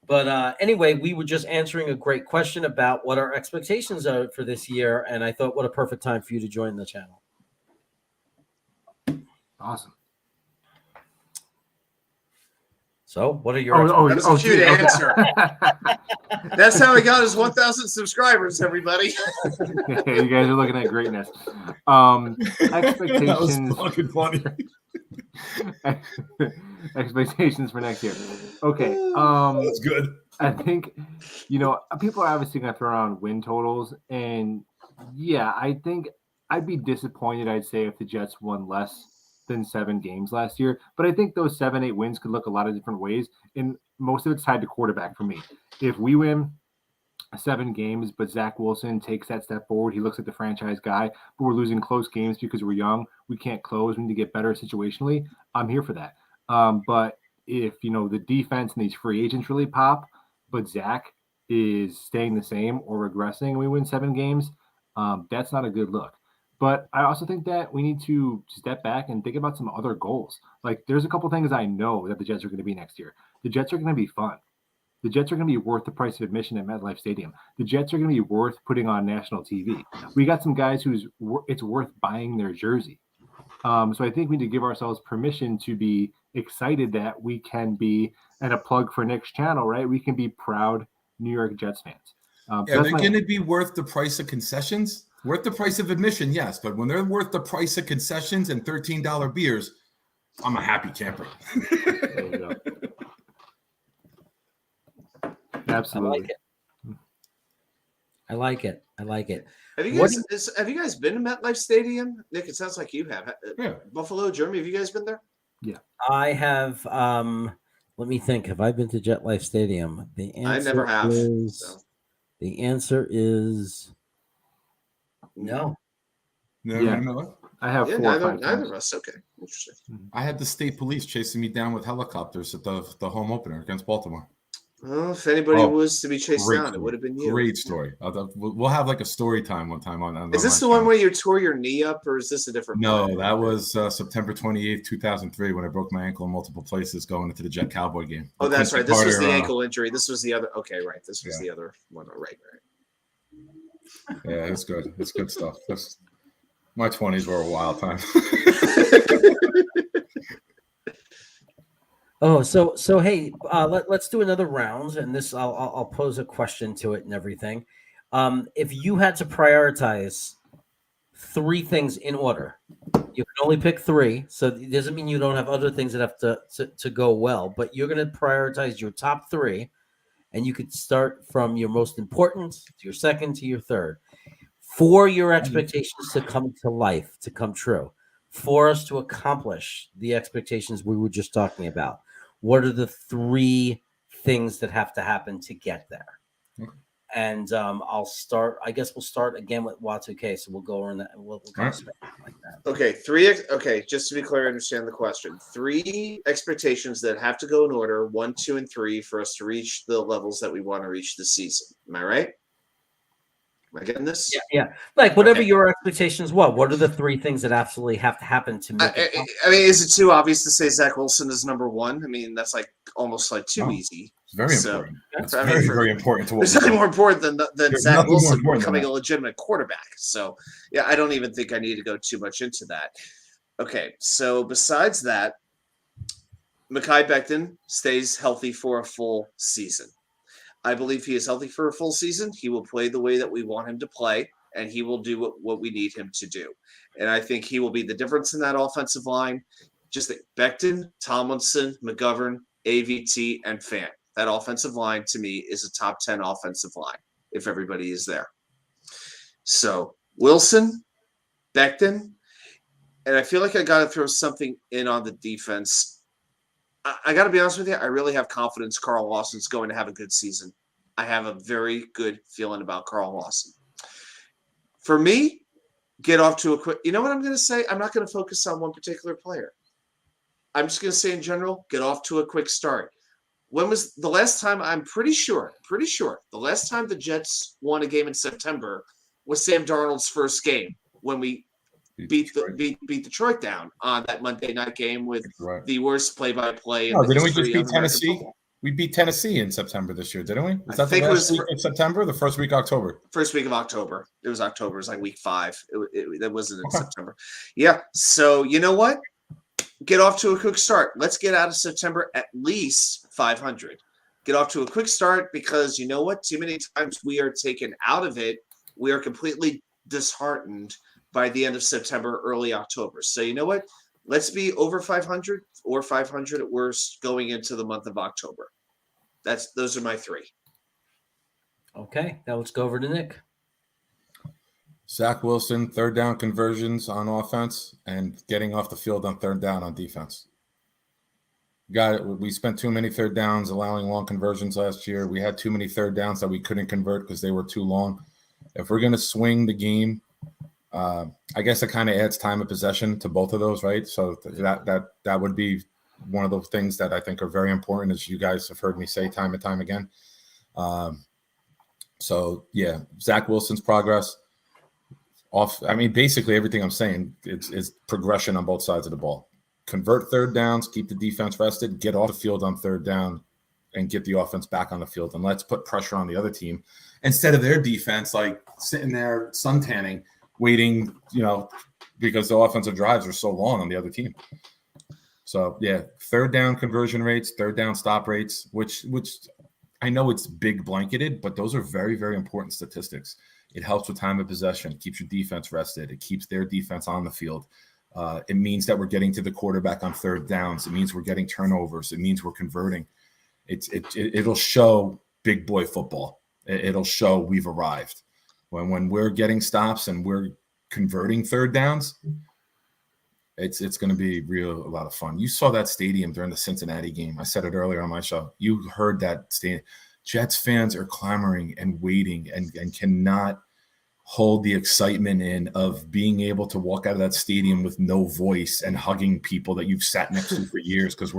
Speaker 1: But anyway, we were just answering a great question about what our expectations are for this year, and I thought what a perfect time for you to join the channel.
Speaker 5: Awesome.
Speaker 1: So, what are your
Speaker 2: that was a cute answer. That's how he got his 1,000 subscribers, everybody.
Speaker 5: You guys are looking at greatness. Expectations.
Speaker 4: That was fucking funny.
Speaker 5: Expectations for next year. Okay.
Speaker 4: That's good.
Speaker 5: I think, people are obviously going to throw around win totals. And yeah, I think I'd be disappointed, I'd say, if the Jets won less than 7 games last year. But I think those 7-8 wins could look a lot of different ways. And most of it's tied to quarterback for me. If we win 7 games, but Zach Wilson takes that step forward, he looks like the franchise guy, but we're losing close games because we're young, we can't close, we need to get better situationally, I'm here for that. But if, the defense and these free agents really pop, but Zach is staying the same or regressing and we win 7 games, that's not a good look. But I also think that we need to step back and think about some other goals. Like, there's a couple things I know that the Jets are going to be next year. The Jets are going to be fun. The Jets are going to be worth the price of admission at MetLife Stadium. The Jets are going to be worth putting on national TV. We got some guys it's worth buying their jersey. So I think we need to give ourselves permission to be excited that we can be, and a plug for Nick's channel, right? We can be proud New York Jets fans.
Speaker 4: They're going to be worth the price of concessions. Worth the price of admission, yes. But when they're worth the price of concessions and $13 beers, I'm a happy camper.
Speaker 5: There you go. Absolutely.
Speaker 1: I like it.
Speaker 2: Have you guys been to MetLife Stadium? Nick, it sounds like you have.
Speaker 4: Yeah.
Speaker 2: Buffalo, Jeremy, have you guys been there?
Speaker 5: Yeah.
Speaker 1: I have. Let me think. Have I been to MetLife Stadium? The answer
Speaker 2: I never have.
Speaker 1: The answer is no.
Speaker 4: No.
Speaker 5: I have 4 or 5
Speaker 2: neither
Speaker 5: times.
Speaker 2: of us. Okay, interesting.
Speaker 4: I had the state police chasing me down with helicopters at the home opener against Baltimore.
Speaker 2: Well, if anybody was to be chased down, it would have been you.
Speaker 4: Great story. We'll have like a story time one time on.
Speaker 2: Is this the one where you tore your knee up, or is this a different?
Speaker 4: No,
Speaker 2: play?
Speaker 4: that was September 28th, 2003, when I broke my ankle in multiple places going into the Jet Cowboy game.
Speaker 2: Oh, that's right. This was the ankle injury. This was the other. Okay, right. This was the other one. Right.
Speaker 4: Yeah, it's good. It's good stuff. My 20s were a wild time.
Speaker 1: Oh, so hey, let's do another round, and this I'll pose a question to it and everything. If you had to prioritize 3 things in order, you can only pick 3, so it doesn't mean you don't have other things that have to go well, but you're going to prioritize your top 3, and you could start from your most important to your second to your third, for your expectations to come to life, to come true, for us to accomplish the expectations we were just talking about. What are the 3 things that have to happen to get there?
Speaker 4: Okay.
Speaker 1: And I'll start. I guess we'll start again with Y2K. So we'll go around that. We'll kind of spend like that.
Speaker 2: Okay, 3. Okay, just to be clear, I understand the question. 3 expectations that have to go in order: 1, 2, and 3 for us to reach the levels that we want to reach this season. Am I right? Am I getting this?
Speaker 1: Yeah. Like whatever your expectations. What are the 3 things that absolutely have to happen to make it?
Speaker 2: I mean, is it too obvious to say Zach Wilson is number 1? I mean, that's like almost like too easy.
Speaker 4: It's very important. It's
Speaker 2: very,
Speaker 4: very important to
Speaker 2: There's nothing more important than Zach Wilson becoming
Speaker 4: a
Speaker 2: legitimate quarterback. So, yeah, I don't even think I need to go too much into that. Okay, so besides that, Mekhi Becton stays healthy for a full season. I believe he is healthy for a full season. He will play the way that we want him to play, and he will do what we need him to do. And I think he will be the difference in that offensive line. Just that Becton, Tomlinson, McGovern, AVT, and Fant. That offensive line, to me, is a top 10 offensive line if everybody is there. So, Wilson, Becton, and I feel like I got to throw something in on the defense. I got to be honest with you. I really have confidence Carl Lawson's going to have a good season. I have a very good feeling about Carl Lawson. For me, get off to a quick. You know what I'm going to say? I'm not going to focus on one particular player. I'm just going to say in general, get off to a quick start. When was the last time? I'm pretty sure the last time the Jets won a game in September was Sam Darnold's first game when we beat Detroit down on that Monday night game with the worst play-by-play in the
Speaker 4: didn't we
Speaker 2: history
Speaker 4: just beat
Speaker 2: of American
Speaker 4: Tennessee?
Speaker 2: football.
Speaker 4: We beat Tennessee in September this year, didn't we? Was that
Speaker 2: I think
Speaker 4: the last
Speaker 2: it was
Speaker 4: week of September or the first week of October?
Speaker 2: First week of October. It was October. It was like week 5. That wasn't in September. Yeah. So you know what? Get off to a quick start. Let's get out of September at least 500. Get off to a quick start because you know what? Too many times we are taken out of it. We are completely disheartened by the end of September, early October. So you know what? Let's be over 500 or 500 at worst going into the month of October. Those are my 3.
Speaker 1: Okay, now let's go over to Nick.
Speaker 4: Zach Wilson, third down conversions on offense and getting off the field on third down on defense. We spent too many third downs allowing long conversions last year. We had too many third downs that we couldn't convert because they were too long. If we're going to swing the game, I guess it kind of adds time of possession to both of those, right? So that would be one of those things that I think are very important, as you guys have heard me say time and time again. So yeah, Zach Wilson's progress. Basically everything I'm saying is progression on both sides of the ball. Convert third downs, keep the defense rested, get off the field on third down, and get the offense back on the field. And let's put pressure on the other team instead of their defense like sitting there suntanning, waiting, because the offensive drives are so long on the other team. So yeah, third down conversion rates, third down stop rates, which I know it's big blanketed, but those are very, very important statistics. It helps with time of possession, keeps your defense rested. It keeps their defense on the field. It means that we're getting to the quarterback on third downs. It means we're getting turnovers. It means we're converting. It'll show big boy football. It'll show we've arrived. When we're getting stops and we're converting third downs, it's going to be a lot of fun. You saw that stadium during the Cincinnati game. I said it earlier on my show. You heard that stadium. Jets fans are clamoring and waiting and cannot hold the excitement in of being able to walk out of that stadium with no voice and hugging people that you've sat next to for years because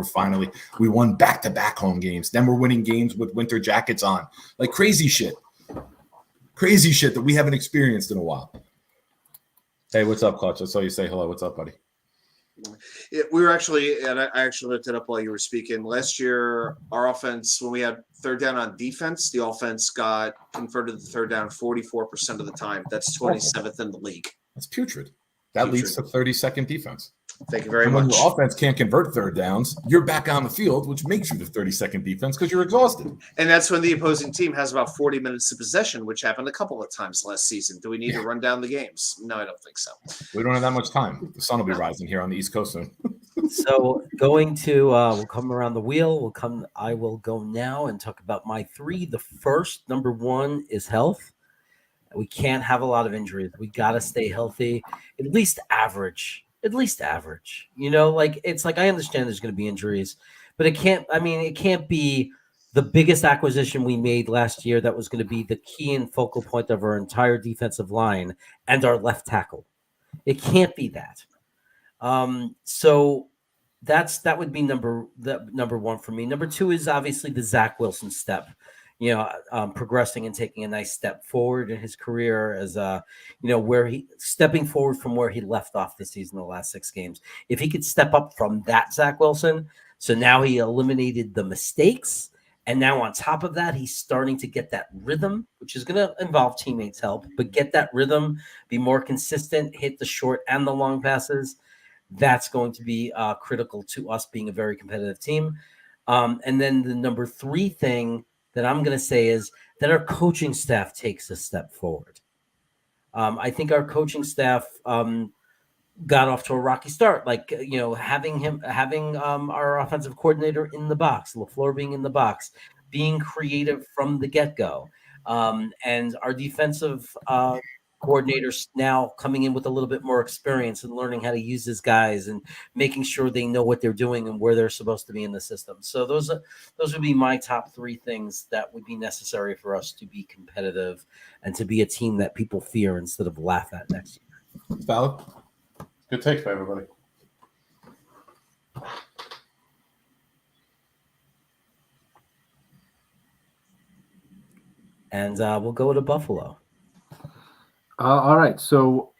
Speaker 4: we won back-to-back home games. Then we're winning games with winter jackets on. Like crazy shit that we haven't experienced in a while. Hey, what's up, Clutch? I saw you say hello. What's up, buddy?
Speaker 2: Yeah, we were actually, and I actually looked it up while you were speaking. Last year, our offense, when we had third down on defense, the offense got converted to third down 44% of the time. That's 27th in the league.
Speaker 4: That's putrid. That leads to 32nd defense.
Speaker 2: Thank you very much.
Speaker 4: When your offense can't convert third downs, you're back on the field, which makes you the 32nd defense because you're exhausted.
Speaker 2: And that's when the opposing team has about 40 minutes of possession, which happened a couple of times last season. Do we need to run down the games? No, I don't think so.
Speaker 4: We don't have that much time. The sun will be rising here on the East Coast soon.
Speaker 1: So going to we'll come around the wheel. I will go now and talk about my 3. The first, number 1, is health. We can't have a lot of injuries. We got to stay healthy, at least average. It's like I understand there's going to be injuries, but it can't be the biggest acquisition we made last year that was going to be the key and focal point of our entire defensive line and our left tackle. It can't be that. So that would be number 1 for me. Number 2 is obviously the Zach Wilson step. Progressing and taking a nice step forward in his career as where he stepping forward from where he left off this season, the last 6 games. If he could step up from that Zach Wilson, so now he eliminated the mistakes, and now on top of that, he's starting to get that rhythm, which is going to involve teammates' help, but get that rhythm, be more consistent, hit the short and the long passes. That's going to be critical to us being a very competitive team. And then the number 3 thing that I'm going to say is that our coaching staff takes a step forward. I think our coaching staff got off to a rocky start, having our offensive coordinator in the box, LaFleur being in the box, being creative from the get-go, and our defensive coordinators now coming in with a little bit more experience and learning how to use his guys and making sure they know what they're doing and where they're supposed to be in the system. So those would be my top 3 things that would be necessary for us to be competitive and to be a team that people fear instead of laugh at next year.
Speaker 4: It's valid. Good takes by everybody.
Speaker 1: And we'll go to Buffalo.
Speaker 5: All right. So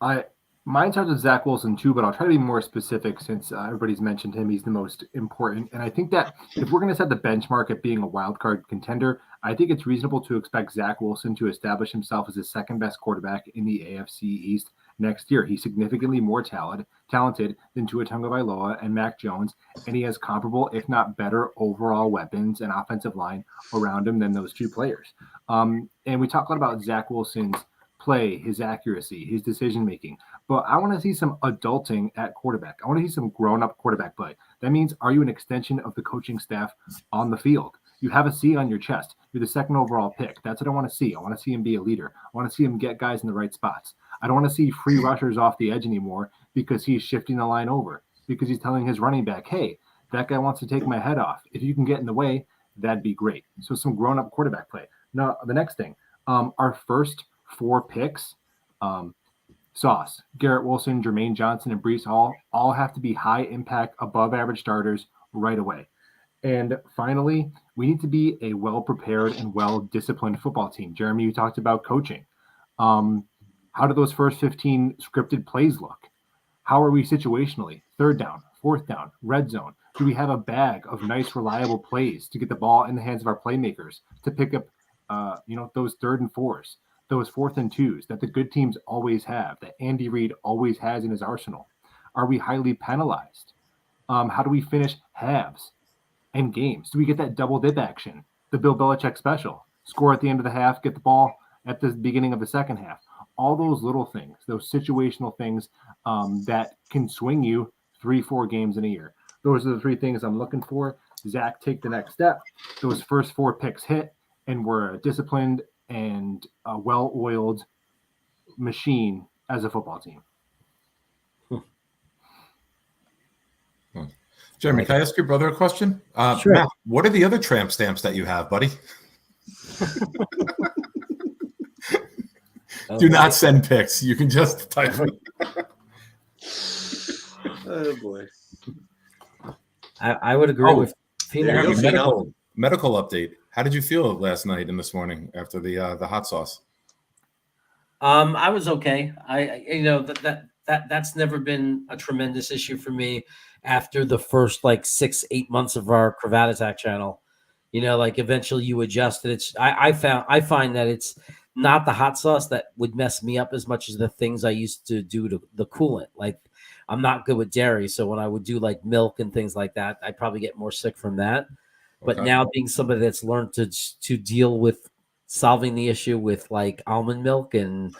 Speaker 5: mine starts with Zach Wilson too, but I'll try to be more specific since everybody's mentioned him. He's the most important. And I think that if we're going to set the benchmark at being a wild card contender, I think it's reasonable to expect Zach Wilson to establish himself as the second best quarterback in the AFC East next year. He's significantly more talented than Tua Tagovailoa and Mac Jones, and he has comparable, if not better, overall weapons and offensive line around him than those two players. And we talk a lot about Zach Wilson's play, his accuracy, his decision making. But I want to see some adulting at quarterback. I want to see some grown-up quarterback play. That means, are you an extension of the coaching staff on the field? You have a C on your chest. You're the second overall pick. That's what I want to see. I want to see him be a leader. I want to see him get guys in the right spots. I don't want to see free rushers off the edge anymore because he's shifting the line over, because he's telling his running back, hey, that guy wants to take my head off. If you can get in the way, that'd be great. So some grown-up quarterback play. Now, the next thing, our first 4 picks, Sauce, Garrett Wilson, Jermaine Johnson, and Brees Hall all have to be high impact, above average starters right away. And finally, we need to be a well-prepared and well-disciplined football team. Jeremy, you talked about coaching. How do those first 15 scripted plays look? How are we situationally? Third down, fourth down, red zone. Do we have a bag of nice, reliable plays to get the ball in the hands of our playmakers to pick up, those 3rd and 4s? Those 4th and 2s that the good teams always have, that Andy Reid always has in his arsenal? Are we highly penalized? How do we finish halves and games? Do we get that double dip action, the Bill Belichick special? Score at the end of the half, get the ball at the beginning of the second half. All those little things, those situational things that can swing you 3-4 games in a year. Those are the 3 things I'm looking for. Zach, take the next step. Those first 4 picks hit, and we're disciplined and a well-oiled machine as a football team.
Speaker 4: Jeremy, can I ask your brother a question?
Speaker 1: Sure.
Speaker 4: Matt, what are the other tramp stamps that you have, buddy? Do not send pics. You can just type them.
Speaker 2: Oh boy.
Speaker 1: I would agree with
Speaker 2: There you go,
Speaker 4: medical update. How did you feel last night and this morning after the hot sauce?
Speaker 1: I was okay. That's never been a tremendous issue for me after the first 6-8 months of our Cravat Attack channel. Eventually you adjust it. I find that it's not the hot sauce that would mess me up as much as the things I used to do to the coolant. I'm not good with dairy, so when I would do milk and things like that, I'd probably get more sick from that. But now being somebody that's learned to deal with solving the issue with almond milk and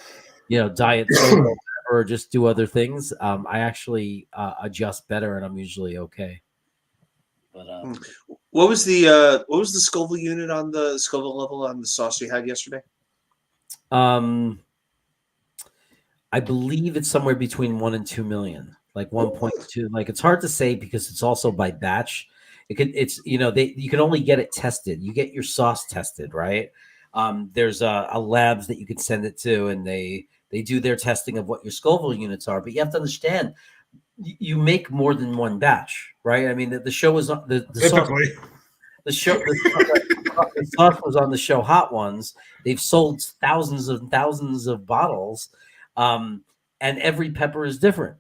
Speaker 1: diet soda or just do other things, I actually adjust better, and I'm usually okay. But
Speaker 2: what was the Scoville unit on the Scoville level on the sauce you had yesterday?
Speaker 1: I believe it's somewhere between 1 and 2 million, 1.2. It's hard to say because it's also by batch. You can only get it tested. You get your sauce tested, right? There's a labs that you can send it to, and they do their testing of what your Scoville units are. But you have to understand, you make more than one batch, right? I mean, the show was on the sauce was on the show Hot Ones. They've sold thousands and thousands of bottles, and every pepper is different.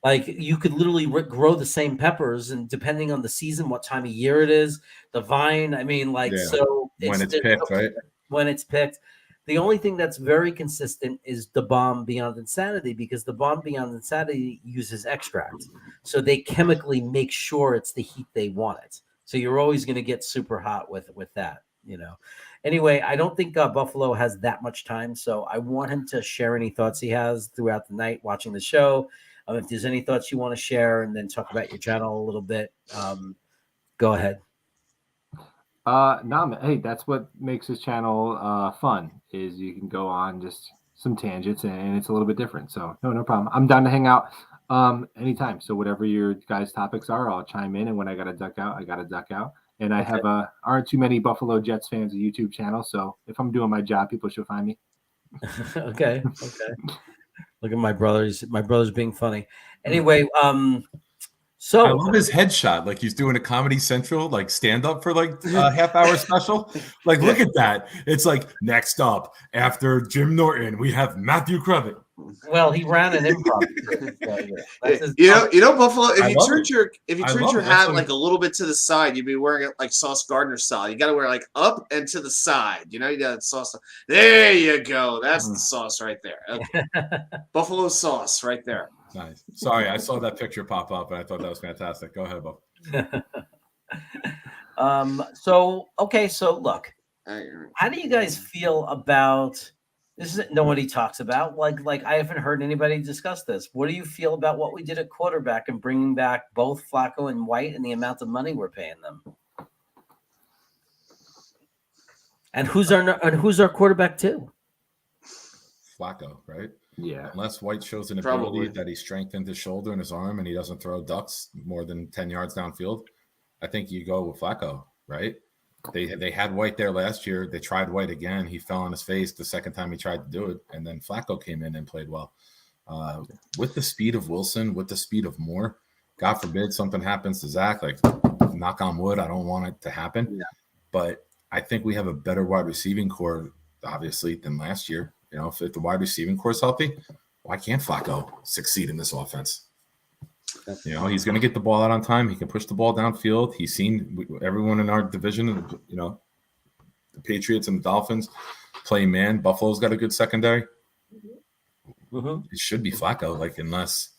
Speaker 1: You could literally grow the same peppers, and depending on the season, what time of year it is, the vine. I mean, so
Speaker 4: when it's picked, right?
Speaker 1: When it's picked. The only thing that's very consistent is the Bomb Beyond Insanity, because the Bomb Beyond Insanity uses extract. So they chemically make sure it's the heat they want it. So you're always going to get super hot with that, Anyway, I don't think Buffalo has that much time, so I want him to share any thoughts he has throughout the night watching the show. If there's any thoughts you want to share, and then talk about your channel a little bit, go ahead.
Speaker 5: No, hey, that's what makes this channel fun, is you can go on just some tangents, and it's a little bit different. So no problem. I'm down to hang out anytime. So whatever your guys' topics are, I'll chime in, and when I gotta duck out, I gotta duck out. And I have aren't too many Buffalo Jets fans a YouTube channel, so if I'm doing my job, people should find me.
Speaker 1: Okay. Look at my brothers. My brother's being funny. Anyway,
Speaker 4: I
Speaker 1: so
Speaker 4: love his headshot. Like he's doing a Comedy Central, like stand up for like a half-hour special. Like, look at that. It's like next up after Jim Norton, we have Matthew Craven.
Speaker 1: well, he ran an improv.
Speaker 2: Buffalo. If
Speaker 4: I
Speaker 2: you
Speaker 4: love
Speaker 2: turned
Speaker 4: it.
Speaker 2: your
Speaker 4: I love it.
Speaker 2: hat
Speaker 4: That's
Speaker 2: like a little bit to the side, you'd be wearing it like Sauce Gardner style. You got to wear like up and to the side. You got sauce. There you go. That's the sauce right there. Okay. Buffalo sauce right there.
Speaker 4: Nice. Sorry, I saw that picture pop up and I thought that was fantastic. Go ahead, Buff.
Speaker 1: So look, how do you guys feel about this? Isn't nobody talks about like I haven't heard anybody discuss this. What do you feel about what we did at quarterback and bringing back both Flacco and White and the amount of money we're paying them? And who's our quarterback too?
Speaker 4: Flacco, right?
Speaker 5: Yeah.
Speaker 4: Unless White shows an
Speaker 2: Probably.
Speaker 4: ability that he strengthened his shoulder and his arm and he doesn't throw ducks more than 10 yards downfield, I think you go with Flacco, right? They had White there last year. They tried White again. He fell on his face the second time he tried to do it. And then Flacco came in and played well. With the speed of Wilson, with the speed of Moore, God forbid something happens to Zach, like knock on wood, I don't want it to happen.
Speaker 5: Yeah.
Speaker 4: But I think we have a better wide receiving core, obviously, than last year. If the wide receiving core is healthy, why can't Flacco succeed in this offense? He's going to get the ball out on time. He can push the ball downfield. He's seen everyone in our division, the Patriots and the Dolphins play man. Buffalo's got a good secondary.
Speaker 1: Mm-hmm.
Speaker 4: It should be Flacco, unless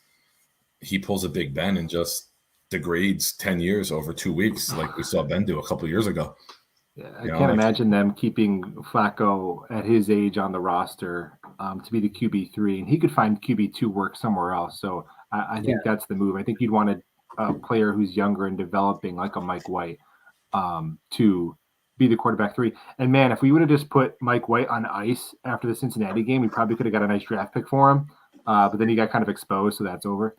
Speaker 4: he pulls a Big Ben and just degrades 10 years over 2 weeks, like we saw Ben do a couple of years ago.
Speaker 5: Yeah, I can't imagine them keeping Flacco at his age on the roster to be the QB3, and he could find QB2 work somewhere else. So I think that's the move. I think you'd want a player who's younger and developing, like a Mike White, to be the quarterback 3. And man, if we would have just put Mike White on ice after the Cincinnati game, we probably could have got a nice draft pick for him. But then he got kind of exposed, so that's over.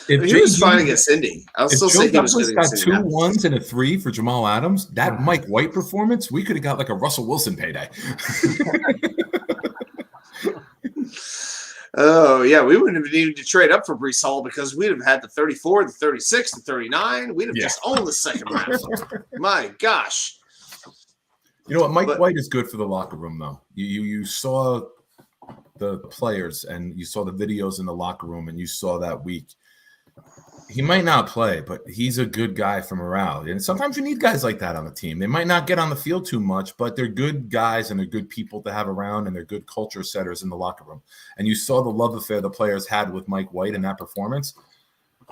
Speaker 2: If he was fine against Indy, I'll still say he was good
Speaker 4: got
Speaker 2: against
Speaker 4: 2
Speaker 2: Indy.
Speaker 4: 1s and a 3 for Jamal Adams. That Mike White performance, we could have got like a Russell Wilson payday.
Speaker 2: Oh, yeah. We wouldn't have needed to trade up for Breece Hall because we'd have had the 34, the 36, the 39. We'd have just owned the second round. My gosh.
Speaker 4: You know what? Mike White is good for the locker room, though. You saw the players and you saw the videos in the locker room and you saw that week. He might not play, but he's a good guy for morale. And sometimes you need guys like that on the team. They might not get on the field too much, but they're good guys and they're good people to have around and they're good culture setters in the locker room. And you saw the love affair the players had with Mike White in that performance.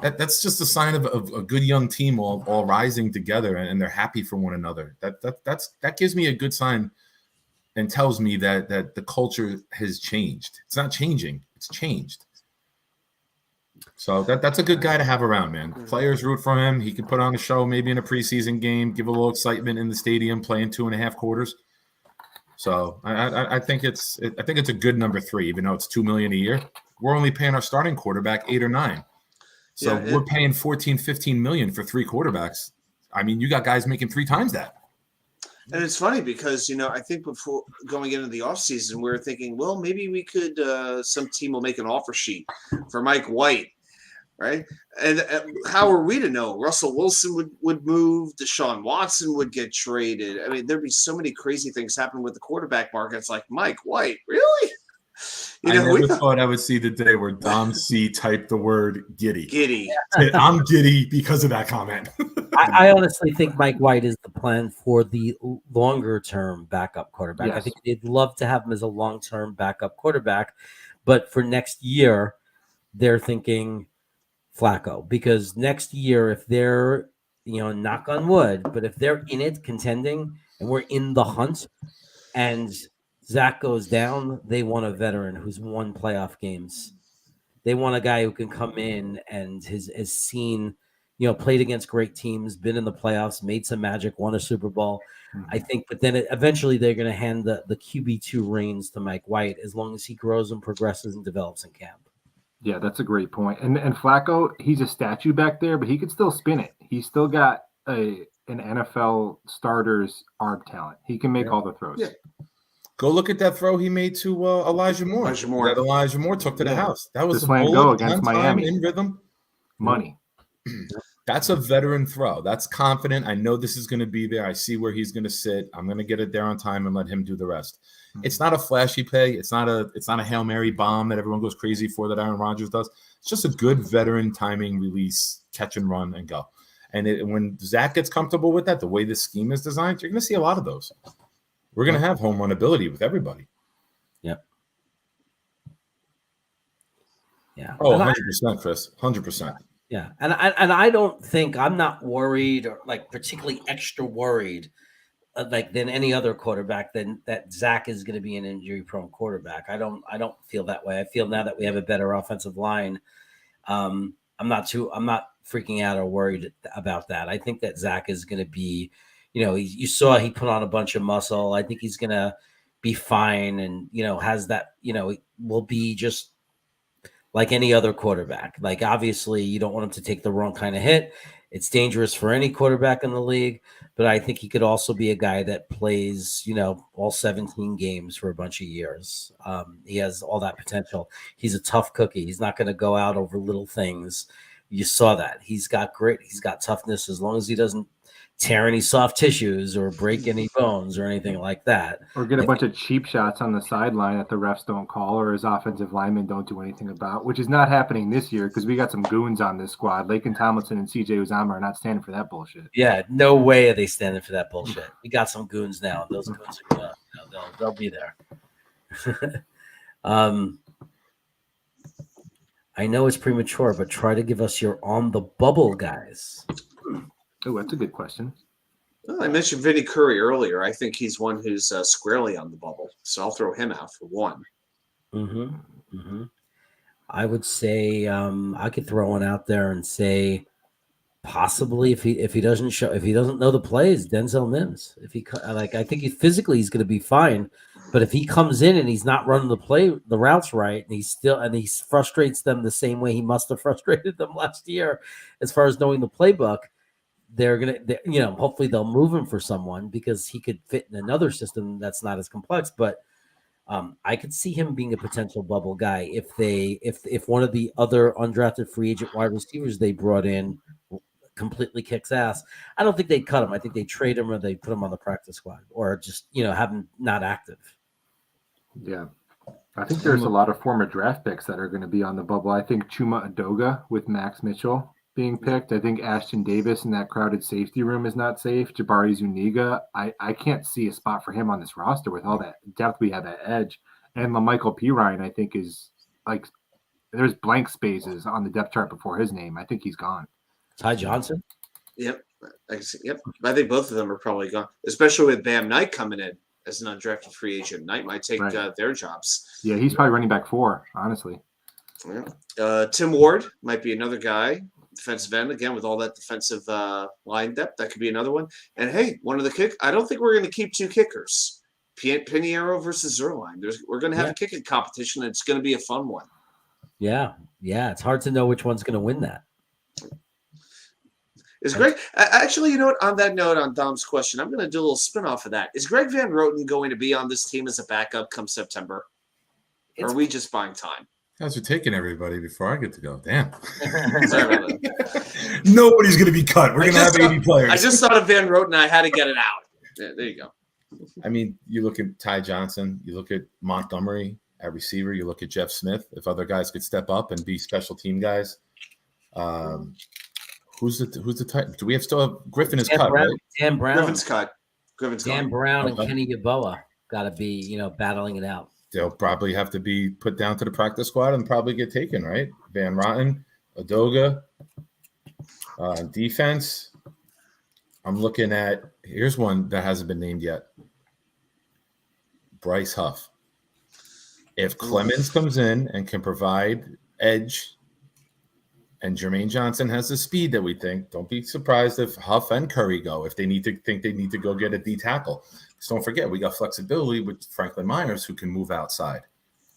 Speaker 4: That's just a sign of a good young team all rising together and they're happy for one another. That gives me a good sign and tells me that the culture has changed. It's not changing. It's changed. So that's a good guy to have around, man. Players root for him. He could put on a show maybe in a preseason game, give a little excitement in the stadium, playing 2.5 quarters. So I think it's a good number 3, even though it's $2 million a year. We're only paying our starting quarterback 8 or 9. So we're paying 14, 15 million for 3 quarterbacks. I mean, you got guys making 3 times that.
Speaker 2: And it's funny because, I think before going into the offseason, we were thinking, well, maybe we could, some team will make an offer sheet for Mike White, right? And how are we to know? Russell Wilson would move. Deshaun Watson would get traded. I mean, there'd be so many crazy things happen with the quarterback market. It's like, Mike White, really?
Speaker 4: I never thought I would see the day where Dom C typed the word giddy.
Speaker 2: Giddy.
Speaker 4: I'm giddy because of that comment.
Speaker 1: I honestly think Mike White is the plan for the longer-term backup quarterback.
Speaker 5: Yes.
Speaker 1: I think they'd love to have him as a long-term backup quarterback, but for next year, they're thinking Flacco because next year, if they're, knock on wood, but if they're in it contending and we're in the hunt and Zach goes down, they want a veteran who's won playoff games. They want a guy who can come in and has seen, played against great teams, been in the playoffs, made some magic, won a Super Bowl. Mm-hmm. I think, but then eventually they're going to hand the QB2 reins to Mike White as long as he grows and progresses and develops in camp.
Speaker 5: Yeah, that's a great point. And Flacco, he's a statue back there, but he could still spin it. He's still got an NFL starter's arm talent. He can make all the throws.
Speaker 2: Yeah.
Speaker 4: Go look at that throw he made to Elijah Moore.
Speaker 2: Elijah Moore.
Speaker 4: That Elijah Moore took to the house. That was
Speaker 5: The
Speaker 4: a
Speaker 5: slam
Speaker 4: bullet
Speaker 5: go against
Speaker 4: on time,
Speaker 5: Miami.
Speaker 4: in rhythm.
Speaker 5: Money.
Speaker 4: That's a veteran throw. That's confident. I know this is going to be there. I see where he's going to sit. I'm going to get it there on time and let him do the rest. It's not a flashy play. It's not a Hail Mary bomb that everyone goes crazy for that Aaron Rodgers does. It's just a good veteran timing release, catch and run and go. And when Zach gets comfortable with that, the way this scheme is designed, you're going to see a lot of those. We're going to have home run ability with everybody.
Speaker 1: Yep. Yeah.
Speaker 4: Oh, 100%, Chris. 100%.
Speaker 1: Yeah, and I don't think I'm not worried or like particularly extra worried like than any other quarterback than that Zach is going to be an injury prone quarterback. I don't feel that way. I feel now that we have a better offensive line, I'm not freaking out or worried about that. I think that Zach is going to be, you saw he put on a bunch of muscle. I think he's going to be fine, and has that, will be just like any other quarterback. Like, obviously, you don't want him to take the wrong kind of hit. It's dangerous for any quarterback in the league, but I think he could also be a guy that plays, all 17 games for a bunch of years. He has all that potential. He's a tough cookie. He's not going to go out over little things. You saw that. He's got toughness as long as he doesn't tear any soft tissues or break any bones or anything like that.
Speaker 5: Or get a bunch of cheap shots on the sideline that the refs don't call or his offensive linemen don't do anything about, which is not happening this year because we got some goons on this squad. Laken Tomlinson and CJ Uzama are not standing for that bullshit.
Speaker 1: Yeah, no way are they standing for that bullshit. We got some goons now. And those goons are gonna, they'll be there. I know it's premature, but try to give us your on the bubble guys.
Speaker 5: Oh, that's a good question.
Speaker 2: Well, I mentioned Vinny Curry earlier. I think he's one who's squarely on the bubble, so I'll throw him out for one.
Speaker 1: I would say I could throw one out there and say possibly if he doesn't know the plays, Denzel Mims. I think he's going to be fine, but if he comes in and he's not running the routes right, and he frustrates them the same way he must have frustrated them last year, as far as knowing the playbook. Hopefully they'll move him for someone because he could fit in another system that's not as complex. But I could see him being a potential bubble guy if one of the other undrafted free agent wide receivers they brought in completely kicks ass. I don't think they'd cut him. I think they trade him or they put him on the practice squad or just have him not active.
Speaker 5: Yeah. I think there's a lot of former draft picks that are going to be on the bubble. I think Chuma Adoga with Max Mitchell being picked. I think Ashton Davis in that crowded safety room is not safe. Jabari Zuniga, I can't see a spot for him on this roster with all that depth we have at edge. And LaMichael Pirine, I think, is like there's blank spaces on the depth chart before his name. I think he's gone.
Speaker 1: Ty Johnson?
Speaker 2: Yep. I think both of them are probably gone, especially with Bam Knight coming in as an undrafted free agent. Knight might take their jobs.
Speaker 5: Yeah, he's probably running back 4, honestly.
Speaker 2: Yeah. Tim Ward might be another guy. Defensive end again with all that defensive line depth. That could be another one. And hey, one of the kick. I don't think we're going to keep 2 kickers. Pinheiro versus Zerline. We're going to have a kicking competition. And it's going to be a fun one.
Speaker 1: Yeah. It's hard to know which one's going to win that.
Speaker 2: Is Greg actually? You know what? On that note, on Dom's question, I'm going to do a little spin off of that. Is Greg Van Roten going to be on this team as a backup come September? Or are we just buying time?
Speaker 4: You guys are taking everybody before I get to go. Damn.
Speaker 2: Sorry about that.
Speaker 4: Nobody's going to be cut. We're going to have 80 players.
Speaker 2: I just thought of Van Roten. I had to get it out. Yeah, there you go.
Speaker 4: I mean, you look at Ty Johnson. You look at Montgomery at receiver. You look at Jeff Smith. If other guys could step up and be special team guys. Who's the type? Do we still have Griffin is cut, right?
Speaker 1: Dan Brown.
Speaker 2: Griffin's cut.
Speaker 1: Dan Brown and Kenny Yeboah got to be, battling it out.
Speaker 4: They'll probably have to be put down to the practice squad and probably get taken, right? Van Roten, Adoga, defense. I'm looking at here's one that hasn't been named yet. Bryce Huff. If Clemens comes in and can provide edge, and Jermaine Johnson has the speed that we think, don't be surprised if Huff and Curry go if they need to go get a D tackle. So don't forget, we got flexibility with Franklin Myers who can move outside.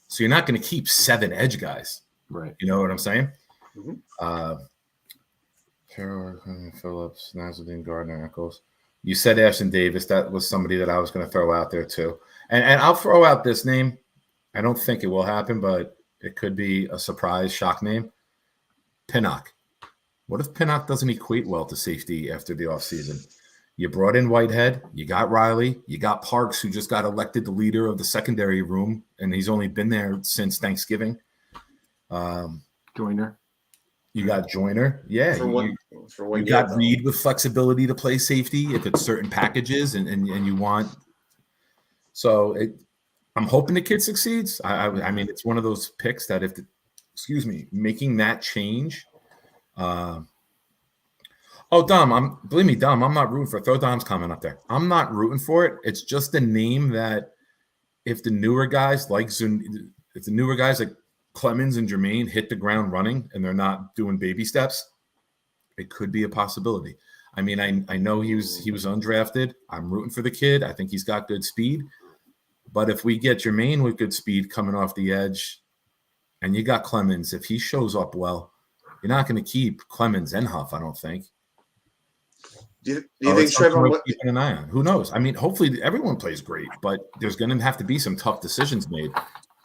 Speaker 4: So you're not going to keep 7 edge guys.
Speaker 5: Right.
Speaker 4: You know what I'm saying?
Speaker 2: Mm-hmm.
Speaker 4: Phillips, Nazarin, Gardner, Eccles. You said Ashton Davis. That was somebody that I was going to throw out there too. And I'll throw out this name. I don't think it will happen, but it could be a surprise shock name. Pinnock. What if Pinnock doesn't equate well to safety after the offseason? You brought in Whitehead. You got Riley. You got Parks, who just got elected the leader of the secondary room, and he's only been there since Thanksgiving.
Speaker 5: Joyner.
Speaker 4: You got Joyner. Yeah.
Speaker 2: For one
Speaker 4: you
Speaker 2: year,
Speaker 4: got
Speaker 2: though.
Speaker 4: Reed with flexibility to play safety if it's certain packages and you want. So I'm hoping the kid succeeds. I mean, it's one of those picks that making that change. Dom, believe me, Dom, I'm not rooting for it. Throw Dom's comment up there. I'm not rooting for it. It's just a name that if the newer guys like Clemens and Jermaine hit the ground running and they're not doing baby steps, it could be a possibility. I mean, I know he was undrafted. I'm rooting for the kid. I think he's got good speed. But if we get Jermaine with good speed coming off the edge, and you got Clemens, if he shows up well, you're not going to keep Clemens and Huff, I don't think.
Speaker 2: Do you think Trevor?
Speaker 4: Keeping an eye on? Who knows? I mean, hopefully everyone plays great, but there's going to have to be some tough decisions made.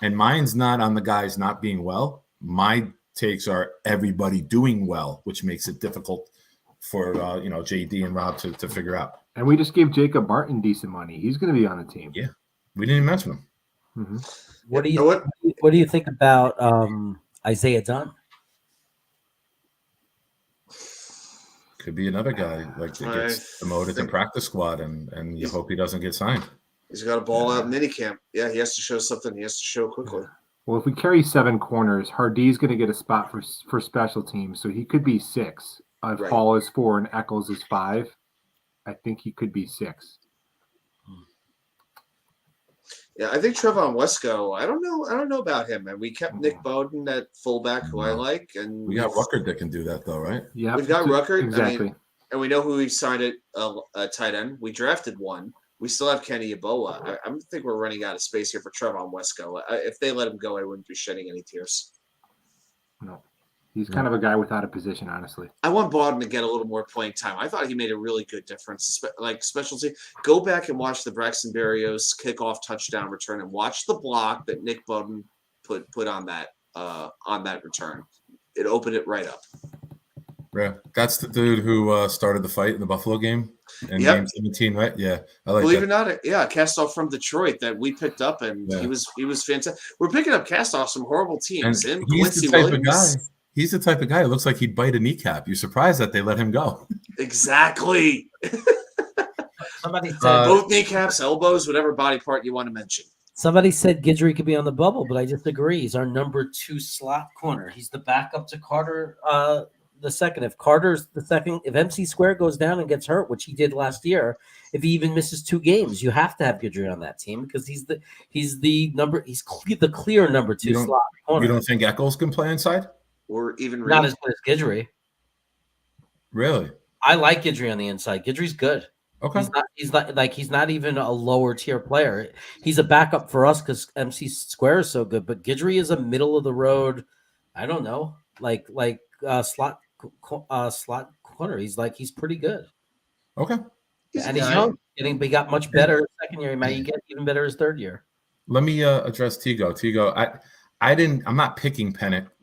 Speaker 4: And mine's not on the guys not being well. My takes are everybody doing well, which makes it difficult for JD and Rob to figure out.
Speaker 5: And we just gave Jacob Martin decent money. He's going to be on the team.
Speaker 4: Yeah, we didn't even mention him.
Speaker 5: Mm-hmm.
Speaker 1: What do you think about Isaiah Dunn?
Speaker 4: Could be another guy like that gets promoted to practice squad, and you hope he doesn't get signed.
Speaker 2: He's got a ball out minicamp. Yeah, he has to show something. He has to show quickly.
Speaker 5: Well, if we carry 7 corners, Hardy's going to get a spot for special teams, so he could be 6. If
Speaker 2: Right.
Speaker 5: Hall is 4 and Eccles is 5, I think he could be 6.
Speaker 2: Yeah, I think Trevon Wesco. I don't know about him, man. We kept Nick Bowden at fullback, who I like, and
Speaker 4: We got Rucker that can do that, though, right?
Speaker 5: Yeah,
Speaker 2: we've got Rucker.
Speaker 5: exactly.
Speaker 2: I mean, and we know who we signed at tight end. We drafted one. We still have Kenny Yeboah. I think we're running out of space here for Trevon Wesco. If they let him go, I wouldn't be shedding any tears.
Speaker 5: No, he's kind of a guy without a position, honestly.
Speaker 2: I want Bowden to get a little more playing time. I thought he made a really good difference, like specialty. Go back and watch the Braxton Berrios kickoff touchdown return, and watch the block that Nick Bowden put on that return. It opened it right up.
Speaker 4: Yeah, that's the dude who started the fight in the Buffalo game in
Speaker 2: Yep.
Speaker 4: game 17, right? Yeah, I like
Speaker 2: Believe
Speaker 4: that.
Speaker 2: it or not, yeah, cast off from Detroit that we picked up, and
Speaker 4: Yeah.
Speaker 2: he was fantastic. We're picking up cast offs from horrible teams.
Speaker 4: And
Speaker 2: Him,
Speaker 4: he's
Speaker 2: Quincy
Speaker 4: the type
Speaker 2: Williams.
Speaker 4: of guy. He's the type of guy. It looks like he'd bite a kneecap. You're surprised that they let him go.
Speaker 2: Exactly.
Speaker 1: Somebody said
Speaker 2: Both kneecaps, elbows, whatever body part you want to mention.
Speaker 1: Guidry could be on the bubble, but I disagree. He's our number 2 slot corner. He's the backup to Carter the second. If Carter's the second, if MC Square goes down and gets hurt, which he did last year, if he even misses 2 games, you have to have Guidry on that team because he's the clear number 2 slot corner.
Speaker 4: You don't think Eccles can play inside?
Speaker 2: Or even
Speaker 1: Not as good as Guidry.
Speaker 4: Really?
Speaker 1: I like Guidry on the inside. Guidry's good.
Speaker 4: Okay.
Speaker 1: He's not even a lower tier player. He's a backup for us because MC Square is so good. But Guidry is a middle of the road. I don't know, slot corner. He's pretty good.
Speaker 4: Okay.
Speaker 1: And he's young. He got much better second year. He might get even better his third year.
Speaker 4: Let me address Tigo. Tigo, I'm not picking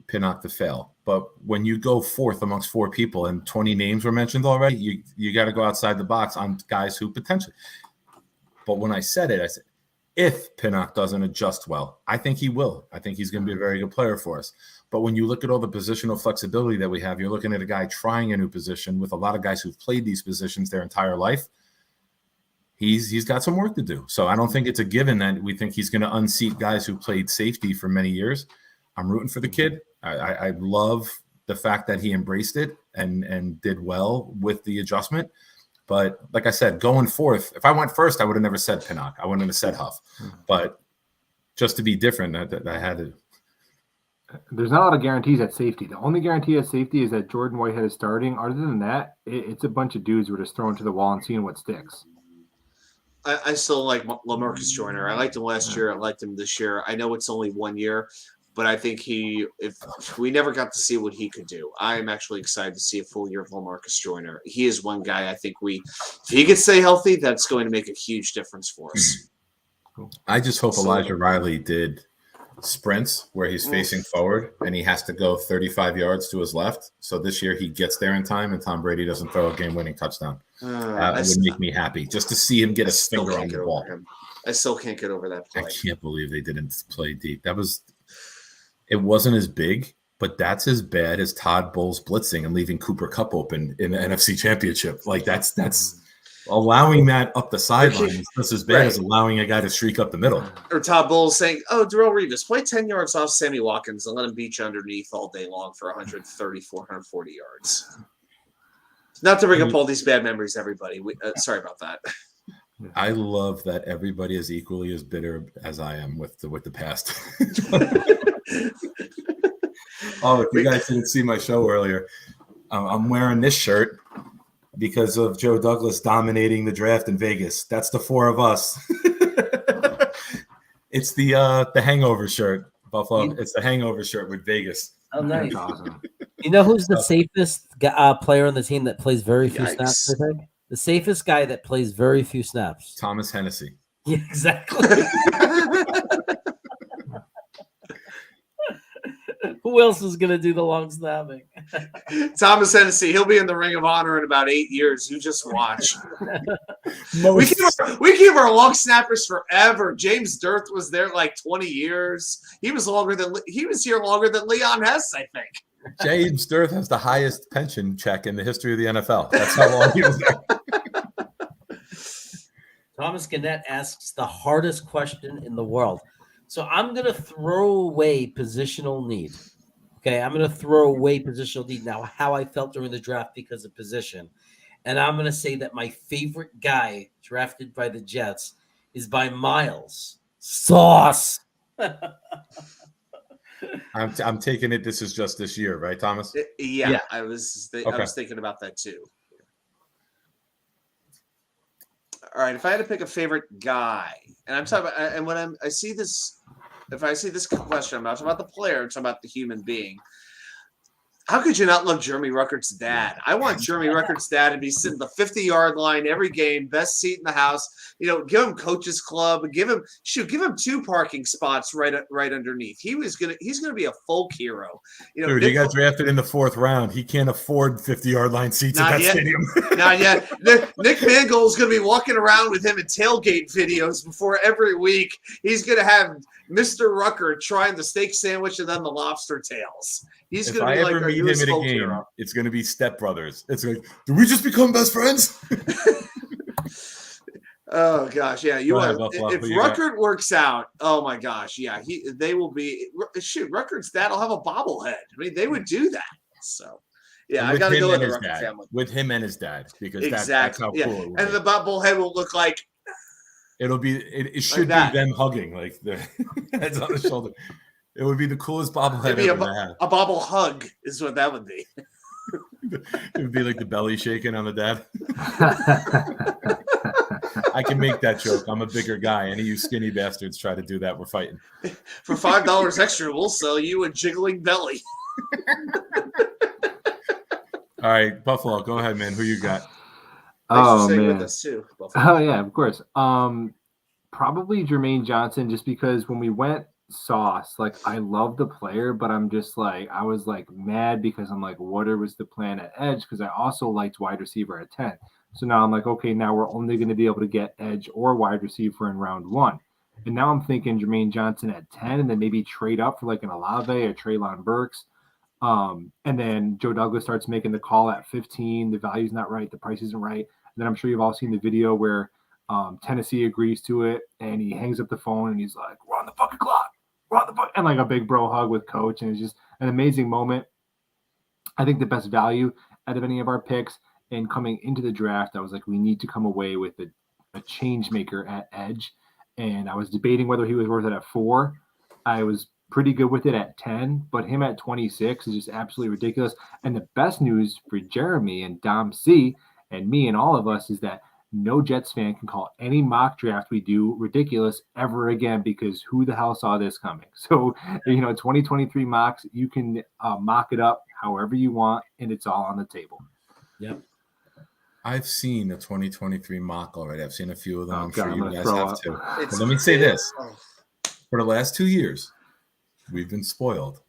Speaker 4: Pinnock to fail, but when you go 4th amongst 4 people and 20 names were mentioned already, you got to go outside the box on guys who potentially. But when I said it, I said, if Pinnock doesn't adjust well, I think he will. I think he's going to be a very good player for us. But when you look at all the positional flexibility that we have, you're looking at a guy trying a new position with a lot of guys who've played these positions their entire life. He's got some work to do. So I don't think it's a given that we think he's going to unseat guys who played safety for many years. I'm rooting for the kid. I love the fact that he embraced it and did well with the adjustment. But like I said, going 4th, if I went first, I would have never said Pinnock. I wouldn't have said Huff. But just to be different, I had to.
Speaker 5: There's not a lot of guarantees at safety. The only guarantee at safety is that Jordan Whitehead is starting. Other than that, it's a bunch of dudes who are just thrown to the wall and seeing what sticks.
Speaker 2: I still like LaMarcus Joyner. I liked him last year. I liked him this year. I know it's only 1 year. but I think if we never got to see what he could do, I am actually excited to see a full year of LaMarcus Joyner. He is one guy I think if he could stay healthy, that's going to make a huge difference for us.
Speaker 4: I just hope Elijah Riley did sprints where he's facing forward and he has to go 35 yards to his left. So this year he gets there in time and Tom Brady doesn't throw a game-winning touchdown. That would make me happy just to see him get his finger on the ball.
Speaker 2: I still can't get over that play.
Speaker 4: I can't believe they didn't play deep. It wasn't as big, but that's as bad as Todd Bowles blitzing and leaving Cooper Kupp open in the NFC Championship. Like that's allowing that up the sideline is just as bad as allowing a guy to streak up the middle.
Speaker 2: Or Todd Bowles saying, "Oh, Darrell Revis, play 10 yards off Sammy Watkins and let him beat you underneath all day long for 130, 440 yards." Not to bring up all these bad memories, everybody. Sorry about that.
Speaker 4: I love that everybody is equally as bitter as I am with the past. Oh, if you guys didn't see my show earlier, I'm wearing this shirt because of Joe Douglas dominating the draft in Vegas. That's the four of us. It's the Hangover shirt, Buffalo. It's the Hangover shirt with Vegas.
Speaker 1: Oh, nice.
Speaker 5: That's awesome.
Speaker 1: You know who's the safest player on the team that plays very few snaps? I think the safest guy that plays very few snaps.
Speaker 4: Thomas Hennessy.
Speaker 1: Yeah, exactly. Who else is gonna do the long snapping?
Speaker 2: Thomas Hennessy. He'll be in the Ring of Honor in about 8 years. You just watch. We keep our long snappers forever. James Dirth was there like 20 years. He was here longer than Leon Hess, I think.
Speaker 4: James Dirth has the highest pension check in the history of the NFL. That's how long he was there.
Speaker 1: Thomas Gannett asks the hardest question in the world. So I'm going to throw away positional need. Okay, I'm going to throw away positional need now, how I felt during the draft because of position. And I'm going to say that my favorite guy drafted by the Jets is by miles. Sauce.
Speaker 4: I'm taking it this is just this year, right, Thomas?
Speaker 2: Yeah. I was thinking about that too. All right, if I had to pick a favorite guy, and I'm talking about, and when I see this, if I see this question, I'm not talking about the player, I'm talking about the human being. How could you not love Jeremy Ruckert's dad? I want Jeremy Ruckert's dad to be sitting the 50-yard line every game, best seat in the house. You know, give him coach's club, give him 2 parking spots right underneath. He's gonna be a folk hero. You know,
Speaker 4: dude, he got drafted in the 4th round. He can't afford 50-yard line seats at that stadium.
Speaker 2: Not yet. Nick Mangold is going to be walking around with him in tailgate videos before every week. He's going to have Mr. Rucker trying the steak sandwich and then the lobster tails. He's going to be like our newest folk hero.
Speaker 4: It's going to be Step Brothers. It's like, did we just become best friends?
Speaker 2: Oh gosh, yeah. If Ruckert works out, oh my gosh, yeah, they will be. Shoot, Ruckert's dad will have a bobblehead. I mean, they would do that. So, yeah, I got to go with the Ruckert family
Speaker 4: with him and his dad because that's how cool it will
Speaker 2: and
Speaker 4: be.
Speaker 2: The bobblehead will look like.
Speaker 4: It'll be. It should be them hugging, like the heads on the shoulder. It would be the coolest bobblehead ever to have.
Speaker 2: A bobble hug is what that would be.
Speaker 4: It would be like the belly shaking on the dad. I can make that joke. I'm a bigger guy. Any of you skinny bastards try to do that, we're fighting.
Speaker 2: For $5 extra, we'll sell you a jiggling belly.
Speaker 4: All right, Buffalo, go ahead, man. Who you got?
Speaker 2: Thanks for staying with us too, Buffalo.
Speaker 5: Oh yeah, of course. Probably Jermaine Johnson, just because when we went Sauce, like I love the player, but I'm just like I was like mad because I'm like, what was the plan at edge? Because I also liked wide receiver at 10. So now I'm like, okay, now we're only going to be able to get edge or wide receiver in round 1. And now I'm thinking Jermaine Johnson at 10 and then maybe trade up for like an Olave or Treylon Burks. And then Joe Douglas starts making the call at 15. The value's not right. The price isn't right. And then I'm sure you've all seen the video where Tennessee agrees to it and he hangs up the phone and he's like, we're on the fucking clock. We're on the fucking, and like a big bro hug with coach. And it's just an amazing moment. I think the best value out of any of our picks. And coming into the draft, I was like, we need to come away with a change maker at edge. And I was debating whether he was worth it at 4. I was pretty good with it at 10, but him at 26 is just absolutely ridiculous. And the best news for Jeremy and Dom C and me and all of us is that no Jets fan can call any mock draft we do ridiculous ever again, because who the hell saw this coming? So, 2023 mocks, you can mock it up however you want, and it's all on the table.
Speaker 1: Yep.
Speaker 4: I've seen a 2023 mock already. I've seen a few of them.
Speaker 5: Oh,
Speaker 4: I'm
Speaker 5: God,
Speaker 4: sure
Speaker 5: I'm
Speaker 4: you
Speaker 5: gonna
Speaker 4: guys
Speaker 5: throw
Speaker 4: have
Speaker 5: up.
Speaker 4: too.
Speaker 2: It's-
Speaker 4: But let me say this.
Speaker 2: Oh.
Speaker 4: For the last 2 years, we've been spoiled.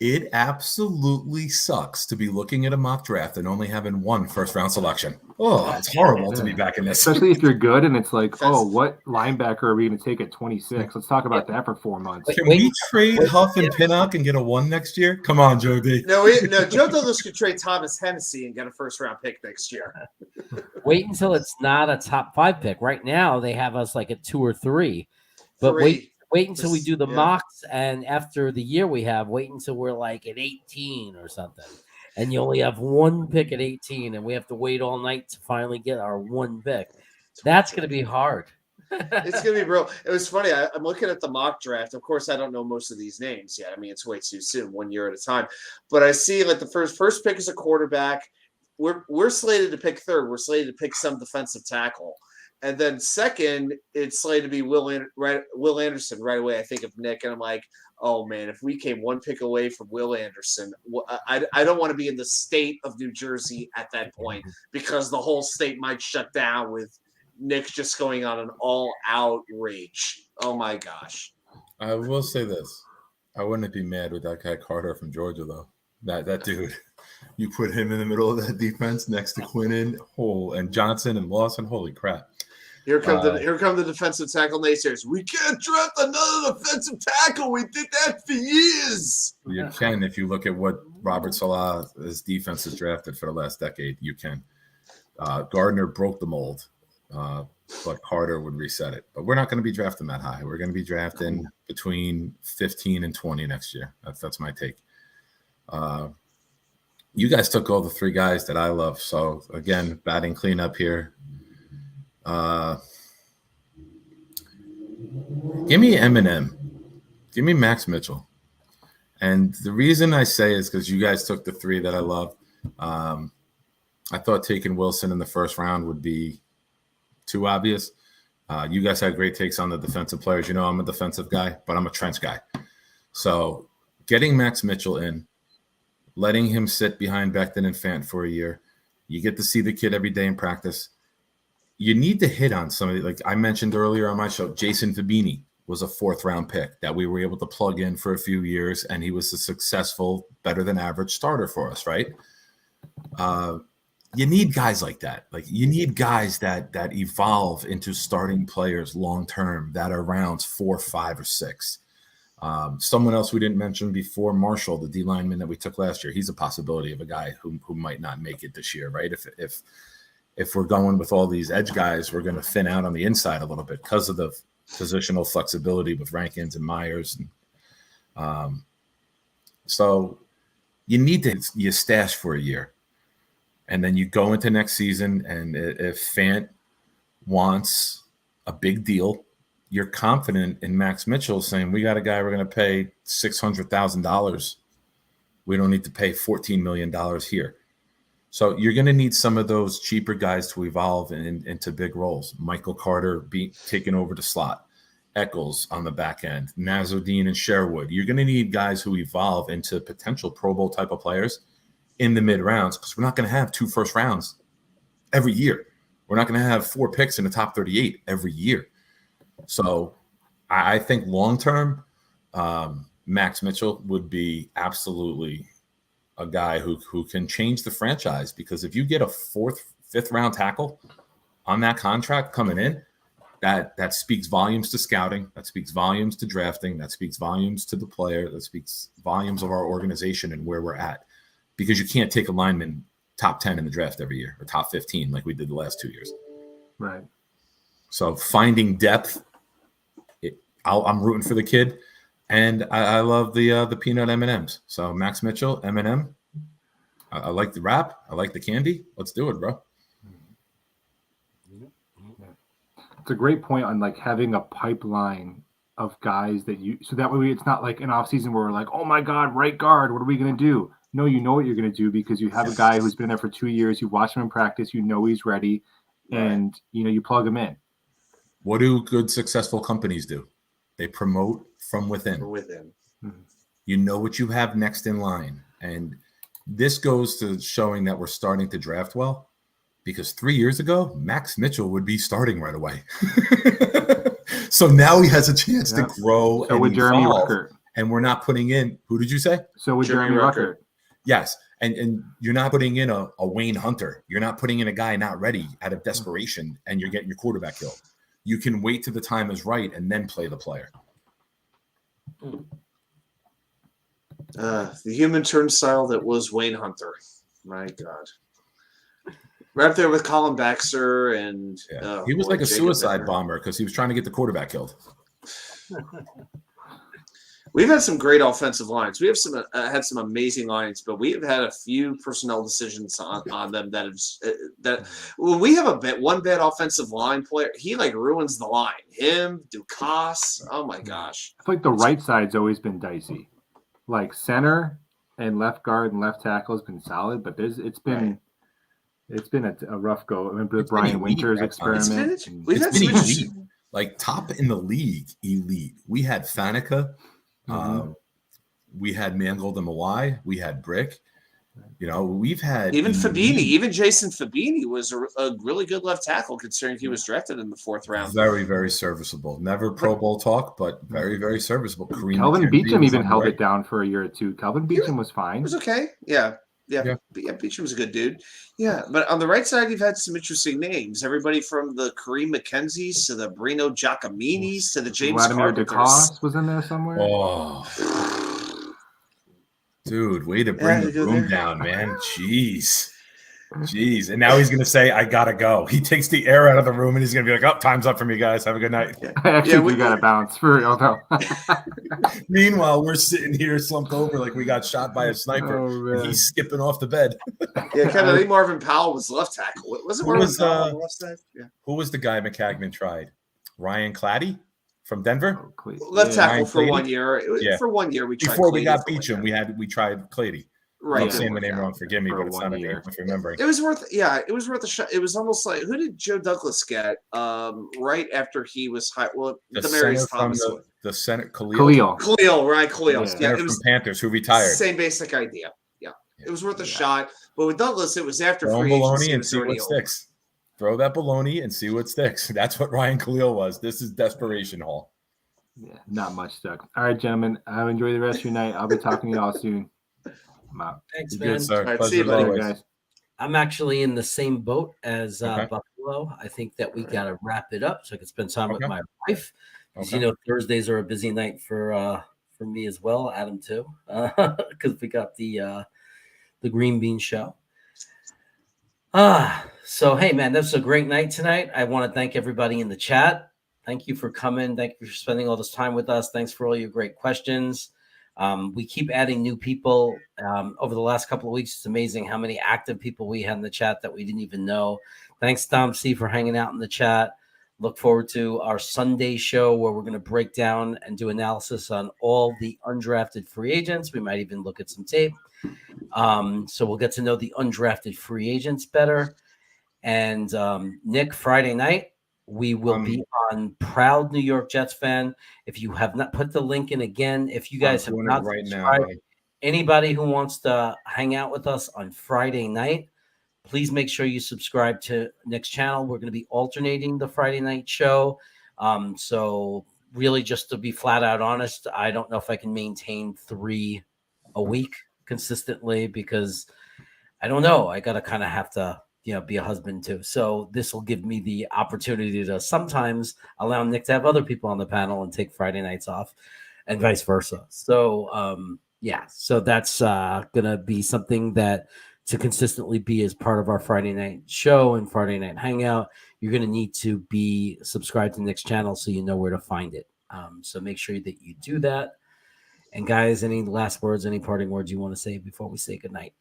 Speaker 4: It absolutely sucks to be looking at a mock draft and only having one first-round selection. Oh, it's horrible to be back in this.
Speaker 5: Especially if you're good and it's like,
Speaker 2: That's-
Speaker 5: oh, what linebacker are we going to take at 26? Let's talk about that for 4 months.
Speaker 4: Can we trade Huff and Pinnock and get a 1 next year? Come on, Joe D.
Speaker 2: No, Joe Douglas could trade Thomas Hennessy and get a first-round pick next year.
Speaker 1: Wait until it's not a top 5 pick. Right now, they have us like at 2 or 3. But
Speaker 2: Three.
Speaker 1: wait until we do the
Speaker 2: Yeah.
Speaker 1: mocks, and after the year we have, wait until we're like at 18 or something. And you only have 1 pick at 18, and we have to wait all night to finally get our 1 pick. That's going to be hard.
Speaker 2: It's gonna be real. It was funny. I'm looking at the mock draft. Of course, I don't know most of these names yet. I mean, it's way too soon, 1 year at a time. But I see like the first pick is a quarterback. We're slated to pick third. We're slated to pick some defensive tackle, and then second, it's slated to be Will Anderson right away. I think of Nick, and I'm like, oh man, if we came 1 pick away from Will Anderson, I don't want to be in the state of New Jersey at that point, because the whole state might shut down with Nick just going on an all-out rage. Oh my gosh!
Speaker 4: I will say this. I wouldn't be mad with that guy Carter from Georgia, though. That dude. You put him in the middle of that defense next to Quinnen, and Johnson and Lawson. Holy crap.
Speaker 2: Here come the defensive tackle naysayers. We can't draft another defensive tackle. We did that for years.
Speaker 4: You can, if you look at what Robert Salah's defense has drafted for the last decade. You can. Gardner broke the mold, but Carter would reset it. But we're not going to be drafting that high. We're going to be drafting between 15 and 20 next year. That's my take. You guys took all the 3 guys that I love. So again, batting cleanup here. Give me Eminem. Give me Max Mitchell. And the reason I say is because you guys took the 3 that I love. I thought taking Wilson in the first round would be too obvious. You guys had great takes on the defensive players. You know, I'm a defensive guy, but I'm a trench guy. So getting Max Mitchell in, letting him sit behind Becton and Fant for a year, you get to see the kid every day in practice. You need to hit on somebody. Like I mentioned earlier on my show, Jason Fabini was a 4th-round pick that we were able to plug in for a few years, and he was a successful, better-than-average starter for us, right? You need guys like that. Like you need guys that evolve into starting players long-term that are rounds 4, 5, or 6. Someone else we didn't mention before, Marshall, the D lineman that we took last year, he's a possibility of a guy who might not make it this year, right? If we're going with all these edge guys, we're going to thin out on the inside a little bit because of the positional flexibility with Rankins and Myers. And so you need to stash for a year. And then you go into next season, and if Fant wants a big deal, you're confident in Max Mitchell saying, we got a guy we're going to pay $600,000. We don't need to pay $14 million here. So you're going to need some of those cheaper guys to evolve into big roles. Michael Carter taking over the slot. Eccles on the back end. Nazoudine and Sherwood. You're going to need guys who evolve into potential Pro Bowl type of players in the mid rounds, because we're not going to have 2 first rounds every year. We're not going to have 4 picks in the top 38 every year. So I think long-term, Max Mitchell would be absolutely a guy who can change the franchise, because if you get a 4th, 5th round tackle on that contract coming in, that speaks volumes to scouting, that speaks volumes to drafting, that speaks volumes to the player, that speaks volumes of our organization and where we're at, because you can't take a lineman top 10 in the draft every year or top 15 like we did the last 2 years.
Speaker 5: Right.
Speaker 4: So finding depth, I'm rooting for the kid. And I love the peanut M&Ms. So Max Mitchell, M&M. I like the wrap. I like the candy. Let's do it, bro.
Speaker 5: It's a great point on like having a pipeline of guys that so that way it's not like an off season where we're like, oh my God, right guard, what are we going to do? No, you know what you're going to do because you have a guy who's been there for 2 years. You watch him in practice. You know he's ready. and you plug them in.
Speaker 4: What do good, successful companies do? They promote from within. You know what you have next in line. And this goes to showing that we're starting to draft well, because 3 years ago, Max Mitchell would be starting right away. So now he has a chance to grow
Speaker 5: so with Jeremy Ruckert.
Speaker 4: And we're not putting in, who did you say?
Speaker 5: So with Jeremy Ruckert.
Speaker 4: Yes. And you're not putting in a Wayne Hunter. You're not putting in a guy not ready out of desperation, and you're getting your quarterback killed. You can wait till the time is right and then play the player.
Speaker 2: The human turnstile that was Wayne Hunter. My God. Right up there with Colin Baxter and
Speaker 4: he was like a suicide bomber because he was trying to get the quarterback killed.
Speaker 2: We've had some great offensive lines. We have had some amazing lines, but we have had a few personnel decisions on them when we have one bad offensive line player, he like ruins the line. Him, Ducasse, oh my gosh.
Speaker 5: I feel like the right side's always been dicey. Like center and left guard and left tackle has been solid, but it's been a rough go. I remember Brian Winters experiment.
Speaker 2: We've had some interesting,
Speaker 4: like top in the league, elite. We had Faneca. We had Mangold and Mawai. We had Brick. We've had
Speaker 2: even Fabini. Even Jason Fabini was a really good left tackle, considering he was drafted in the 4th round.
Speaker 4: Very, very serviceable. Never Pro Bowl talk, but very, very serviceable.
Speaker 5: Kelvin Beachum even held it down for a year or two. Kelvin Beachum was fine.
Speaker 2: It was okay. Yeah. Beachum was a good dude. Yeah, but on the right side, you've had some interesting names. Everybody from the Kareem McKenzies to the Brino Giacomini's to the James
Speaker 5: Vladimir
Speaker 2: Carpenters.
Speaker 5: DeCoste was in there somewhere.
Speaker 4: Oh, dude, way to bring the room down, man. Jeez. And now he's going to say, I got to go. He takes the air out of the room and he's going to be like, oh, time's up for me, guys. Have a good night.
Speaker 5: We got to bounce for real, though.
Speaker 4: Meanwhile, we're sitting here slumped over like we got shot by a sniper. And he's skipping off the bed.
Speaker 2: Kevin, I think Marvin Powell was left tackle. Wasn't Marvin Powell on the left side? Yeah.
Speaker 4: Who was the guy McCagnon tried? Ryan Clady from Denver?
Speaker 2: Left tackle for 1 year. For 1 year, we tried
Speaker 4: before
Speaker 2: Clady
Speaker 4: we got Beachum, we tried Clady.
Speaker 2: Right.
Speaker 4: I'm saying the name wrong. Forgive me, but it's not a name if remembering.
Speaker 2: It was worth a shot. It was almost like, who did Joe Douglas get right after he was hired? Well, Demarius Thomas.
Speaker 4: The center, Khalil.
Speaker 2: Right, Khalil.
Speaker 4: Yeah, it was from Panthers who retired.
Speaker 2: Same basic idea. Yeah. It was worth a shot. But with Douglas, it was after
Speaker 4: free agency and see what sticks. Throw that baloney and see what sticks. That's what Ryan Khalil was. This is desperation hall.
Speaker 5: Yeah, not much stuck. All right, gentlemen. Have enjoy the rest of your night. I'll be talking to y'all soon.
Speaker 1: Thanks,
Speaker 4: man.
Speaker 1: Good,
Speaker 4: sir.
Speaker 2: Right, see you, buddy,
Speaker 5: guys.
Speaker 1: I'm actually in the same boat as Buffalo. I think that we got to wrap it up so I can spend time with my wife. Because Thursdays are a busy night for me as well, Adam too, because we got the Green Bean Show. So hey, man, that's a great night tonight. I want to thank everybody in the chat. Thank you for coming. Thank you for spending all this time with us. Thanks for all your great questions. We keep adding new people over the last couple of weeks. It's amazing how many active people we had in the chat that we didn't even know. Thanks, Dom C, for hanging out in the chat. Look forward to our Sunday show where we're going to break down and do analysis on all the undrafted free agents. We might even look at some tape. So we'll get to know the undrafted free agents better. And Nick, Friday night, we will be on Proud New York Jets Fan. If you have not put the link in again, if you guys have not subscribed, anybody who wants to hang out with us on Friday night, please make sure you subscribe to Nick's channel. We're going to be alternating the Friday night show. So really, just to be flat out honest, I don't know if I can maintain 3 a week consistently because I don't know. I got to kind of have to, be a husband too. So this will give me the opportunity to sometimes allow Nick to have other people on the panel and take Friday nights off and vice versa. So, so that's going to be something that to consistently be as part of our Friday night show and Friday night hangout, you're going to need to be subscribed to Nick's channel so you know where to find it. So make sure that you do that. And guys, any last words, any parting words you want to say before we say goodnight?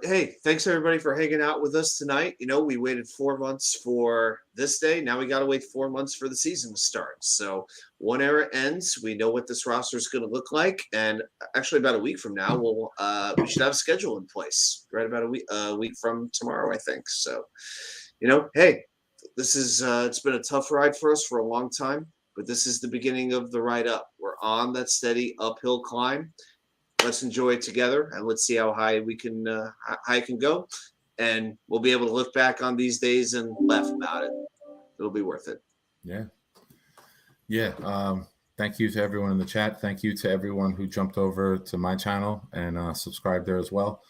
Speaker 2: Hey, thanks everybody for hanging out with us tonight. We waited 4 months for this day. Now we got to wait 4 months for the season to start. So one era ends. We know what this roster is going to look like, and actually about a week from now, we should have a schedule in place. Right about a week from tomorrow, I think. So, hey, this is it's been a tough ride for us for a long time, but this is the beginning of the ride up. We're on that steady uphill climb. Let's enjoy it together, and let's see how high it can go. And we'll be able to look back on these days and laugh about it. It'll be worth it.
Speaker 4: Yeah. Thank you to everyone in the chat. Thank you to everyone who jumped over to my channel and subscribed there as well.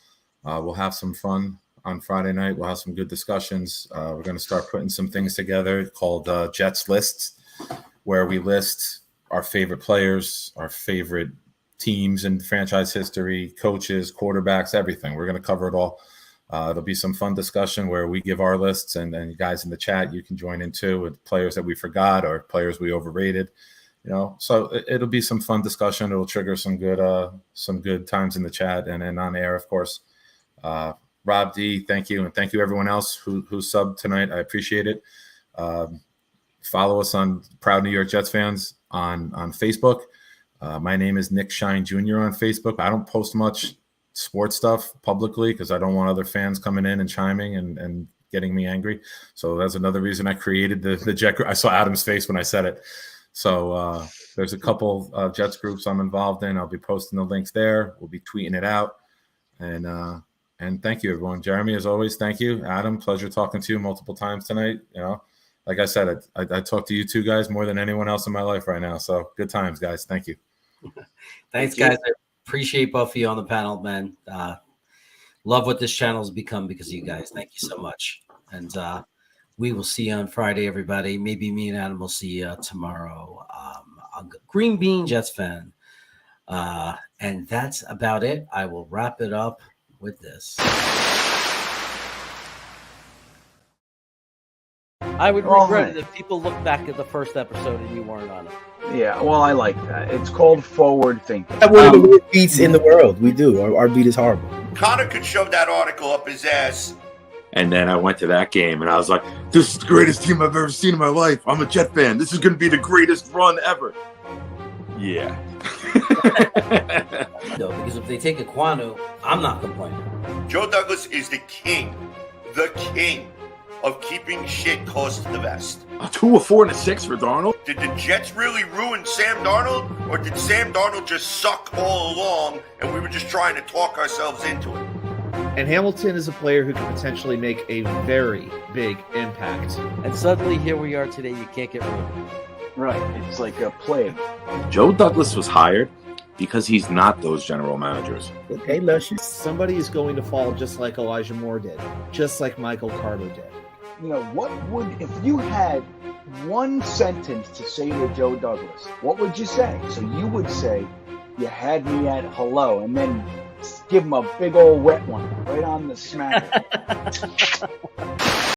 Speaker 4: We'll have some fun on Friday night. We'll have some good discussions. We're going to start putting some things together called Jets Lists, where we list our favorite players, our favorite teams in franchise history, coaches, quarterbacks, everything. We're going to cover it all. It'll be some fun discussion where we give our lists, and then you guys in the chat, you can join in too with players that we forgot or players we overrated. So it'll be some fun discussion. It'll trigger some good times in the chat and on air, of course. Rob D, thank you, and thank you everyone else who subbed tonight. I appreciate it. Follow us on Proud New York Jets Fans on Facebook. My name is Nick Shine Jr. on Facebook. I don't post much sports stuff publicly because I don't want other fans coming in and chiming and getting me angry. So that's another reason I created the Jet group. I saw Adam's face when I said it. So there's a couple Jets groups I'm involved in. I'll be posting the links there. We'll be tweeting it out. And thank you, everyone. Jeremy, as always, thank you. Adam, pleasure talking to you multiple times tonight. Like I said, I talk to you two guys more than anyone else in my life right now. So good times, guys. Thank you.
Speaker 1: Thanks, guys. I appreciate both of you on the panel, man. Love what this channel has become because of you guys. Thank you so much. And we will see you on Friday, everybody. Maybe me and Adam will see you tomorrow. I'm a Green Bean Jets fan. And that's about it. I will wrap it up with this.
Speaker 6: I would regret it if people look back at the first episode and you weren't on it.
Speaker 7: Yeah, well, I like that. It's called forward thinking.
Speaker 8: We have one of the worst beats in the world. We do. Our beat is horrible.
Speaker 9: Connor could shove that article up his ass.
Speaker 10: And then I went to that game, and I was like, this is the greatest team I've ever seen in my life. I'm a Jet fan. This is going to be the greatest run ever. Yeah.
Speaker 1: No, because if they take Aquanu, I'm not complaining.
Speaker 9: Joe Douglas is the king of keeping shit close to the vest.
Speaker 10: A 2, a 4, and a 6 for Darnold?
Speaker 9: Did the Jets really ruin Sam Darnold, or did Sam Darnold just suck all along and we were just trying to talk ourselves into it?
Speaker 11: And Hamilton is a player who can potentially make a very big impact.
Speaker 6: And suddenly here we are today. You can't get rid of it.
Speaker 7: Right. It's like a plague.
Speaker 10: Joe Douglas was hired because he's not those general managers.
Speaker 8: Okay, Luscious.
Speaker 11: Somebody is going to fall just like Elijah Moore did, just like Michael Carter did.
Speaker 7: What would, if you had one sentence to say to Joe Douglas, what would you say? So you would say, you had me at hello, and then give him a big old wet one right on the smack.